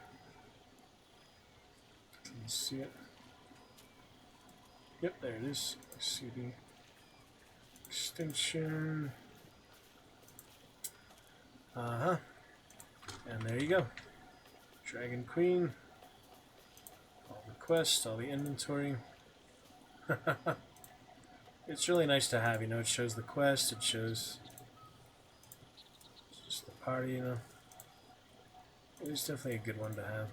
Can you see it? Yep, there it is. CD extension. Uh-huh. And there you go. Dragon Queen. All the quests, all the inventory. It's really nice to have, you know, it shows the quest, it shows just the party, you know. It is definitely a good one to have.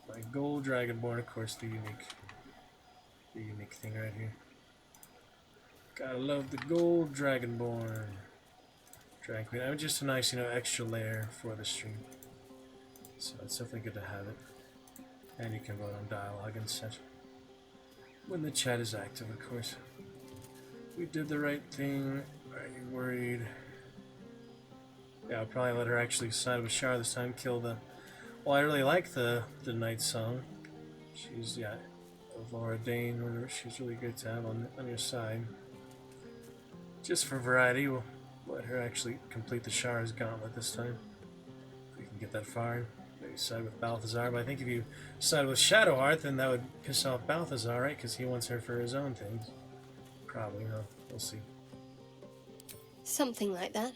My gold dragonborn, of course, the unique thing right here. Gotta love the gold dragonborn. Dragon Queen. I mean, just a nice, you know, extra layer for the stream. So it's definitely good to have it. And you can vote on dialogue and such. When the chat is active, of course. We did the right thing. Are you worried? Yeah, I'll probably let her actually side with Shar this time. Kill the... Well, I really like the Night Song. She's, yeah, Laura Dane, whatever. She's really good to have on your side. Just for variety, we'll let her actually complete the Shara's Gauntlet this time. If we can get that far. Maybe side with Balthazar, but I think if you side with Shadowheart, then that would piss off Balthazar, right? Because he wants her for his own things. Probably, huh? We'll see. Something like that.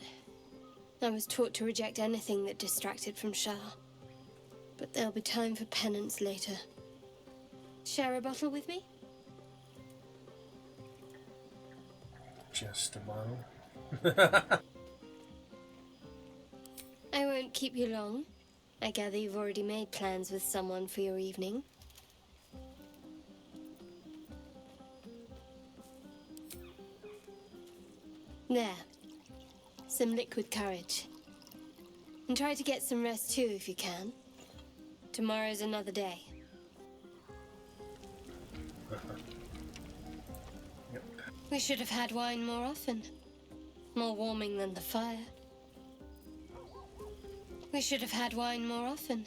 I was taught to reject anything that distracted from Shah. But there'll be time for penance later. Share a bottle with me? Just a bottle. I won't keep you long. I gather you've already made plans with someone for your evening. There. Some liquid courage. And try to get some rest too if you can. Tomorrow's another day. Yep. We should have had wine more often. More warming than the fire. We should have had wine more often.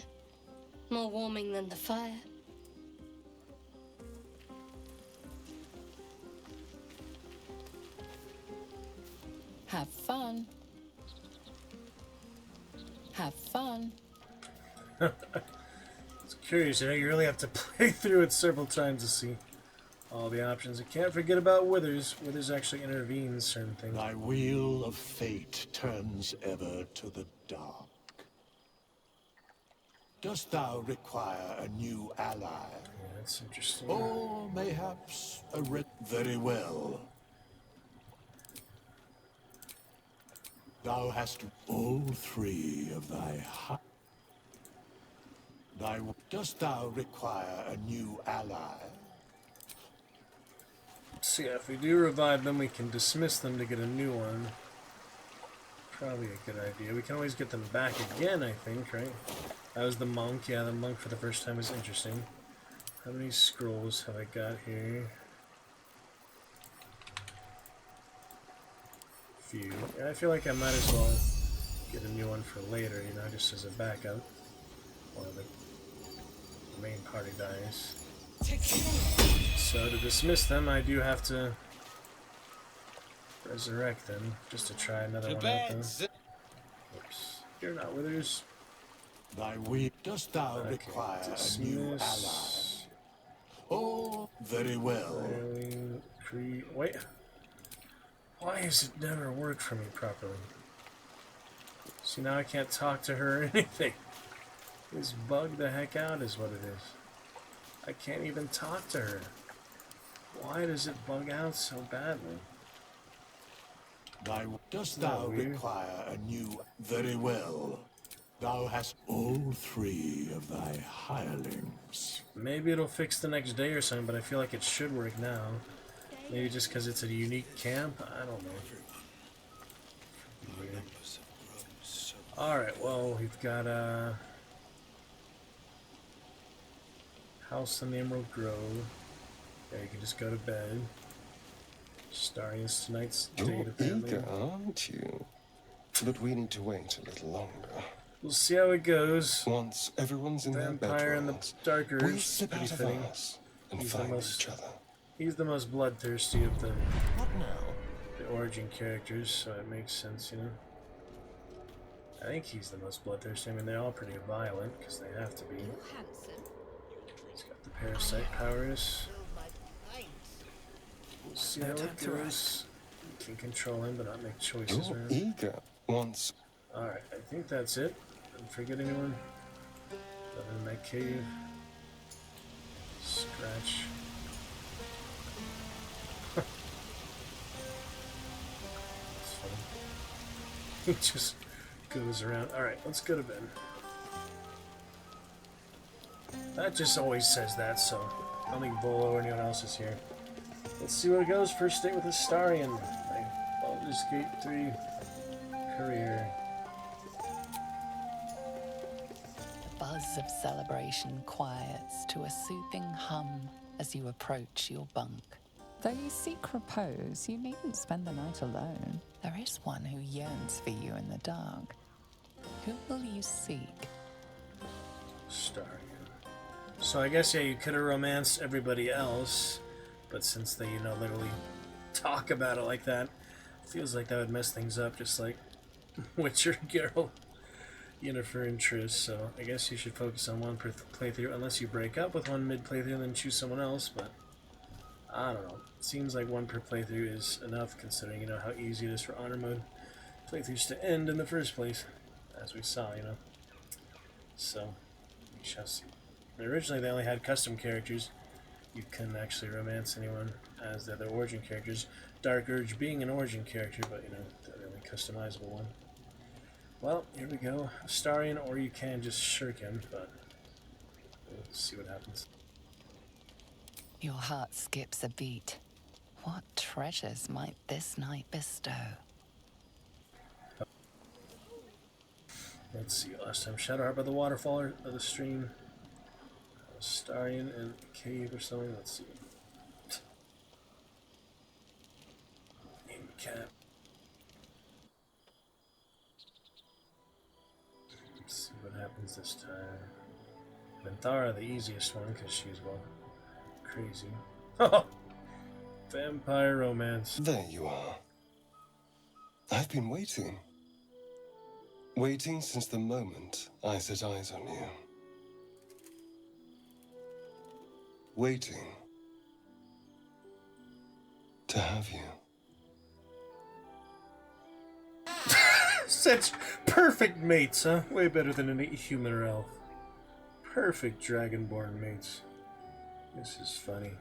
More warming than the fire. Have fun. Have fun. It's curious, you know, you really have to play through it several times to see all the options. You can't forget about Withers. Withers actually intervenes certain things. Thy wheel of fate turns ever to the dark. Dost thou require a new ally? Yeah, that's interesting. Or mayhaps a very well. Thou hast all three of thy dost thou require a new ally? So yeah, if we do revive them, we can dismiss them to get a new one. Probably a good idea. We can always get them back again, I think, right? That was the monk. Yeah, the monk for the first time is interesting. How many scrolls have I got here? Few. Yeah, I feel like I might as well get a new one for later, you know, just as a backup. While the main party dies. So to dismiss them, I do have to resurrect them, just to try another one at them. Oops. You're not Withers. Thy wheel dost thou require a new ally? Oh, very well. Wait. Why has it never worked for me properly? See, now I can't talk to her or anything. This bug the heck out is what it is. I can't even talk to her. Why does it bug out so badly? Dost thou require a new... Very well. Thou hast all three of thy hirelings. Maybe it'll fix the next day or something, but I feel like it should work now. Maybe just because it's a unique camp? I don't know. Alright, well, we've got a house in the Emerald Grove. Yeah, you can just go to bed. Starring is tonight's date, apparently. Eager, aren't you? But we need to wait a little longer. We'll see how it goes. Once everyone's in their Vampire in the bedrooms, dark we urge. slip Pretty out of fitting. ours and He's find each other. He's the most bloodthirsty of the What now? the origin characters, so it makes sense, you know. I think he's the most bloodthirsty. I mean, they're all pretty violent because they have to be. He's got the parasite powers. We'll see how it goes. You can control him, but not make choices. You're eager. Once. Alright, I think that's it. Didn't forget anyone. Other than that cave. Scratch. That's funny. He just goes around. Alright, let's go to bed. That just always says that, so I don't think Volo or anyone else is here. Let's see where it goes. First date with Astarion. My Baldur's Gate 3 career. The buzz of celebration quiets to a soothing hum as you approach your bunk. Though you seek repose, you needn't spend the night alone. There is one who yearns for you in the dark. Who will you seek? Astarion. So I guess, yeah, you could have romanced everybody else, but since they, you know, literally talk about it like that, feels like that would mess things up, just like Witcher, Geralt, Yennefer, and Triss. So I guess you should focus on one per playthrough, unless you break up with one mid-playthrough and then choose someone else, but I don't know. It seems like one per playthrough is enough, considering, you know, how easy it is for honor mode playthroughs to end in the first place, as we saw, you know. So, we shall see. Originally, they only had custom characters. You couldn't actually romance anyone as the other origin characters. Dark Urge being an origin character, but, you know, the really customizable one. Well, here we go. Astarion, or you can just shirk him, but we'll see what happens. Your heart skips a beat. What treasures might this night bestow? Let's see. Last time, Shadowheart by the waterfall or the stream. Astarion in a cave or something. Let's see. Name cat. Let's see what happens this time. Benthara, the easiest one, because she's, well, crazy. Oh! Vampire romance. There you are. I've been waiting. Waiting since the moment I set eyes on you. Waiting to have you. Such perfect mates, huh? Way better than any human or elf. Perfect dragonborn mates. This is funny.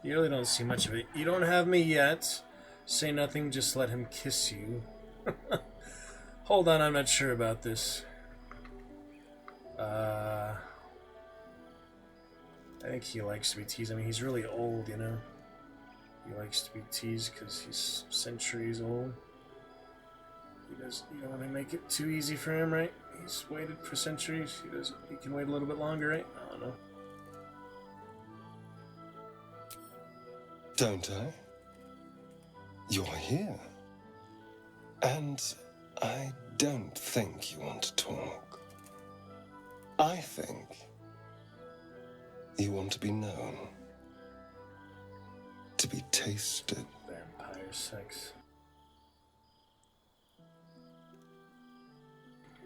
You really don't see much of it. You don't have me yet. Say nothing, just let him kiss you. Hold on, I'm not sure about this. I think he likes to be teased. I mean, he's really old, you know? He likes to be teased because he's centuries old. You don't want to make it too easy for him, right? He's waited for centuries. He can wait a little bit longer, right? I don't know. Don't I? You're here. And I don't think you want to talk. I think you want to be known. To be tasted. Vampire sex.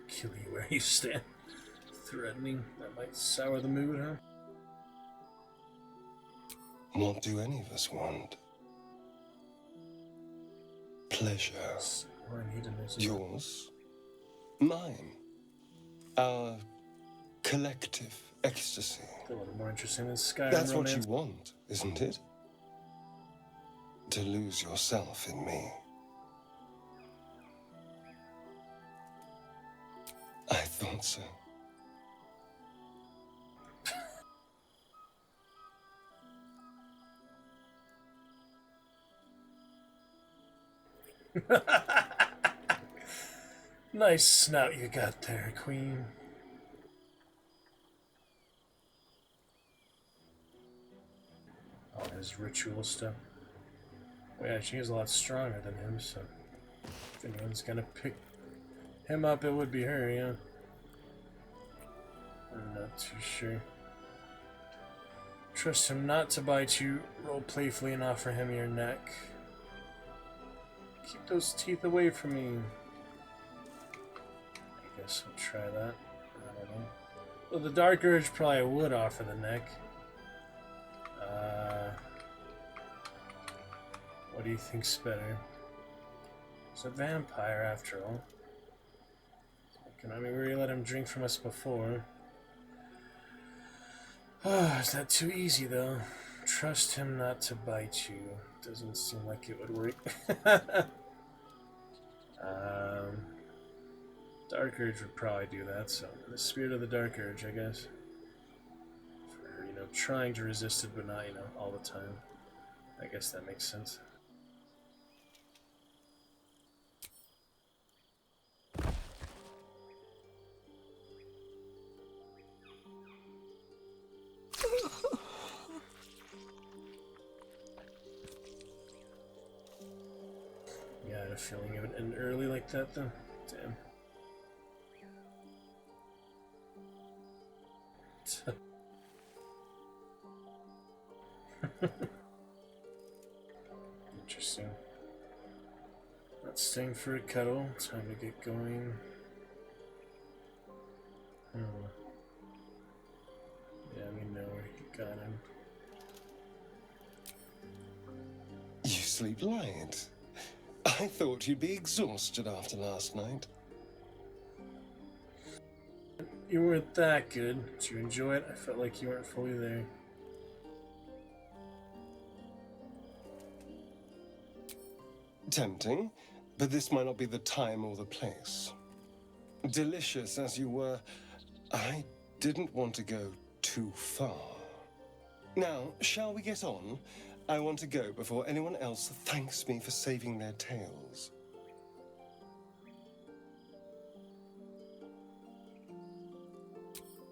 Kill you where you stand. Threatening. That might sour the mood, huh? What do any of us want? Pleasure. Yours. Mine. Our collective ecstasy. A little more interesting than Skyrim That's romance. what you want, isn't it? To lose yourself in me. I thought so. Nice snout you got there, Queen. All his ritual stuff. Well, yeah, she is a lot stronger than him, so if anyone's gonna pick him up, it would be her, yeah. I'm not too sure. Trust him not to bite you. Roll playfully and offer him your neck. Keep those teeth away from me. I guess we'll try that. I don't know. Well, the Dark Urge probably would offer the neck. What do you think's better? He's a vampire, after all. I mean, we already let him drink from us before. Oh, is that too easy, though? Trust him not to bite you. Doesn't seem like it would work. Dark Urge would probably do that, so the spirit of the Dark Urge, I guess. For, you know, trying to resist it, but not, you know, all the time. I guess that makes sense. Yeah, I had a feeling it would end early like that, though. Damn. Interesting. Not staying for a cuddle. Time to get going. Yeah, we know where he got him. You sleep light. I thought you'd be exhausted after last night. You weren't that good. Did you enjoy it? I felt like you weren't fully there. Tempting, but this might not be the time or the place. Delicious as you were, I didn't want to go too far. Now, shall we get on? I want to go before anyone else thanks me for saving their tails.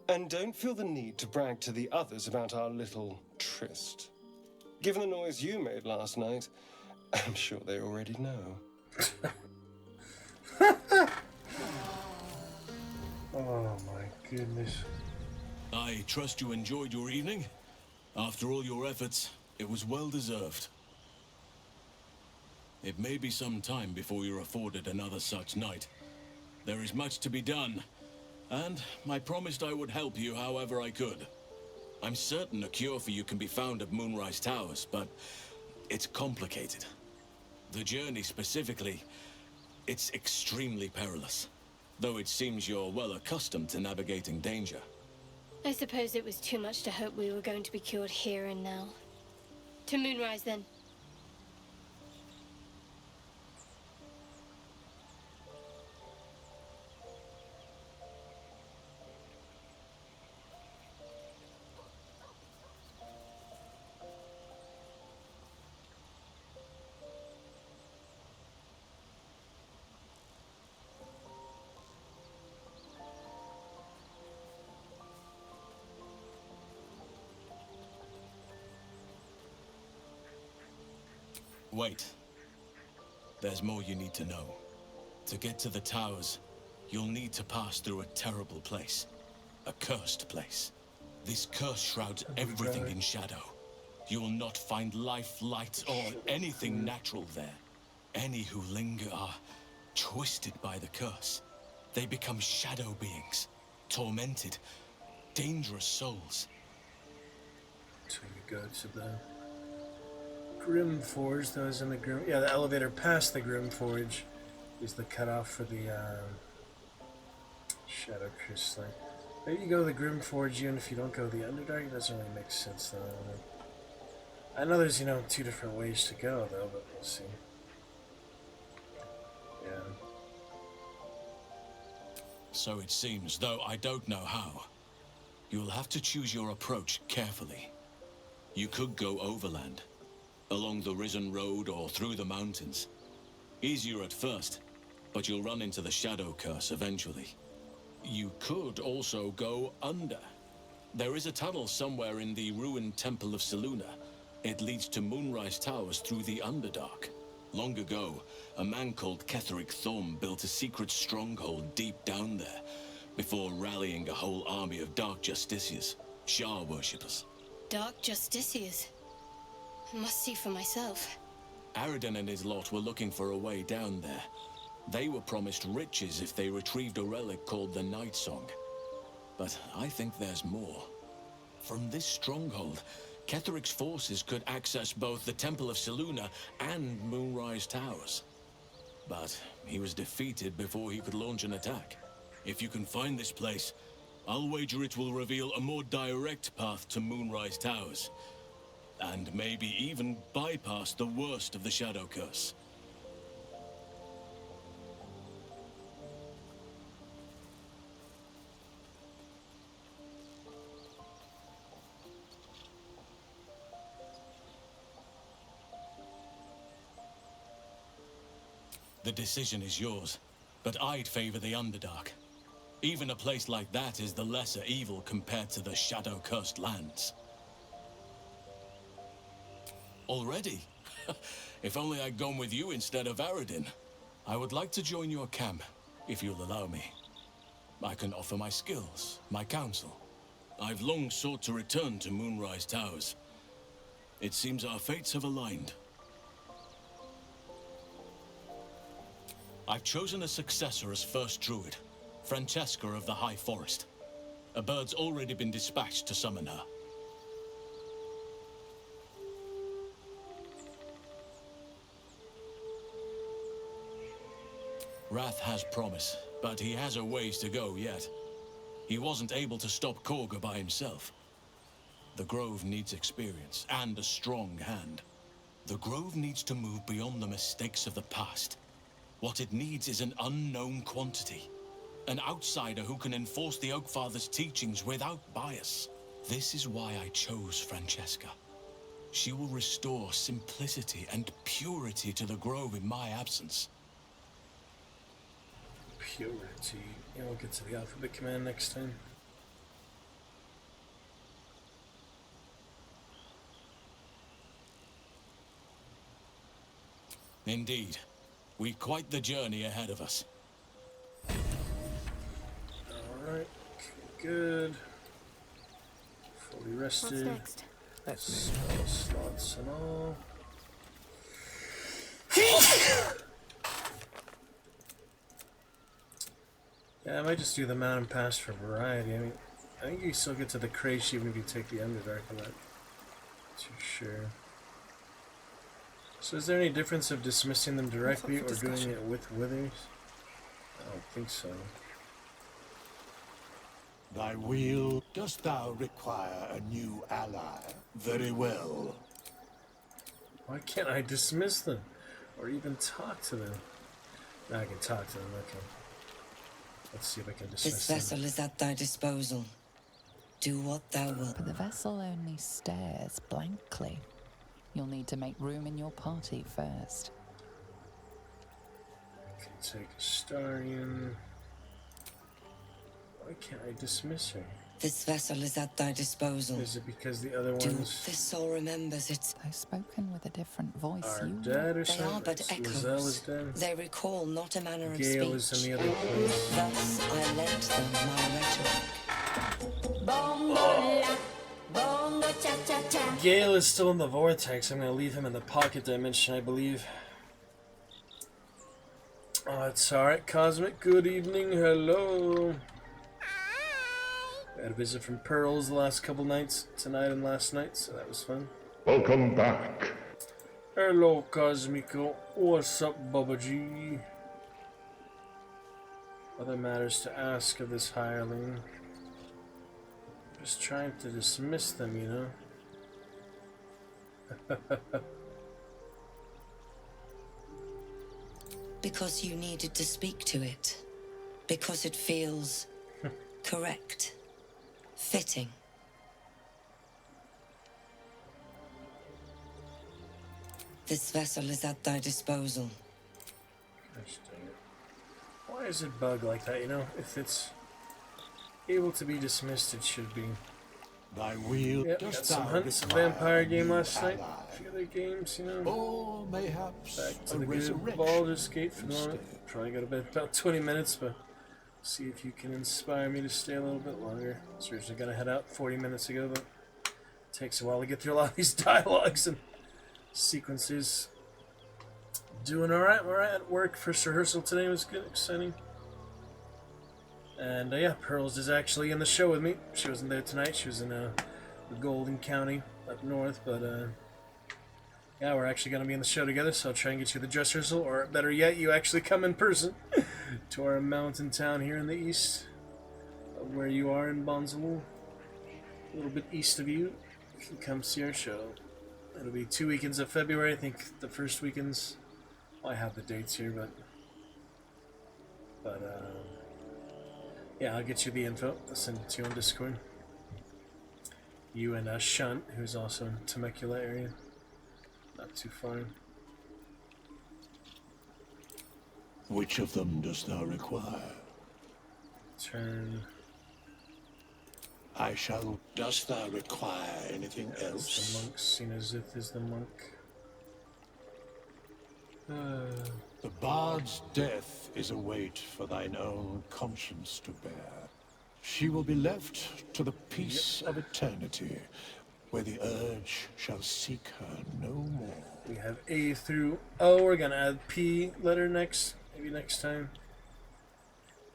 And don't feel the need to brag to the others about our little tryst. Given the noise you made last night, I'm sure they already know. Oh my goodness. I trust you enjoyed your evening. After all your efforts, it was well deserved. It may be some time before you're afforded another such night. There is much to be done, and I promised I would help you however I could. I'm certain a cure for you can be found at Moonrise Towers, but it's complicated. The journey specifically, it's extremely perilous, though it seems you're well accustomed to navigating danger. I suppose it was too much to hope we were going to be cured here and now. To Moonrise, then. Wait. There's more you need to know. To get to the towers, you'll need to pass through a terrible place. A cursed place. This curse shrouds everything in shadow. You will not find life, light, or anything natural there. Any who linger are twisted by the curse. They become shadow beings, tormented, dangerous souls. So we go to the Grim Forge. That was in the Grim. Yeah, the elevator past the Grim Forge is the cutoff for the Shadow Crystal. Maybe you go to the Grim Forge even if you don't go to the Underdark. It doesn't really make sense though. I know there's, two different ways to go though, but we'll see. Yeah. So it seems, though I don't know how. You'll have to choose your approach carefully. You could go overland, along the Risen Road or through the mountains. Easier at first, but you'll run into the Shadow Curse eventually. You could also go under. There is a tunnel somewhere in the ruined Temple of Selûne. It leads to Moonrise Towers through the Underdark. Long ago, a man called Ketheric Thorm built a secret stronghold deep down there, before rallying a whole army of Dark Justiciars, Shah worshippers. Dark Justiciars? I must see for myself. Aridin and his lot were looking for a way down there. They were promised riches if they retrieved a relic called the Night Song. But I think there's more. From this stronghold, Ketheric's forces could access both the Temple of Selûne and Moonrise Towers. But he was defeated before he could launch an attack. If you can find this place, I'll wager it will reveal a more direct path to Moonrise Towers. And maybe even bypass the worst of the Shadow Curse. The decision is yours, but I'd favor the Underdark. Even a place like that is the lesser evil compared to the Shadow-cursed lands. Already? If only I'd gone with you instead of Aridin. I would like to join your camp, if you'll allow me. I can offer my skills, my counsel. I've long sought to return to Moonrise Towers. It seems our fates have aligned. I've chosen a successor as first druid, Francesca of the High Forest. A bird's already been dispatched to summon her. Wrath has promise, but he has a ways to go yet. He wasn't able to stop Korga by himself. The Grove needs experience and a strong hand. The Grove needs to move beyond the mistakes of the past. What it needs is an unknown quantity. An outsider who can enforce the Oakfather's teachings without bias. This is why I chose Francesca. She will restore simplicity and purity to the Grove in my absence. Purity. Yeah, we'll get to the alphabet command next time. Indeed. We've quite the journey ahead of us. Alright, good. Fully rested. What's next? Spell slots and all. Yeah, I might just do the mountain pass for variety. I mean, I think you still get to the Crash even if you take the Underdark. I'm not too sure. So is there any difference of dismissing them directly or doing it with withers? I don't think so. Thy wheel, dost thou require a new ally? Very well. Why can't I dismiss them? Or even talk to them? No, I can talk to them, okay. Let's see if I can dismiss This them. vessel is at thy disposal. Do what thou wilt. But the vessel only stares blankly. You'll need to make room in your party first. I can take a Starian. Why can't I dismiss her? This vessel is at thy disposal. Is it because the other Do ones this soul remembers its... Though spoken with a different voice, are you dead or They something? are but Lizelle is echoes. dead. They recall not a manner of Gale speech. is in the other place. Thus I lent them my rhetoric. Oh. Gale is still in the vortex. I'm gonna leave him in the pocket dimension, I believe. Oh, it's alright, Cosmic. Good evening. Hello. We had a visit from Pearls the last couple nights, tonight and last night, so that was fun. Welcome back. Hello, Cosmico. What's up, Bubba G? Other matters to ask of this hireling. Just trying to dismiss them, you know? Because you needed to speak to it. Because it feels correct. Fitting. This vessel is at thy disposal. Gosh dang it. Why is it bug like that, you know? If it's able to be dismissed, it should be. Thy wheel, Yep, got some hunts, some vampire game last night. A few other games, you know. Or mayhaps Back to a the good resurrection Baldur's Gate for the moment. Probably got about 20 minutes, but see if you can inspire me to stay a little bit longer. Seriously, gotta head out 40 minutes ago, but it takes a while to get through a lot of these dialogues and sequences. Doing alright. We're at work. First rehearsal today was good, exciting. And yeah, Pearls is actually in the show with me. She wasn't there tonight. She was in the Golden County up north, but yeah, we're actually going to be in the show together, so I'll try and get you the dress rehearsal, or better yet, you actually come in person to our mountain town here in the east of where you are in Bonzaloo. A little bit east of you. You can come see our show. It'll be 2 weekends of February. I think the first weekends, well, I have the dates here, but yeah, I'll get you the info. I'll send it to you on Discord. You and Shunt, who's also in Temecula area. Not too far. Which of them dost thou require? Turn. I shall. Dost thou require anything else? The monk. Sinazith is the monk. The bard's death is a weight for thine own conscience to bear. She will be left to the peace of eternity. where the urge shall seek her no more. We have A through O. We're gonna add P letter next, maybe next time.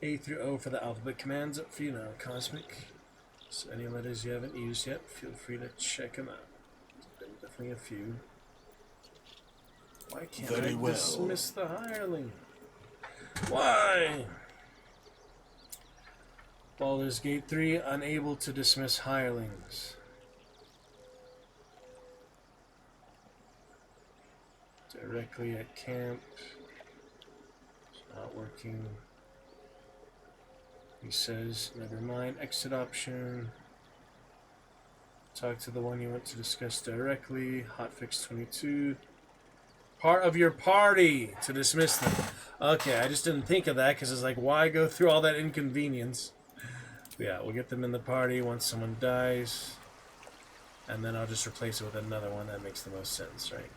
A through O for the alphabet commands up for you now, Cosmic. So any letters you haven't used yet, feel free to check them out. There's been definitely a few. Why can't I dismiss the hireling? Why? Baldur's Gate 3, unable to dismiss hirelings. Directly at camp. It's not working. He says, never mind, exit option. Talk to the one you want to discuss directly. Hotfix 22. Part of your party to dismiss them. Okay, I just didn't think of that because it's like, why go through all that inconvenience? Yeah, we'll get them in the party once someone dies. And then I'll just replace it with another one. That makes the most sense, right?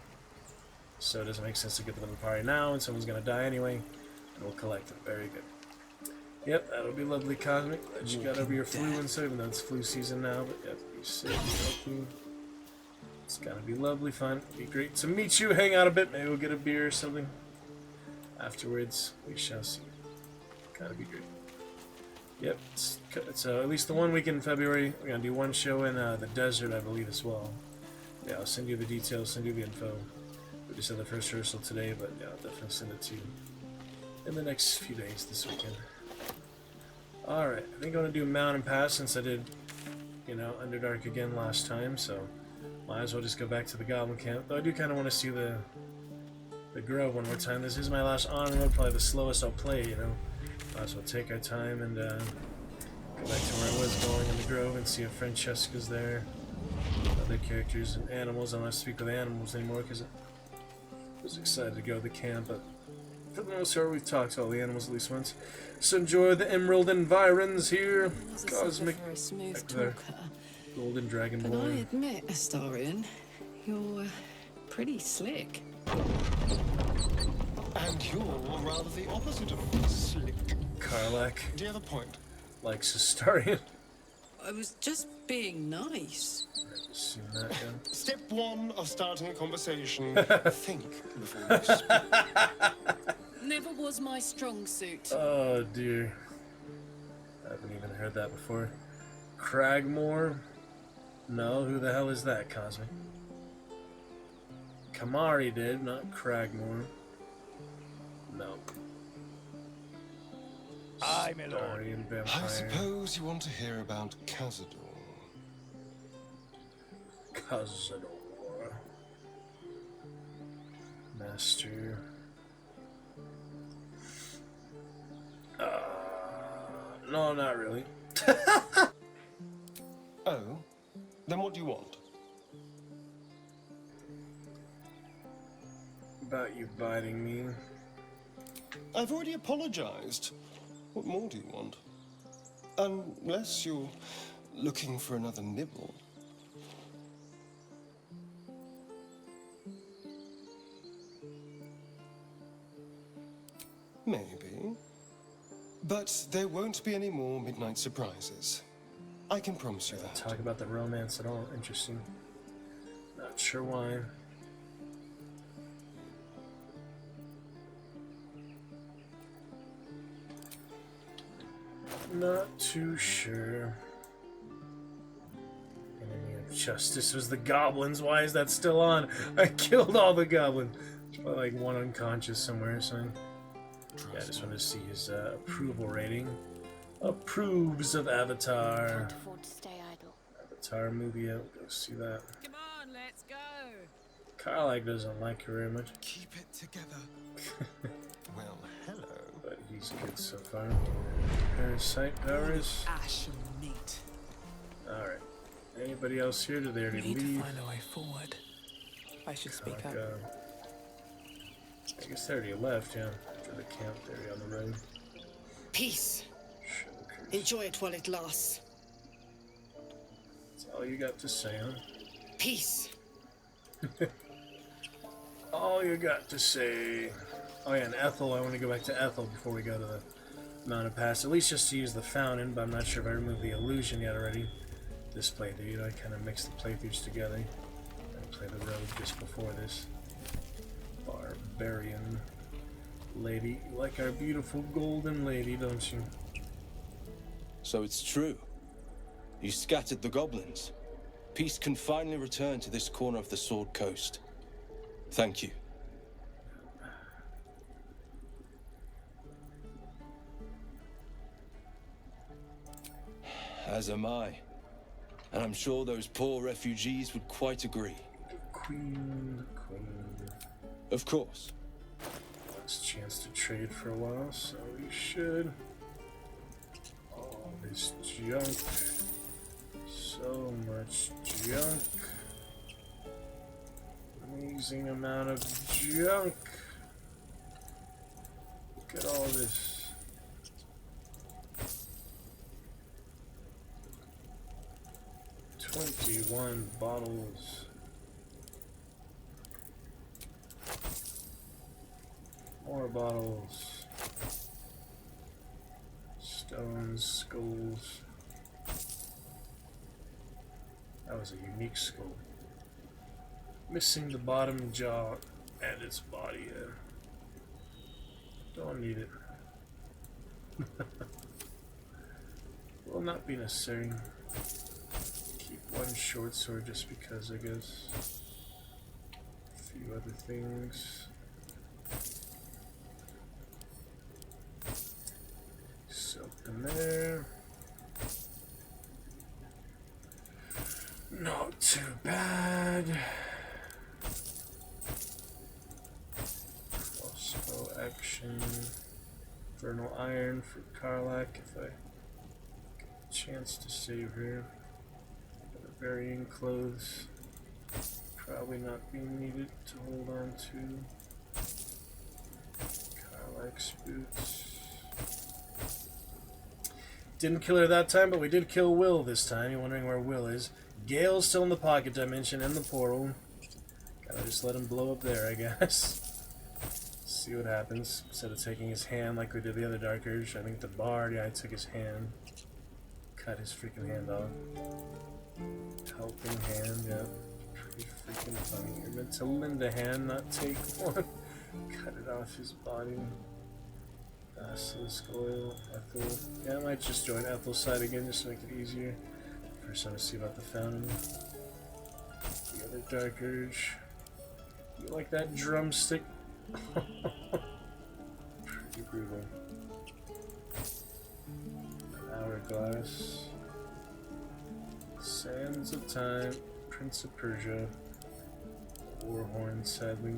So it doesn't make sense to get them in the party now, and someone's going to die anyway. And we'll collect them. Very good. Yep, that'll be lovely, Cosmic. Glad you got over your flu and so, even though it's flu season now. But yep, be safe, be healthy. It's gonna be lovely fun. It'll be great to meet you, hang out a bit. Maybe we'll get a beer or something. Afterwards, we shall see. Gotta be great. Yep, it's at least the 1 week in February. We're gonna do one show in the desert, I believe, as well. Yeah, I'll send you the details, send you the info. We just had the first rehearsal today, but yeah, I'll definitely send it to you in the next few days this weekend. Alright, I think I'm gonna do Mountain Pass since I did, you know, Underdark again last time, so might as well just go back to the Goblin Camp. Though I do kind of want to see the Grove one more time. This is my last on-road, probably the slowest I'll play, you know. Might as well take our time and go back to where I was going in the Grove and see if Francesca's there. Other characters and animals. I don't want to speak with animals anymore because I was excited to go to the camp, but for the most part we've talked to all the animals at least once. So enjoy the emerald environs here. Cosmic. For a smooth Back there. talker. Golden Dragon But Boy. I admit, Astarion, you're pretty slick. And you're rather the opposite of slick. Karlak. Do you have a point? Likes Astarion. I was just being nice. Seen that, yeah. Step one of starting a conversation. Think before you speak. Never was my strong suit. Oh dear. I haven't even heard that before. Cragmore? No, who the hell is that, Cosmic? Kamari did, not Cragmore. No. Aye, my lord. Starian Vampire. I suppose you want to hear about Cazador. Cazador. Master. No, not really. Oh? Then what do you want? About you biting me. I've already apologized. What more do you want? Unless you're looking for another nibble. Maybe. But there won't be any more midnight surprises. I can promise you that. Talk about the romance at all. Interesting. Not sure why. Not too sure. Enemy of Justice was the goblins. Why is that still on? I killed all the goblins. There's probably like one unconscious somewhere or something. Yeah, I just wanted to see his approval rating. Approves of Avatar. Can't afford to stay idle. Avatar movie out. Go see that. Come on, let's go. Karlak doesn't like her very much. Keep it together. Well, hello. But he's good so far. Parasite powers. Ash and meat. Alright. Anybody else here? Did they already We need leave? to find a way forward. I should speak up. I guess they already left, yeah. After the camp, they're already on the road. Peace. Enjoy it while it lasts. That's all you got to say, huh? Peace. All you got to say. Oh yeah, and Ethel, I want to go back to Ethel before we go to the Mountain Pass. At least just to use the fountain, but I'm not sure if I removed the illusion yet already. this playthrough. I kind of mixed the playthroughs together. I played the road just before this. Barbarian lady. You like our beautiful golden lady, don't you? So it's true. You scattered the goblins. Peace can finally return to this corner of the Sword Coast. Thank you. As am I. And I'm sure those poor refugees would quite agree. Queen. Of course. Last chance to trade for a while, so we should. All this junk. So much junk. Amazing amount of junk. Look at all this. $21 bottles. More bottles. Stones, skulls. That was a unique skull. Missing the bottom jaw and its body. Don't need it. Will not be necessary. Keep one short sword just because, I guess. A few other things. Soak in there. Not too bad. Crossbow action. Infernal Iron for Karlak if I get a chance to save her. Varying clothes. Probably not being needed to hold on to. Karlak's boots. Didn't kill her that time, but we did kill Will this time. You're wondering where Will is. Gale's still in the pocket dimension in the portal. Gotta just let him blow up there, I guess. See what happens. Instead of taking his hand like we did the other Dark Urge, I think the Bard, yeah, I took his hand. Cut his freaking hand off. Helping hand, yeah. Pretty freaking funny. You're meant to lend a hand, not take one. Cut it off his body. Basilisk oil, Ethel. Yeah, I might just join Ethel's side again just to make it easier. First, I want to see about the fountain. The other Dark Urge. You like that drumstick? Pretty brutal. Hourglass. Sands of Time. Prince of Persia. Warhorn, sadly.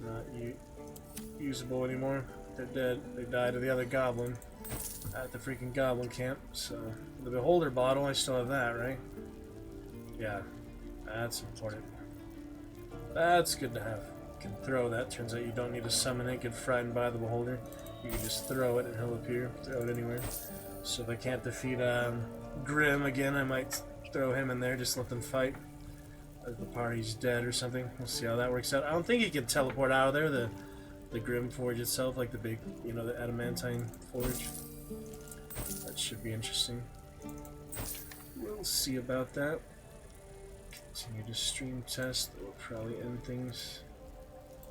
Not usable anymore. They're dead. They died to the other goblin at the freaking goblin camp. So the Beholder bottle, I still have that, right? Yeah, that's important. That's good to have. You can throw that. Turns out you don't need to summon it, get frightened by the Beholder. You can just throw it and he'll appear. Throw it anywhere. So if I can't defeat Grim again, I might throw him in there, just let them fight. If the party's dead or something. We'll see how that works out. I don't think he can teleport out of there, the Grim Forge itself, like the big, you know, the adamantine forge. That should be interesting. We'll see about that. Continue to stream test. That will probably end things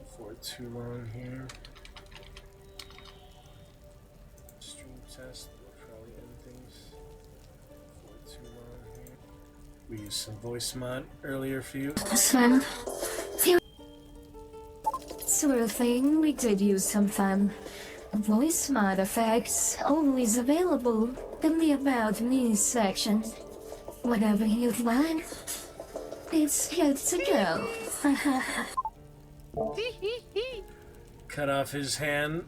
before too long here. Stream test. That will probably end things before too long here. We used some voice mod earlier for you. Fun. Sort of thing, we did use some fun. Voice mod effects always available in the About Me section. Whatever you'd like, it's good to go. Cut off his hand.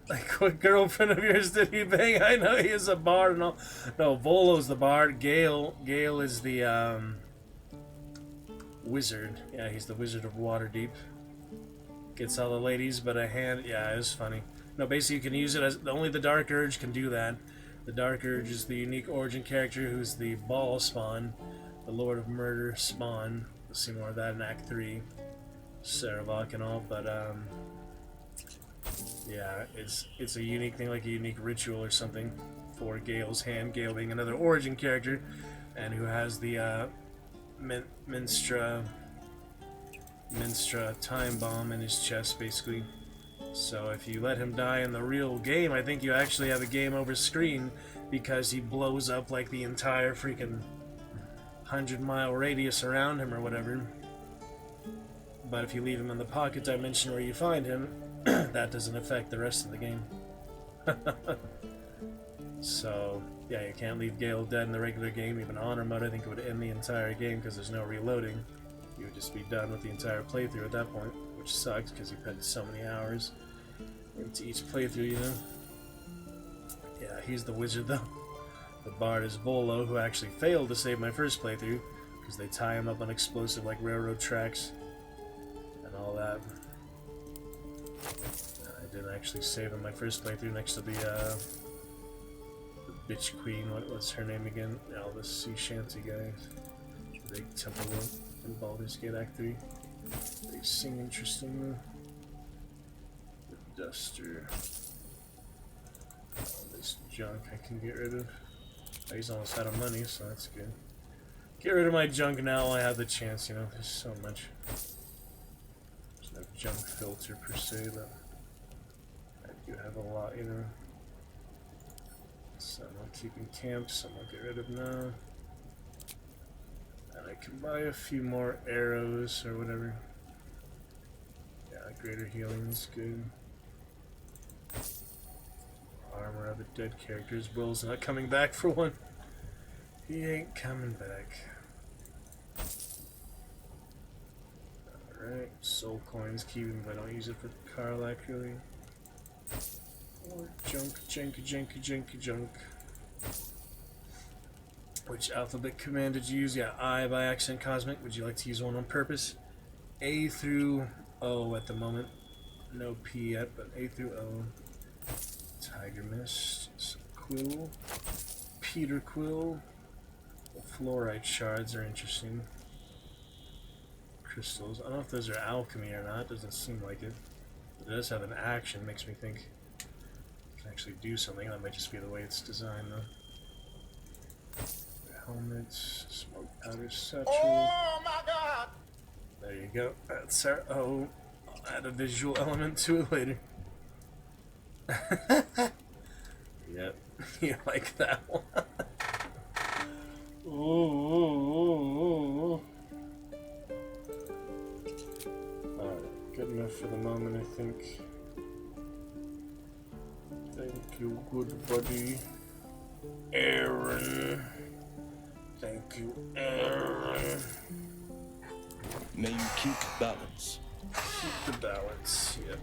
Like, what girlfriend of yours did he bang? I know he is a bard and all. No, Volo's the bard. Gale is the wizard. Yeah, he's the Wizard of Waterdeep. Gets all the ladies, but a hand. Yeah, it was funny. No, basically you can use it as only the Dark Urge can do that. The Dark Urge is the unique origin character who's the Ball spawn, the Lord of Murder spawn. We'll see more of that in Act 3, Saravok and all. But yeah, it's a unique thing, like a unique ritual or something for Gale's hand, Gale being another origin character, and who has the Minstra time bomb in his chest, basically. So if you let him die in the real game, I think you actually have a game over screen, because he blows up like the entire freaking 100-mile radius around him or whatever. But if you leave him in the pocket dimension where you find him, that doesn't affect the rest of the game. So, yeah, you can't leave Gale dead in the regular game. Even honor mode, I think it would end the entire game because there's no reloading. You would just be done with the entire playthrough at that point, which sucks because you've had so many hours into each playthrough, you know? Yeah, he's the wizard, though. The bard is Bolo, who actually failed to save my first playthrough because they tie him up on explosive like railroad tracks and all that. I didn't actually save him my first playthrough next to the bitch queen. What was her name again? All the sea shanty guys. The big temple in Baldur's Gate Act 3. They sing interestingly. The duster. All this junk I can get rid of. He's almost out of money, so that's good. Get rid of my junk now while I have the chance, you know. There's so much. There's no junk filter per se, but I do have a lot, you know. Some I'll keep in camp, some I'll get rid of now. And I can buy a few more arrows or whatever. Yeah, greater healing is good. Armor of a dead characters. Will's not coming back for one. He ain't coming back. Alright, soul coins, keep them, but I don't use it for Karlak really. Or junk. Which alphabet command did you use? Yeah, I by accident, Cosmic. Would you like to use one on purpose? A through O at the moment. No P yet, but A through O. Tiger Mist, some Quill, Peter Quill. The fluorite shards are interesting. Crystals. I don't know if those are alchemy or not. Doesn't seem like it. It does have an action. Makes me think it can actually do something. That might just be the way it's designed, though. Helmets, smoke powder satchel. Oh my god! There you go. That's our O. I'll add a visual element to it later. Yep, you like that one. Ooh. Alright, good enough for the moment, I think. Thank you, good buddy. Aaron. Thank you, Aaron. May you keep balance. Keep the balance, yep.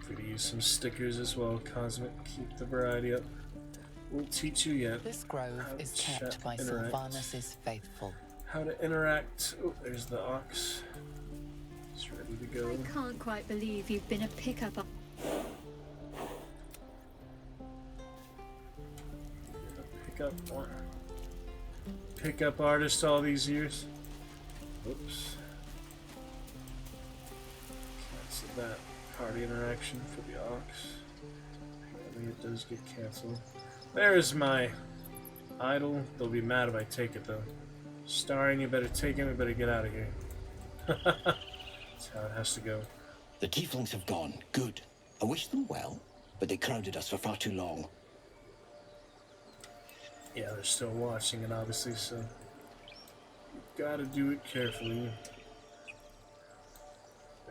Free to use some stickers as well, Cosmic. Keep the variety up. We'll teach you yet. This grove is kept by Sylvanus' faithful. How to interact. Oh, there's the ox. It's ready to go. I can't quite believe you've been a pickup. Pickup artist all these years. Oops. Cancel that party interaction for the ox. Apparently it does get canceled. There's my idol. They'll be mad if I take it though. Starring, you better take him, you better get out of here. That's how it has to go. The tieflings have gone. Good. I wish them well, but they crowded us for far too long. Yeah, they're still watching it, obviously, so you gotta do it carefully.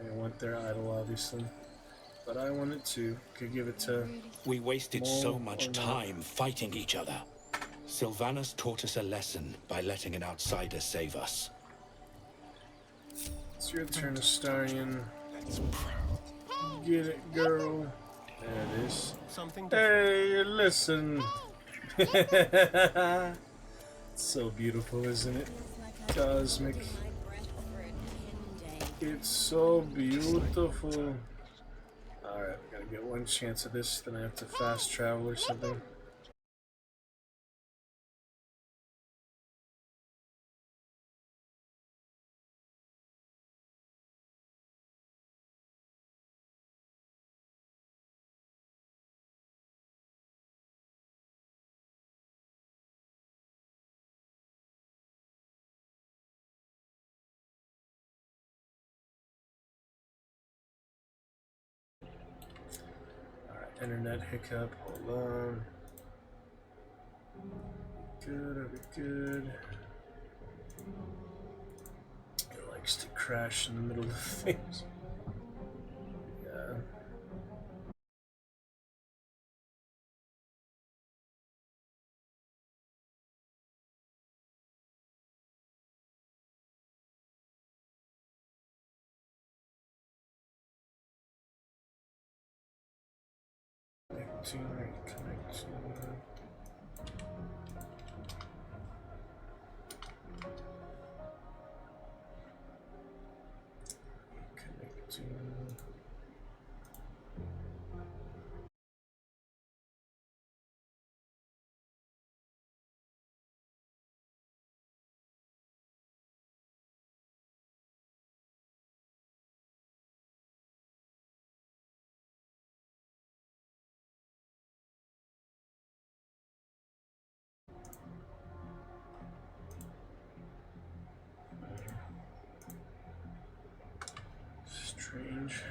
They want their idol, obviously, but I want it too. Could give it to. We wasted so much time fighting each other. Sylvanus taught us a lesson by letting an outsider save us. It's your turn, Astarion. Get it, girl. There it is. Hey, listen. It's so beautiful, isn't it? Cosmic. It's so beautiful. Alright, we gotta get one chance of this, then I have to fast travel or something. Internet hiccup. Hold on. Good, are we good? It likes to crash in the middle of things. Yeah. Connecting. Strange.